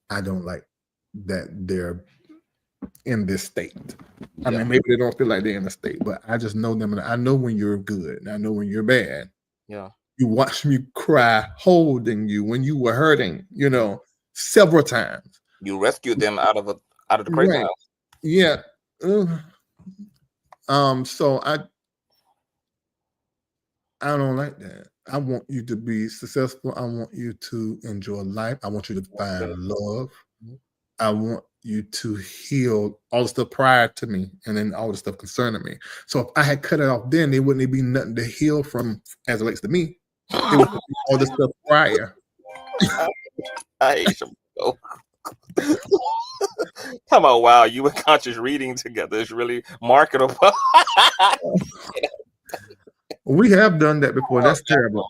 I don't like that they're in this state. I mean, maybe they don't feel like they're in the state, but I just know them, and I know when you're good, and I know when you're bad. Yeah. You watched me cry holding you when you were hurting, several times. You rescued them out of the crazy house. Yeah. So I don't like that. I want you to be successful. I want you to enjoy life. I want you to find love. I want you to heal all the stuff prior to me, and then all the stuff concerning me. So if I had cut it off then, there wouldn't be nothing to heal from as it relates to me. It would be all the stuff prior. I hate you. Talking about, wow, you and Conscious reading together is really marketable. We have done that before. That's terrible.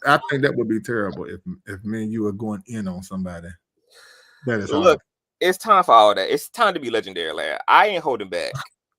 I think that would be terrible if me and you are going in on somebody. That is hard. Look, it's time for all that. It's time to be legendary, lad. I ain't holding back.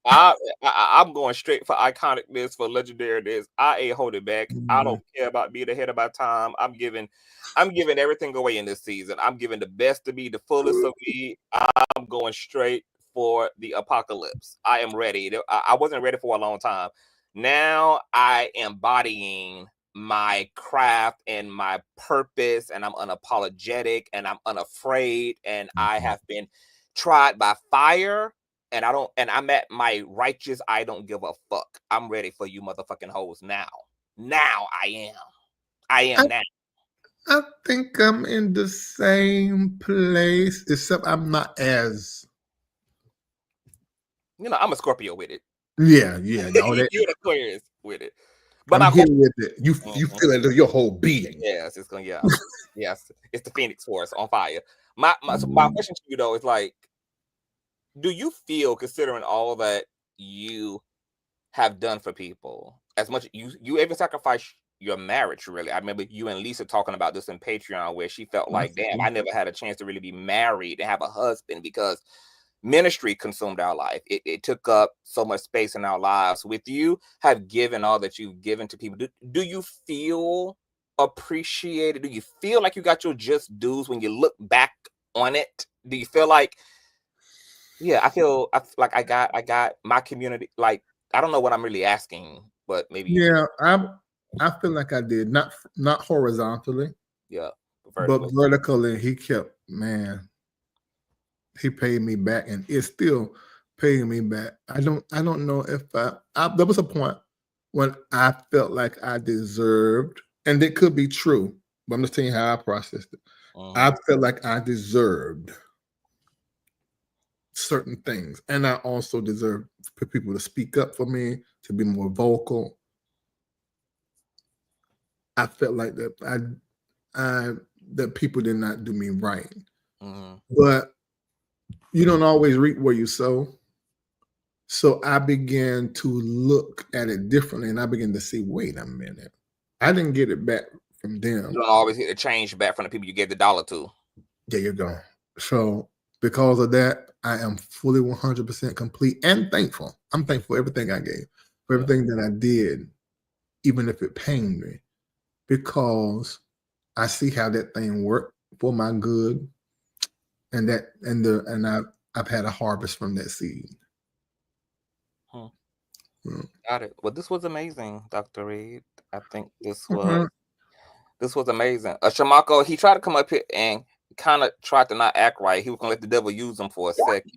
I'm going straight for iconicness, for legendariness. I ain't holding back. I don't care about being ahead of my time. I'm giving everything away in this season. I'm giving the best of me, the fullest of me. I'm going straight for the apocalypse. I am ready. I wasn't ready for a long time. Now I am embodying my craft and my purpose, and I'm unapologetic and I'm unafraid, and I have been tried by fire. And I'm at my righteous, I don't give a fuck. I'm ready for you motherfucking hoes now. Now I am now. I think I'm in the same place, except I'm not as. I'm a Scorpio with it. Yeah. You're an Aquarius with it. But I'm here with it. You feel it in your whole being. Yes, it's gonna. Yeah, yes, it's the Phoenix Force on fire. My question to you though is like, do you feel, considering all that you have done for people, as much you even sacrificed your marriage, really? I remember you and Lisa talking about this in Patreon, where she felt like, damn, I never had a chance to really be married and have a husband because ministry consumed our life. It took up so much space in our lives. With you have given all that you've given to people, do you feel appreciated? Do you feel like you got your just dues when you look back on it? Do you feel like, yeah, I feel like I got my community? Like, I don't know what I'm really asking, but maybe I feel like I did, not horizontally, but vertically. He kept, man, he paid me back, and it's still paying me back. I don't know if there was a point when I felt like I deserved, and it could be true, but I'm just telling you how I processed it. I felt like I deserved certain things, and I also deserved for people to speak up for me, to be more vocal. I felt like that that people did not do me right. But you don't always reap where you sow. So I began to look at it differently, and I began to see, wait a minute, I didn't get it back from them. You don't always get the change back from the people you gave the dollar to. There you go. So because of that, I am fully 100% complete and thankful. I'm thankful for everything I gave, for everything that I did, even if it pained me, because I see how that thing worked for my good, and I've had a harvest from that seed. Got it. Well, this was amazing, Dr. Reid. I think this was amazing. Shamako, he tried to come up here and kind of tried to not act right. He was gonna let the devil use him for a second,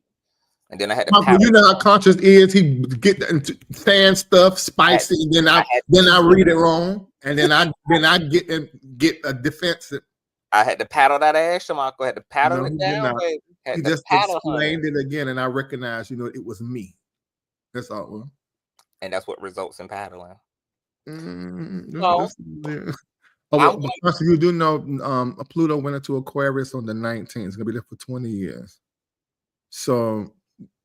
and then I had to. You know how Conscious is. He get into fan stuff spicy, and then I read it wrong, and then I get a defensive. I had to paddle that ass. Shamako had to paddle it down. He just explained it again, and I recognized, it was me. That's all it was. And that's what results in paddling. You do know Pluto went into Aquarius on the 19th. It's gonna be there for 20 years. So,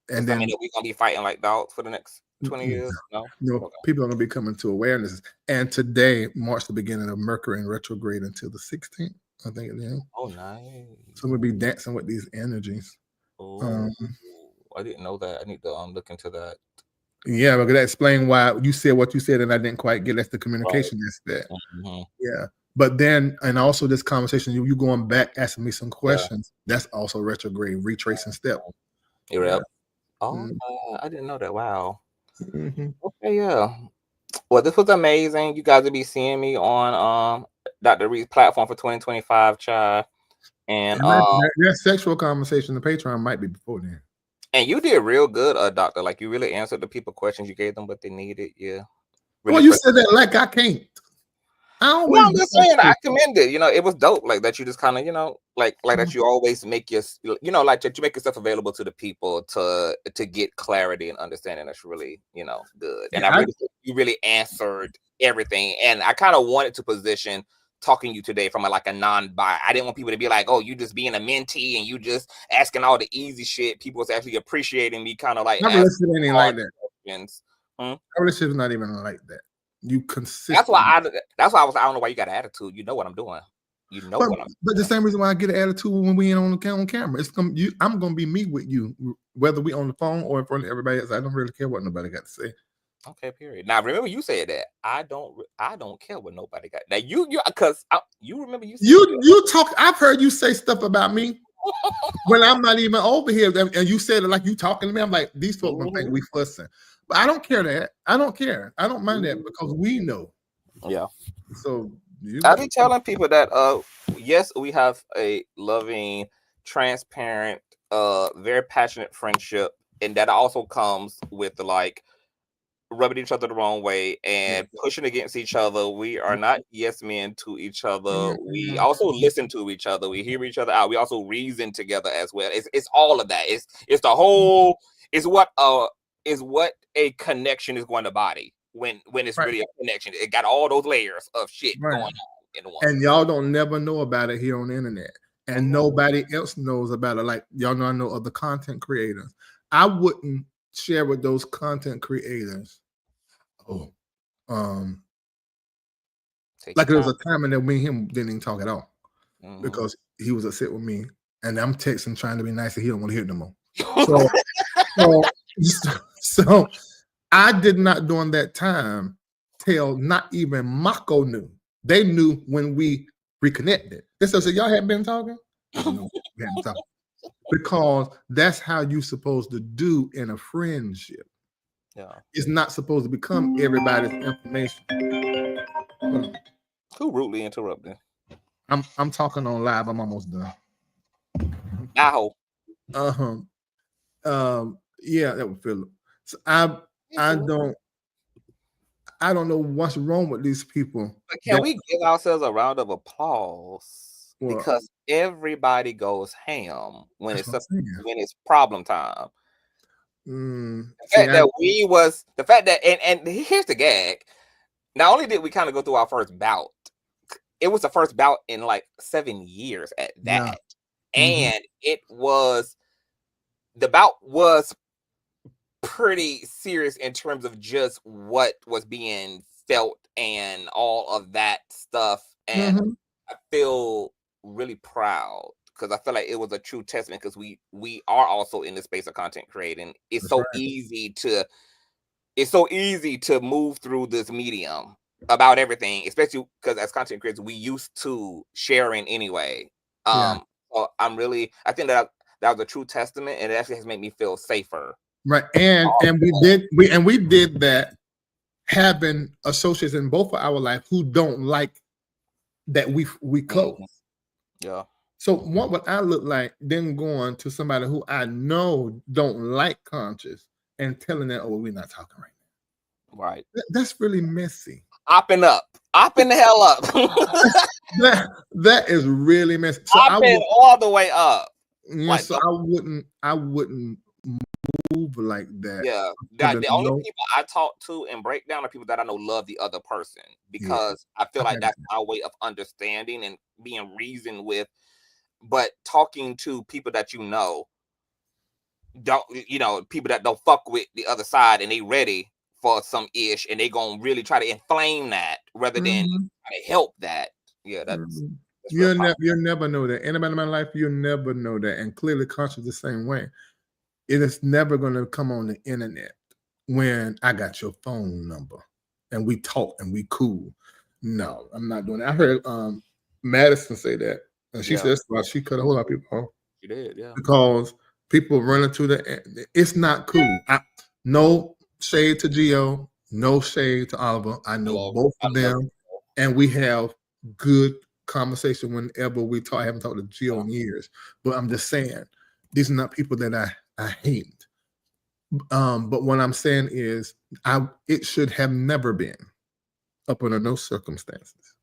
and then we're gonna be fighting like dogs for the next 20 years. No, people are gonna be coming to awareness. And today marks the beginning of Mercury in retrograde until the 16th. I think it is. Oh, nice. So we'll be dancing with these energies. I didn't know that. I need to look into that. Yeah, because that explain why you said what you said, and I didn't quite get. That's the communication aspect. Yeah, but then, and also this conversation, you going back asking me some questions. That's also retrograde, retracing step. Yeah. Oh, I didn't know that. Wow. Okay, yeah. Well, this was amazing. You guys will be seeing me on Dr. Reid's platform for 2025, child. And that sexual conversation, the Patreon might be before then. And you did real good, Doctor. Like, you really answered the people questions. You gave them what they needed. Yeah. Really. Well, you said that like I can't. I'm just saying, I commend it. It was dope. Like that, you just kind of, like that. You always make like that. You make yourself available to the people to get clarity and understanding. That's really, good. And you really answered everything. And I kind of wanted to position talking to you today from a non-bi. I didn't want people to be like, oh, you just being a mentee and you just asking all the easy shit. People was actually appreciating me, kind of like. My relationship ain't like that. My relationship is not even like that. You consistent. That's why I was. I don't know why you got an attitude. You know what I'm doing. You know But, what I'm but the same reason why I get an attitude when we ain't on camera. I'm gonna be me with you, whether we on the phone or in front of everybody else. I don't really care what nobody got to say. Okay, period. Now remember you said that. I don't care what nobody got. Now you because you remember you said you talk. I've heard you say stuff about me when I'm not even over here, and you said it like you talking to me. I'm like, these folks gonna think we fussing, but I don't care that. I don't care. I don't mind that because we know. Yeah. So I be telling people that yes, we have a loving, transparent, very passionate friendship, and that also comes with the like rubbing each other the wrong way and pushing against each other. We are not yes men to each other. We also listen to each other. We hear each other out. We also reason together as well. It's all of that. It's the whole. Is what a connection is going to body when it's really a connection. It got all those layers of shit going on in one. And y'all don't never know about it here on the internet, and nobody else knows about it. Like y'all know, I know other content creators. I wouldn't share with those content creators. Like there was a time and then me and him didn't even talk at all because he was upset with me, and I'm texting trying to be nice, and he don't want to hear it no more. So I did not during that time tell not even Mako knew. They knew when we reconnected. They said, y'all hadn't been talking? No, we hadn't talked. Because that's how you supposed to do in a friendship. Yeah. It's not supposed to become everybody's information. Who rudely interrupted? I'm talking on live. I'm almost done. Ow. Yeah, that was Philip. So I don't know what's wrong with these people. But can we give ourselves a round of applause? Because everybody goes ham when it's problem time. The fact that and here's the gag. Not only did we kind of go through our first bout, it was the first bout in like 7 years at that. Yeah. And the bout was pretty serious in terms of just what was being felt and all of that stuff. And I feel really proud because I feel like it was a true testament because we are also in the space of content creating. It's so easy to move through this medium about everything, especially because as content creators, we used to sharing anyway. So I think that was a true testament, and it actually has made me feel safer. Right, and we did that having associates in both of our life who don't like that we close. Yeah. So what would I look like then going to somebody who I know don't like Conscious and telling them, "Oh, we're not talking right now." Right. That's really messy. Opping the hell up. that is really messy. So all the way up. Yeah, like, so I wouldn't move like that. Yeah, the only people I talk to and break down are people that I know love the other person because I feel like that's my way of understanding and being reasoned with. But talking to people that people that don't fuck with the other side and they ready for some ish and they gonna really try to inflame that rather than try to help that. Yeah, that's you'll never know that. Anybody in my life, you'll never know that. And clearly Conscious the same way. It is never gonna come on the internet when I got your phone number and we talk and we cool. No, I'm not doing that. I heard Madison say that. And she said that's why she cut a whole lot of people off. She did, yeah. Because people running to it's not cool. No shade to Gio, no shade to Oliver. I know both of them, and we have good conversation whenever we talk. I haven't talked to Gio in years, but I'm just saying these are not people that I hate. But what I'm saying is it should have never been, up under no circumstances,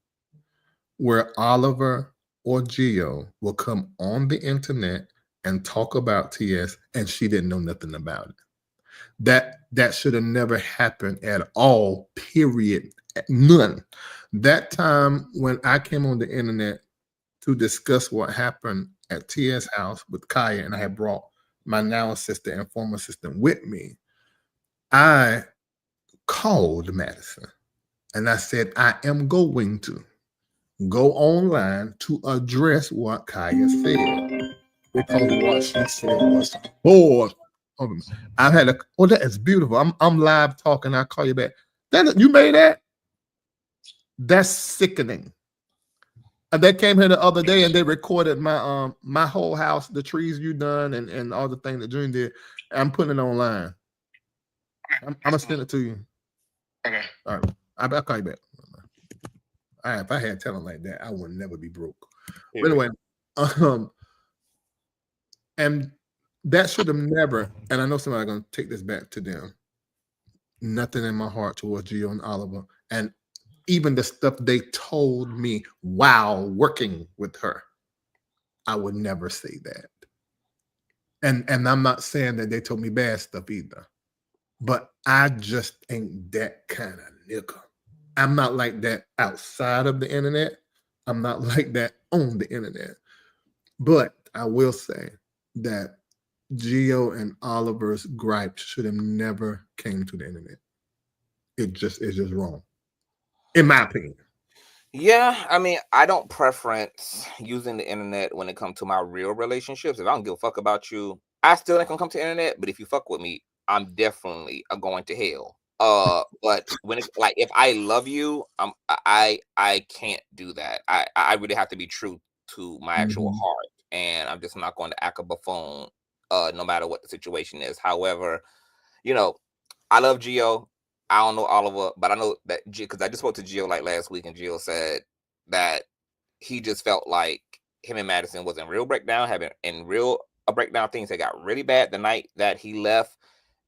where Oliver or Gio will come on the internet and talk about TS and she didn't know nothing about it. That should have never happened at all, period. None. That time when I came on the internet to discuss what happened at TS house with Kaya, and I had brought my now assistant and former assistant with me, I called Madison and I said, I am going to go online to address what Kaya said, because what she said was bored. I've had a that is beautiful. I'm live talking. I'll call you back. You made that? That's sickening. And they came here the other day and they recorded my whole house, the trees you done and all the things that June did. I'm putting it online. I'm gonna send it to you. Okay. All right. I'll call you back. All right, if I had talent like that, I would never be broke. But anyway, and that should have never, and I know somebody's gonna take this back to them. Nothing in my heart towards Gio and Oliver. And even the stuff they told me while working with her, I would never say that. And I'm not saying that they told me bad stuff either. But I just ain't that kind of nigga. I'm not like that outside of the internet. I'm not like that on the internet. But I will say that Gio and Oliver's gripes should have never came to the internet. It's just wrong, in my opinion. Yeah, I mean, I don't preference using the internet when it comes to my real relationships. If I don't give a fuck about you, I still ain't gonna come to the internet. But if you fuck with me, I'm definitely going to hell. But when it's like, if I love you, I can't do that. I really have to be true to my actual heart, and I'm just not going to act a buffoon, no matter what the situation is. However, I love Gio. I don't know Oliver, but I know that because I just spoke to Gio like last week, and Gio said that he just felt like him and Madison was in real breakdown, a breakdown. Things that got really bad the night that he left,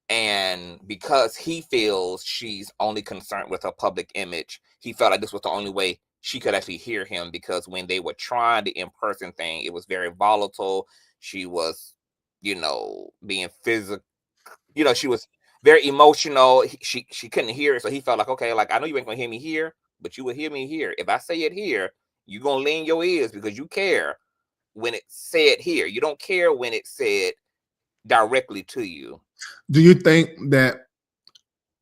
and because he feels she's only concerned with her public image, he felt like this was the only way she could actually hear him, because when they were trying the in-person thing, it was very volatile. She was, being physical. She was very emotional. She couldn't hear it, so he felt like, okay, like, I know you ain't gonna hear me here, but you will hear me here. If I say it here, you're gonna lean your ears because you care when it's said here. You don't care when it's said directly to you. Do you think that?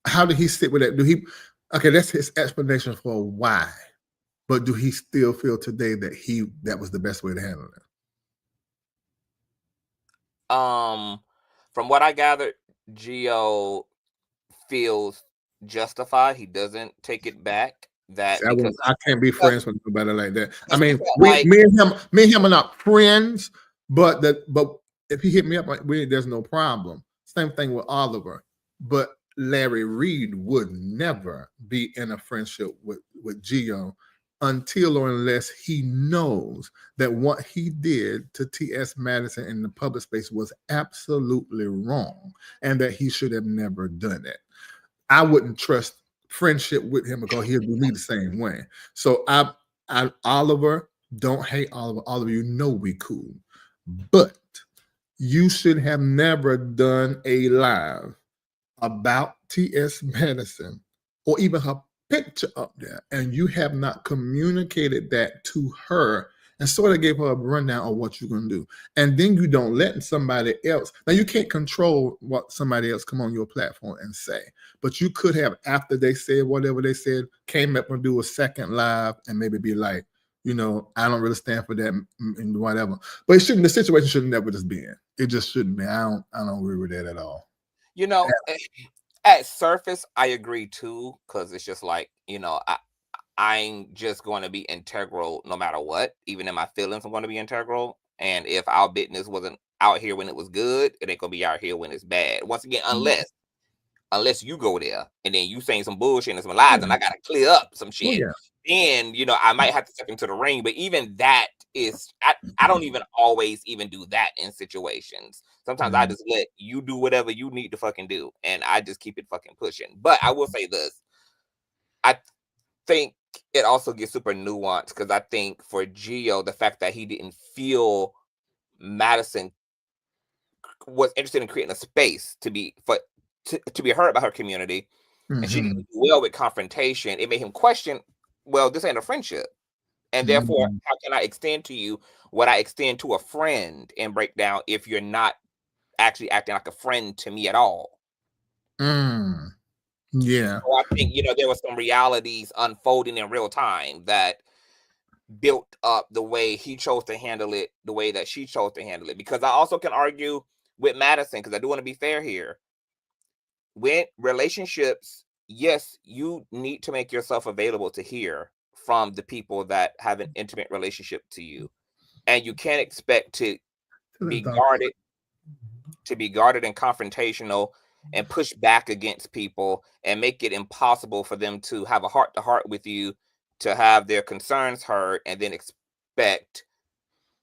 How did he sit with that? Okay, that's his explanation for why. But do he still feel today that that was the best way to handle it? From what I gathered, Gio feels justified. He doesn't take it back. I can't be friends with nobody like that. I mean, like, me and him are not friends, but if he hit me up, there's no problem. Same thing with Oliver. But Larry Reid would never be in a friendship with Gio until or unless he knows that what he did to T.S. Madison in the public space was absolutely wrong, and that he should have never done it. I wouldn't trust friendship with him because he'll do me the same way. So Oliver, don't hate Oliver. Oliver, we cool. But you should have never done a live about T.S. Madison or even her picture up there, and you have not communicated that to her and sort of gave her a rundown of what you're going to do. And then you don't let somebody else. Now, you can't control what somebody else come on your platform and say, but you could have, after they said whatever they said, came up and do a second live and maybe be like, I don't really stand for that and whatever. But the situation should never just be in. It just shouldn't be. I don't agree with that at all. At surface, I agree too, because it's just like, I'm just going to be integral no matter what. Even in my feelings, I'm going to be integral. And if our business wasn't out here when it was good, it ain't going to be out here when it's bad. Once again, unless you go there and then you saying some bullshit and some lies, and I got to clear up some shit. Then, I might have to step into the ring. But even that is, I don't even always even do that in situations. Sometimes I just let you do whatever you need to fucking do, and I just keep it fucking pushing. But I will say this. I think it also gets super nuanced, because I think for Gio, the fact that he didn't feel Madison was interested in creating a space to be heard by her community, and she didn't do well with confrontation, it made him question, well, this ain't a friendship. And therefore, how can I extend to you what I extend to a friend in breakdown if you're not actually acting like a friend to me at all? Yeah. So I think, there were some realities unfolding in real time that built up the way he chose to handle it, the way that she chose to handle it. Because I also can argue with Madison, because I do want to be fair here. With relationships, yes, you need to make yourself available to hear from the people that have an intimate relationship to you, and you can't expect to be guarded and confrontational and push back against people and make it impossible for them to have a heart-to-heart with you, to have their concerns heard, and then expect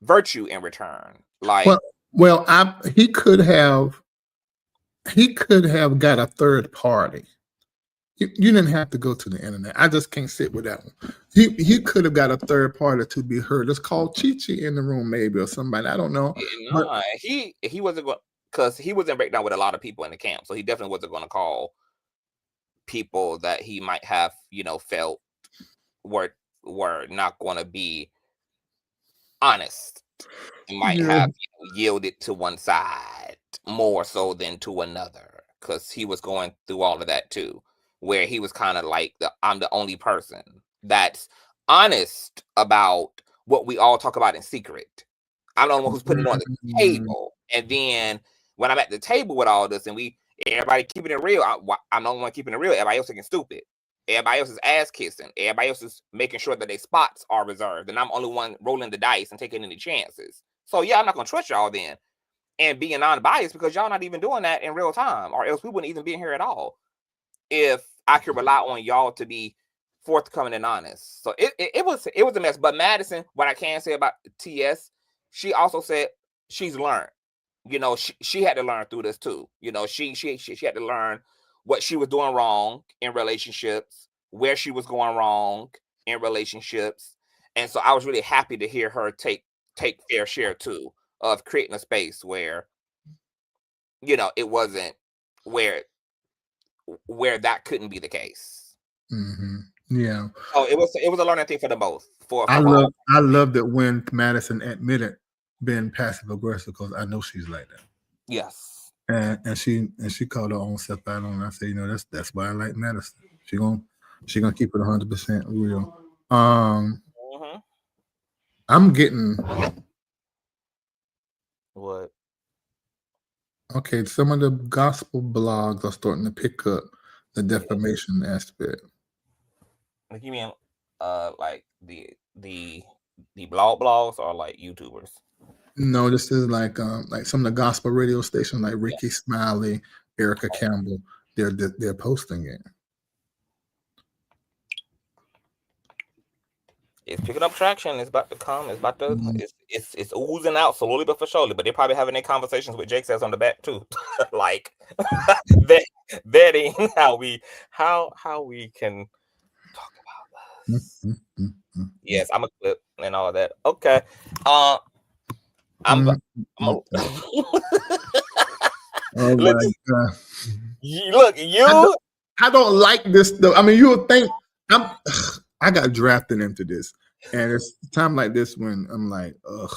virtue in return. Like, he could have got a third party. You didn't have to go to the internet. I just can't sit with that one. He could have got a third party to be heard. Let's call Chi-Chi in the room, maybe, or somebody. I don't know. no, he wasn't going, because he was in breakdown with a lot of people in the camp, so he definitely wasn't going to call people that he might have, felt were not going to be honest, and might have yielded to one side more so than to another, because he was going through all of that too, where he was kind of like, I'm the only person that's honest about what we all talk about in secret. I'm the only one who's putting it on the table. And then when I'm at the table with all this and everybody keeping it real, I'm the only one keeping it real. Everybody else is stupid. Everybody else is ass kissing. Everybody else is making sure that their spots are reserved. And I'm the only one rolling the dice and taking any chances. So yeah, I'm not going to trust y'all then. And being non-biased, because y'all not even doing that in real time, or else we wouldn't even be here at all if I could rely on y'all to be forthcoming and honest. So it was a mess. But Madison, what I can say about TS, she also said she's learned. She had to learn through this too. She had to learn what she was doing wrong in relationships, where she was going wrong in relationships. And so I was really happy to hear her take fair share too of creating a space where, it wasn't where that couldn't be the case. Mm-hmm. Yeah. Oh, it was a learning thing for them both. I love that when Madison admitted being passive aggressive, because I know she's like that. Yes. And she called her own self out on. I said, that's why I like Madison. She gonna keep it 100% real. Mm-hmm. I'm getting what? Okay, some of the gospel blogs are starting to pick up the defamation aspect. Like, you mean like the blog blogs, or like YouTubers? No, this is like some of the gospel radio stations, like Ricky Smiley, Erica Campbell. They're posting it. It's picking up traction. It's about to come. It's about to. It's oozing out slowly but for surely. But they're probably having their conversations with Jake says on the back too, like vetting how we can talk about this. Yes, I'm a clip and all that. Okay. Oh my God. Look, I don't like this though. I mean, you would think I got drafted into this, and it's time like this when I'm like, ugh,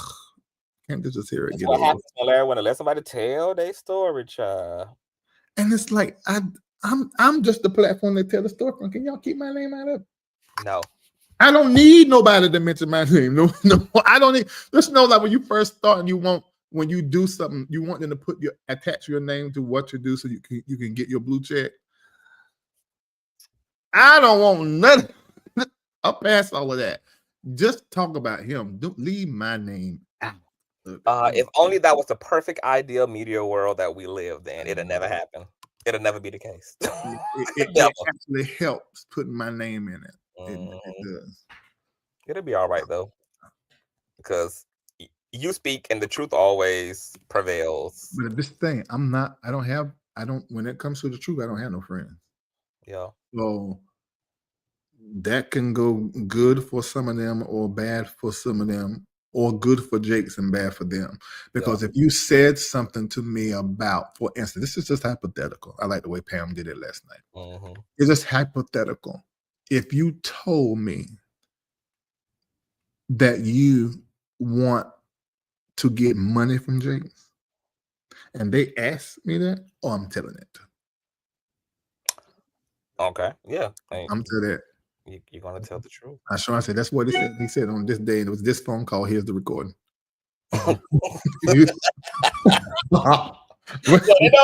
can't they just hear it? That's what happens when Larry want to let somebody tell their story, child. And it's like I'm just the platform to tell the story from. Can y'all keep my name out of it? No. I don't need nobody to mention my name. No, I don't need. Just know, like when you first start and when you do something, you want them to attach your name to what you do so you can get your blue check. I don't want nothing. I'll pass all of that. Just talk about him. Don't leave my name out. If only that was the perfect ideal media world that we lived in. It'll never happen. It'll never be the case. It actually helps putting my name in it. It does. It'll be all right though, because you speak and the truth always prevails. But this thing, when it comes to the truth, I don't have no friends. Yeah. So that can go good for some of them or bad for some of them, or good for Jakes and bad for them. Because if you said something to me about, for instance, this is just hypothetical. I like the way Pam did it last night. It's just hypothetical. If you told me that you want to get money from Jakes and they ask me that, I'm telling it. Okay. Yeah. I'm telling it. You're gonna tell the truth. I said that's what he said. He said on this day, it was this phone call. Here's the recording. So they know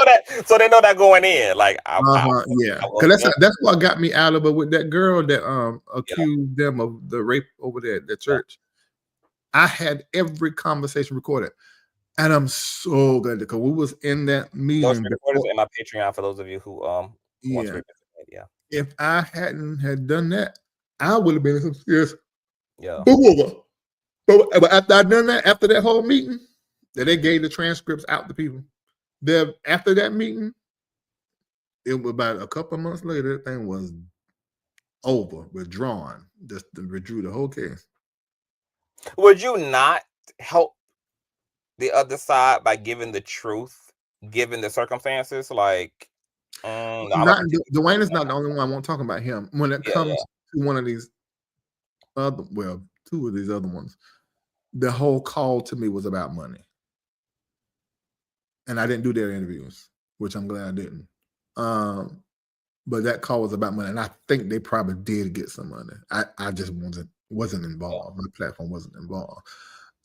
that. So they know that going in. Like, yeah, because that's what got me out of it with that girl that accused them of the rape over there at the church. I had every conversation recorded, and I'm so glad because we was in that meeting. Those recordings in my Patreon for those of you who want to participate. Yeah. If I hadn't had done that, I would have been in some serious. Yeah. But after I done that, after that whole meeting, that they gave the transcripts out to people. After that meeting, it was about a couple of months later, that thing was over, withdrawn. Just withdrew the whole case. Would you not help the other side by giving the truth, given the circumstances? Like, Dwayne is not the only one. I won't talk about him. When it comes to one of these two of these other ones, the whole call to me was about money. And I didn't do their interviews, which I'm glad I didn't. But that call was about money, and I think they probably did get some money. I just wasn't involved. My platform wasn't involved.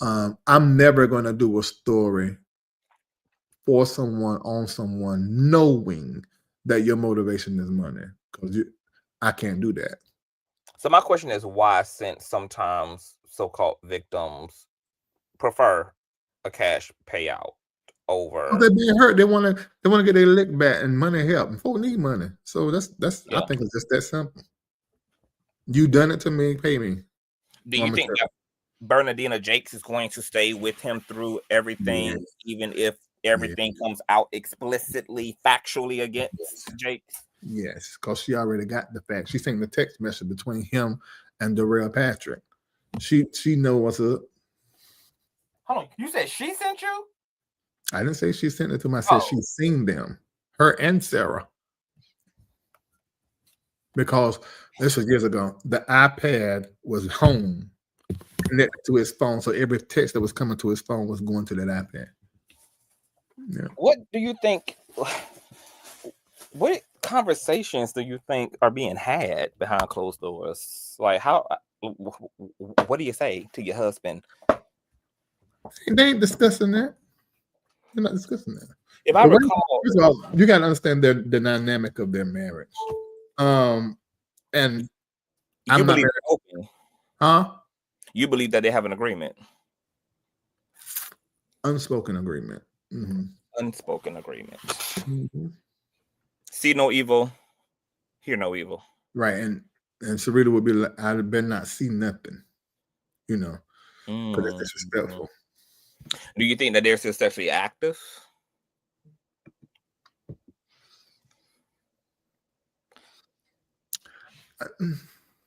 I'm never going to do a story for someone on someone knowing that your motivation is money, because I can't do that. So my question is why, since sometimes so-called victims prefer a cash payout over. They're being hurt. They want to get their lick back, and money help. People need money, so that's. I think it's just that simple. You done it to me, pay me. Do you think that Bernardina Jakes is going to stay with him through everything, even if everything comes out explicitly, factually against Jakes? Yes, because she already got the facts. She sent the text message between him and Darrell Patrick. She knows what's up. Hold on, you said she sent you? I didn't say she sent it to me. I said she seen them, her and Sarah. Because this was years ago. The iPad was home, connected to his phone, so every text that was coming to his phone was going to that iPad. Yeah. What do you think? What conversations do you think are being had behind closed doors? Like, how? What do you say to your husband? They ain't discussing that. They're not discussing that. If I recall, first of all, you got to understand the dynamic of their marriage. And you believe they're open, huh? You believe that they have an agreement, unspoken agreement, unspoken agreement. See no evil, hear no evil. Right, and Sarita would be like, I better not see nothing, because it's disrespectful. Do you think that they're still sexually active?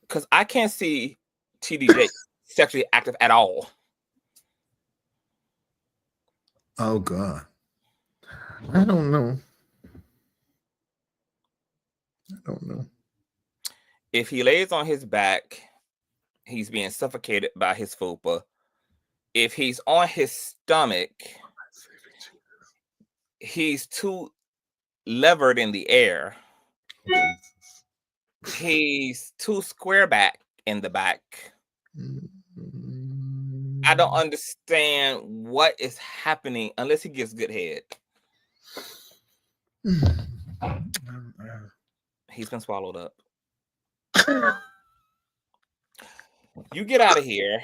Because I can't see T.D. Jakes sexually active at all. Oh God, I don't know. If he lays on his back, he's being suffocated by his fupa. If he's on his stomach, he's too levered in the air. He's too square back in the back. I don't understand what is happening unless he gets good head. He's been swallowed up. You get out of here.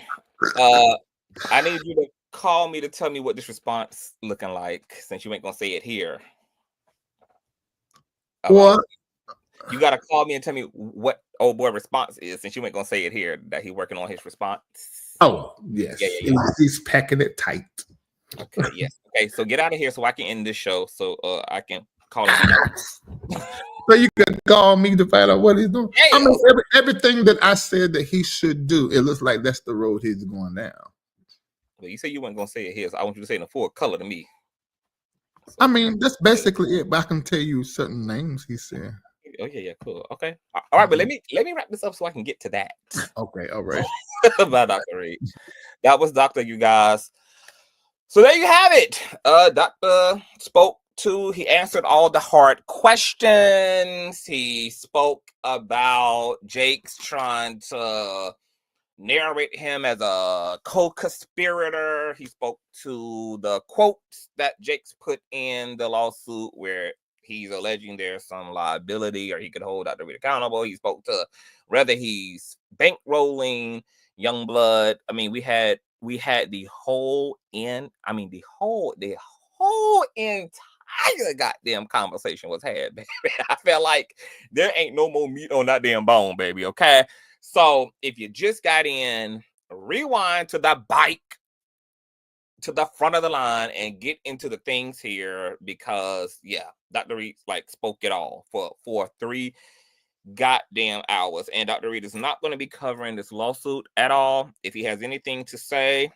I need you to call me to tell me what this response looking like, since you ain't gonna say it here. What? You gotta call me and tell me what old boy response is, since you ain't gonna say it here that he's working on his response. Oh, yes. Yeah. He's packing it tight. Okay, yes. Okay, so get out of here so I can end this show, so I can call him. So you can call me to find out what he's doing. Yeah. I mean, everything that I said that he should do, it looks like that's the road he's going down. Well, you said you weren't gonna say it here, so I want you to say it in full color to me. So, I mean, that's basically it. But I can tell you certain names he said. Oh yeah, cool. Okay, all right, but let me wrap this up so I can get to that. Okay, all right. By Dr. Reid. That was Doctor, you guys. So there you have it. Doctor spoke He answered all the hard questions. He spoke about Jakes trying to narrate him as a co-conspirator. He spoke to the quotes that Jakes put in the lawsuit where he's alleging there's some liability or he could hold Dr. Reid accountable. He spoke to whether he's bankrolling Youngblood. I mean, we had the whole entire goddamn conversation was had, baby. I felt like there ain't no more meat on that damn bone, baby. Okay. So if you just got in, rewind to the bike to the front of the line and get into the things here because yeah, Dr. Reid like spoke it all for 3 goddamn hours. And Dr. Reid is not going to be covering this lawsuit at all. If he has anything to say,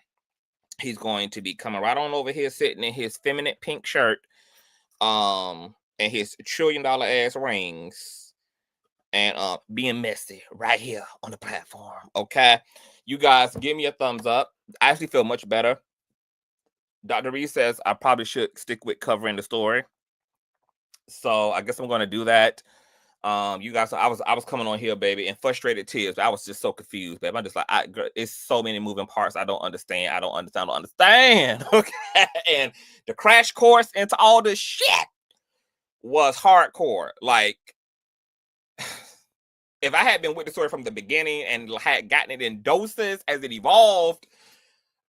he's going to be coming right on over here sitting in his feminine pink shirt, and his $1 trillion ass rings, and being messy right here on the platform. Okay, you guys give me a thumbs up. I actually feel much better. Dr. Reid says I probably should stick with covering the story, so I guess I'm going to do that. You guys, I was coming on here, baby, in frustrated tears. I was just so confused, babe. I'm just like, it's so many moving parts. I don't understand. I don't understand. Okay, and the crash course into all this shit was hardcore. Like, if I had been with the story from the beginning and had gotten it in doses as it evolved,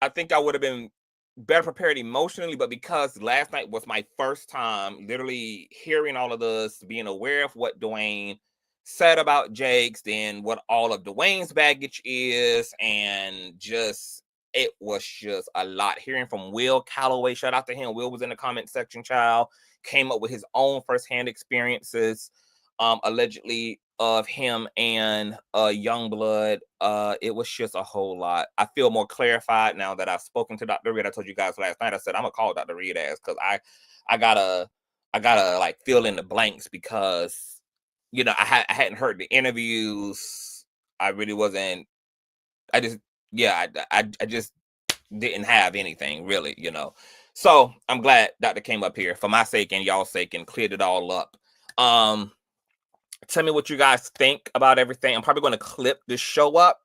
I think I would have been better prepared emotionally. But because last night was my first time literally hearing all of this, being aware of what Dwayne said about Jakes, then what all of Dwayne's baggage is, and just it was just a lot. Hearing from Will Calloway, shout out to him. Will was in the comment section, child, came up with his own firsthand experiences, allegedly, of him and Youngblood. It was just a whole lot. I feel more clarified now that I've spoken to Dr. Reid. I told you guys last night, I said I'm gonna call Dr. Reid ass because I gotta like fill in the blanks because you know I hadn't heard the interviews. I really wasn't. I just didn't have anything really, you know. So I'm glad Doctor came up here for my sake and y'all's sake and cleared it all up. Tell me what you guys think about everything. I'm probably going to clip this show up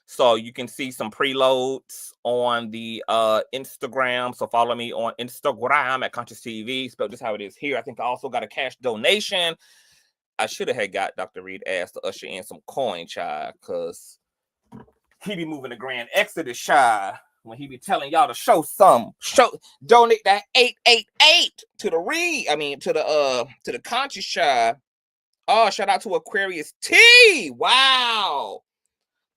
so you can see some preloads on the Instagram. So follow me on Instagram at Consciouztv. Spelled just how it is here. I think I also got a cash donation. I should have had got Dr. Reid asked to usher in some coin, child, because he be moving the grand exodus, child, when he be telling y'all to show donate that 888 to the Reid. I mean to the conscious, child. Oh, shout out to Aquarius T. Wow.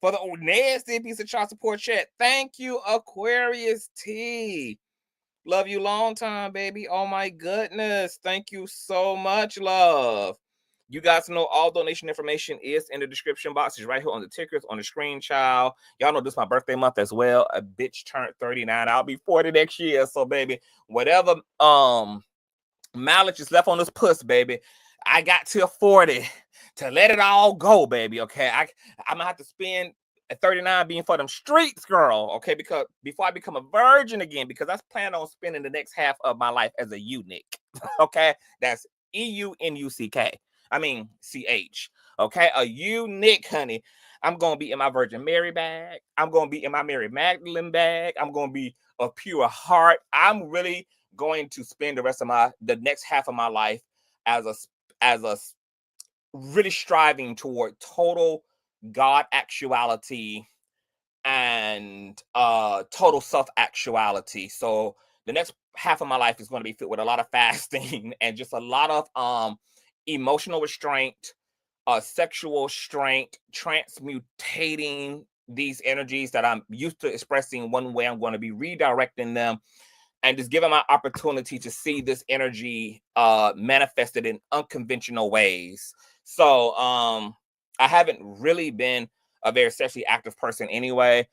For the old nasty piece of child support chat. Thank you, Aquarius T. Love you long time, baby. Oh my goodness. Thank you so much, love. You guys know all donation information is in the description box. It's right here on the tickers on the screen, child. Y'all know this is my birthday month as well. A bitch turned 39. I'll be 40 next year. So, baby, whatever mileage is left on this puss, baby, I got till 40 to let it all go, baby. Okay, I'm gonna have to spend at 39 being for them streets, girl. Okay, because before I become a virgin again, because I plan on spending the next half of my life as a eunuch. Okay, that's EUNUCK. I mean CH. Okay, a eunuch, honey. I'm gonna be in my Virgin Mary bag. I'm gonna be in my Mary Magdalene bag. I'm gonna be of pure heart. I'm really going to spend the next half of my life as a really striving toward total God actuality and total self-actuality. So the next half of my life is going to be filled with a lot of fasting and just a lot of emotional restraint, sexual strength, transmutating these energies that I'm used to expressing one way. I'm going to be redirecting them and just giving my opportunity to see this energy manifested in unconventional ways. So I haven't really been a very sexually active person anyway.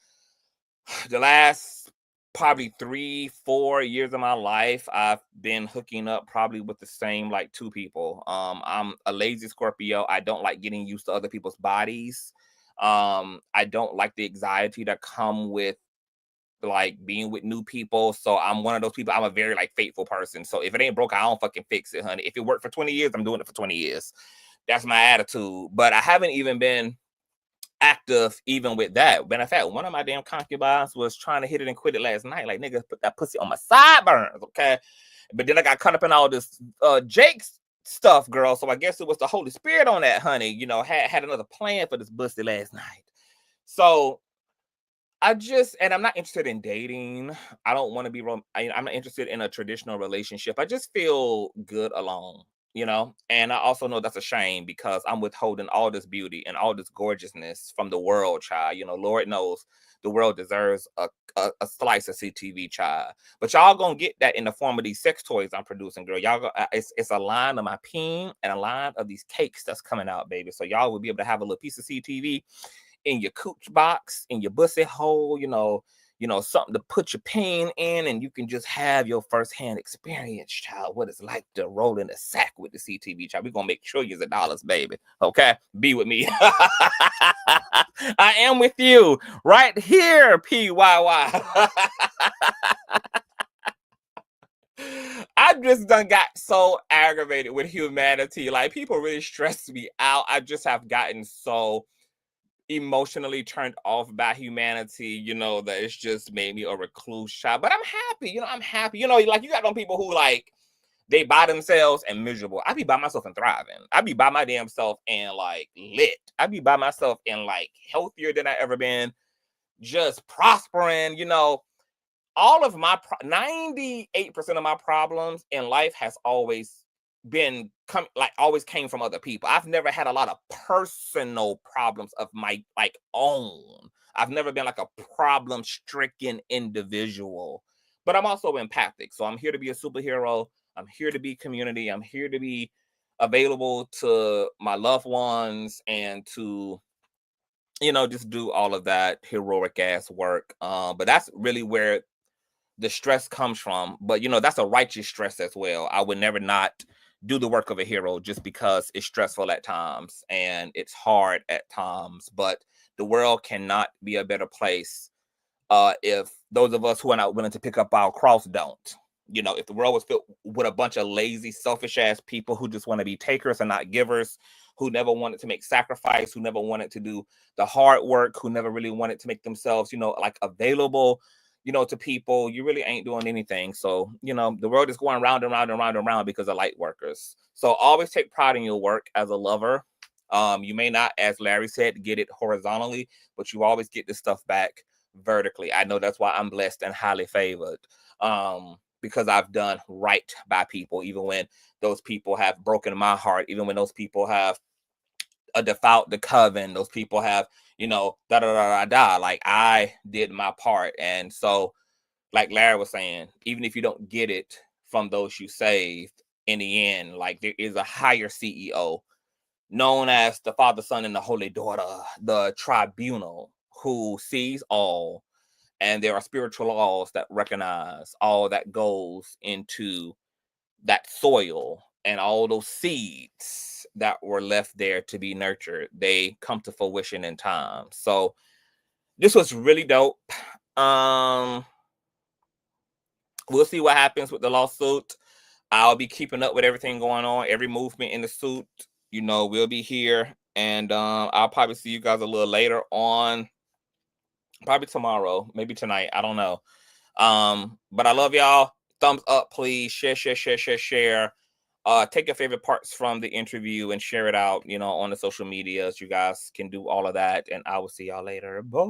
The last probably 3-4 years of my life, I've been hooking up probably with the same like 2 people. I'm a lazy Scorpio. I don't like getting used to other people's bodies. I don't like the anxiety that come with like being with new people. So I'm one of those people. I'm a very like faithful person. So if it ain't broke, I don't fucking fix it, honey. If it worked for 20 years, I'm doing it for 20 years. That's my attitude. But I haven't even been active even with that. Matter of fact, one of my damn concubines was trying to hit it and quit it last night. Like, nigga, put that pussy on my sideburns, okay? But then I got caught up in all this Jakes stuff, girl. So I guess it was the Holy Spirit on that, honey. You know, had another plan for this pussy last night. So I'm not interested in dating. I don't want to be, I'm not interested in a traditional relationship. I just feel good alone, you know? And I also know that's a shame because I'm withholding all this beauty and all this gorgeousness from the world, child. You know, Lord knows the world deserves a slice of CTV, child. But y'all gonna get that in the form of these sex toys I'm producing, girl. Y'all, it's a line of my peen and a line of these cakes that's coming out, baby. So y'all will be able to have a little piece of CTV in your cooch box, in your bussy hole, you know, something to put your pain in, and you can just have your firsthand experience, child, what it's like to roll in a sack with the CTV, child. We're gonna make trillions of dollars, baby. Okay, be with me. I am with you right here, PYY. I just done got so aggravated with humanity. Like, people really stress me out. I just have gotten so emotionally turned off by humanity, you know, that it's just made me a recluse child. But I'm happy, you know, I'm happy. You know, like, you got them people who, like, they by themselves and miserable. I be by myself and thriving. I be by my damn self and, like, lit. I be by myself and, like, healthier than I ever been, just prospering, you know. All of my 98% of my problems in life has always been always came from other people. I've never had a lot of personal problems of my like own. I've never been like a problem-stricken individual. But I'm also empathic. So I'm here to be a superhero. I'm here to be community. I'm here to be available to my loved ones and to, you know, just do all of that heroic ass work. But that's really where the stress comes from. But, you know, that's a righteous stress as well. I would never not do the work of a hero just because it's stressful at times and it's hard at times. But the world cannot be a better place if those of us who are not willing to pick up our cross don't. You know, if the world was filled with a bunch of lazy, selfish ass people who just want to be takers and not givers, who never wanted to make sacrifice, who never wanted to do the hard work, who never really wanted to make themselves, you know, like available, you know, to people, you really ain't doing anything. So, you know, the world is going round and round and round and round because of light workers. So always take pride in your work as a lover. You may not, as Larry said, get it horizontally, but you always get this stuff back vertically. I know that's why I'm blessed and highly favored, because I've done right by people, even when those people have broken my heart, even when those people have default the coven, those people have, you know, like, I did my part. And so, like Larry was saying, even if you don't get it from those you saved, in the end, like, there is a higher CEO known as the Father, Son, and the Holy Daughter, the tribunal, who sees all, and there are spiritual laws that recognize all that goes into that soil, and all those seeds that were left there to be nurtured, they come to fruition in time. So this was really dope. We'll see what happens with the lawsuit. I'll be keeping up with everything going on, every movement in the suit. You know, we'll be here, and I'll probably see you guys a little later on, probably tomorrow, maybe tonight. I don't know. But I love y'all. Thumbs up, please. Share. Take your favorite parts from the interview and share it out, you know, on the social medias. You guys can do all of that, and I will see y'all later. Bye.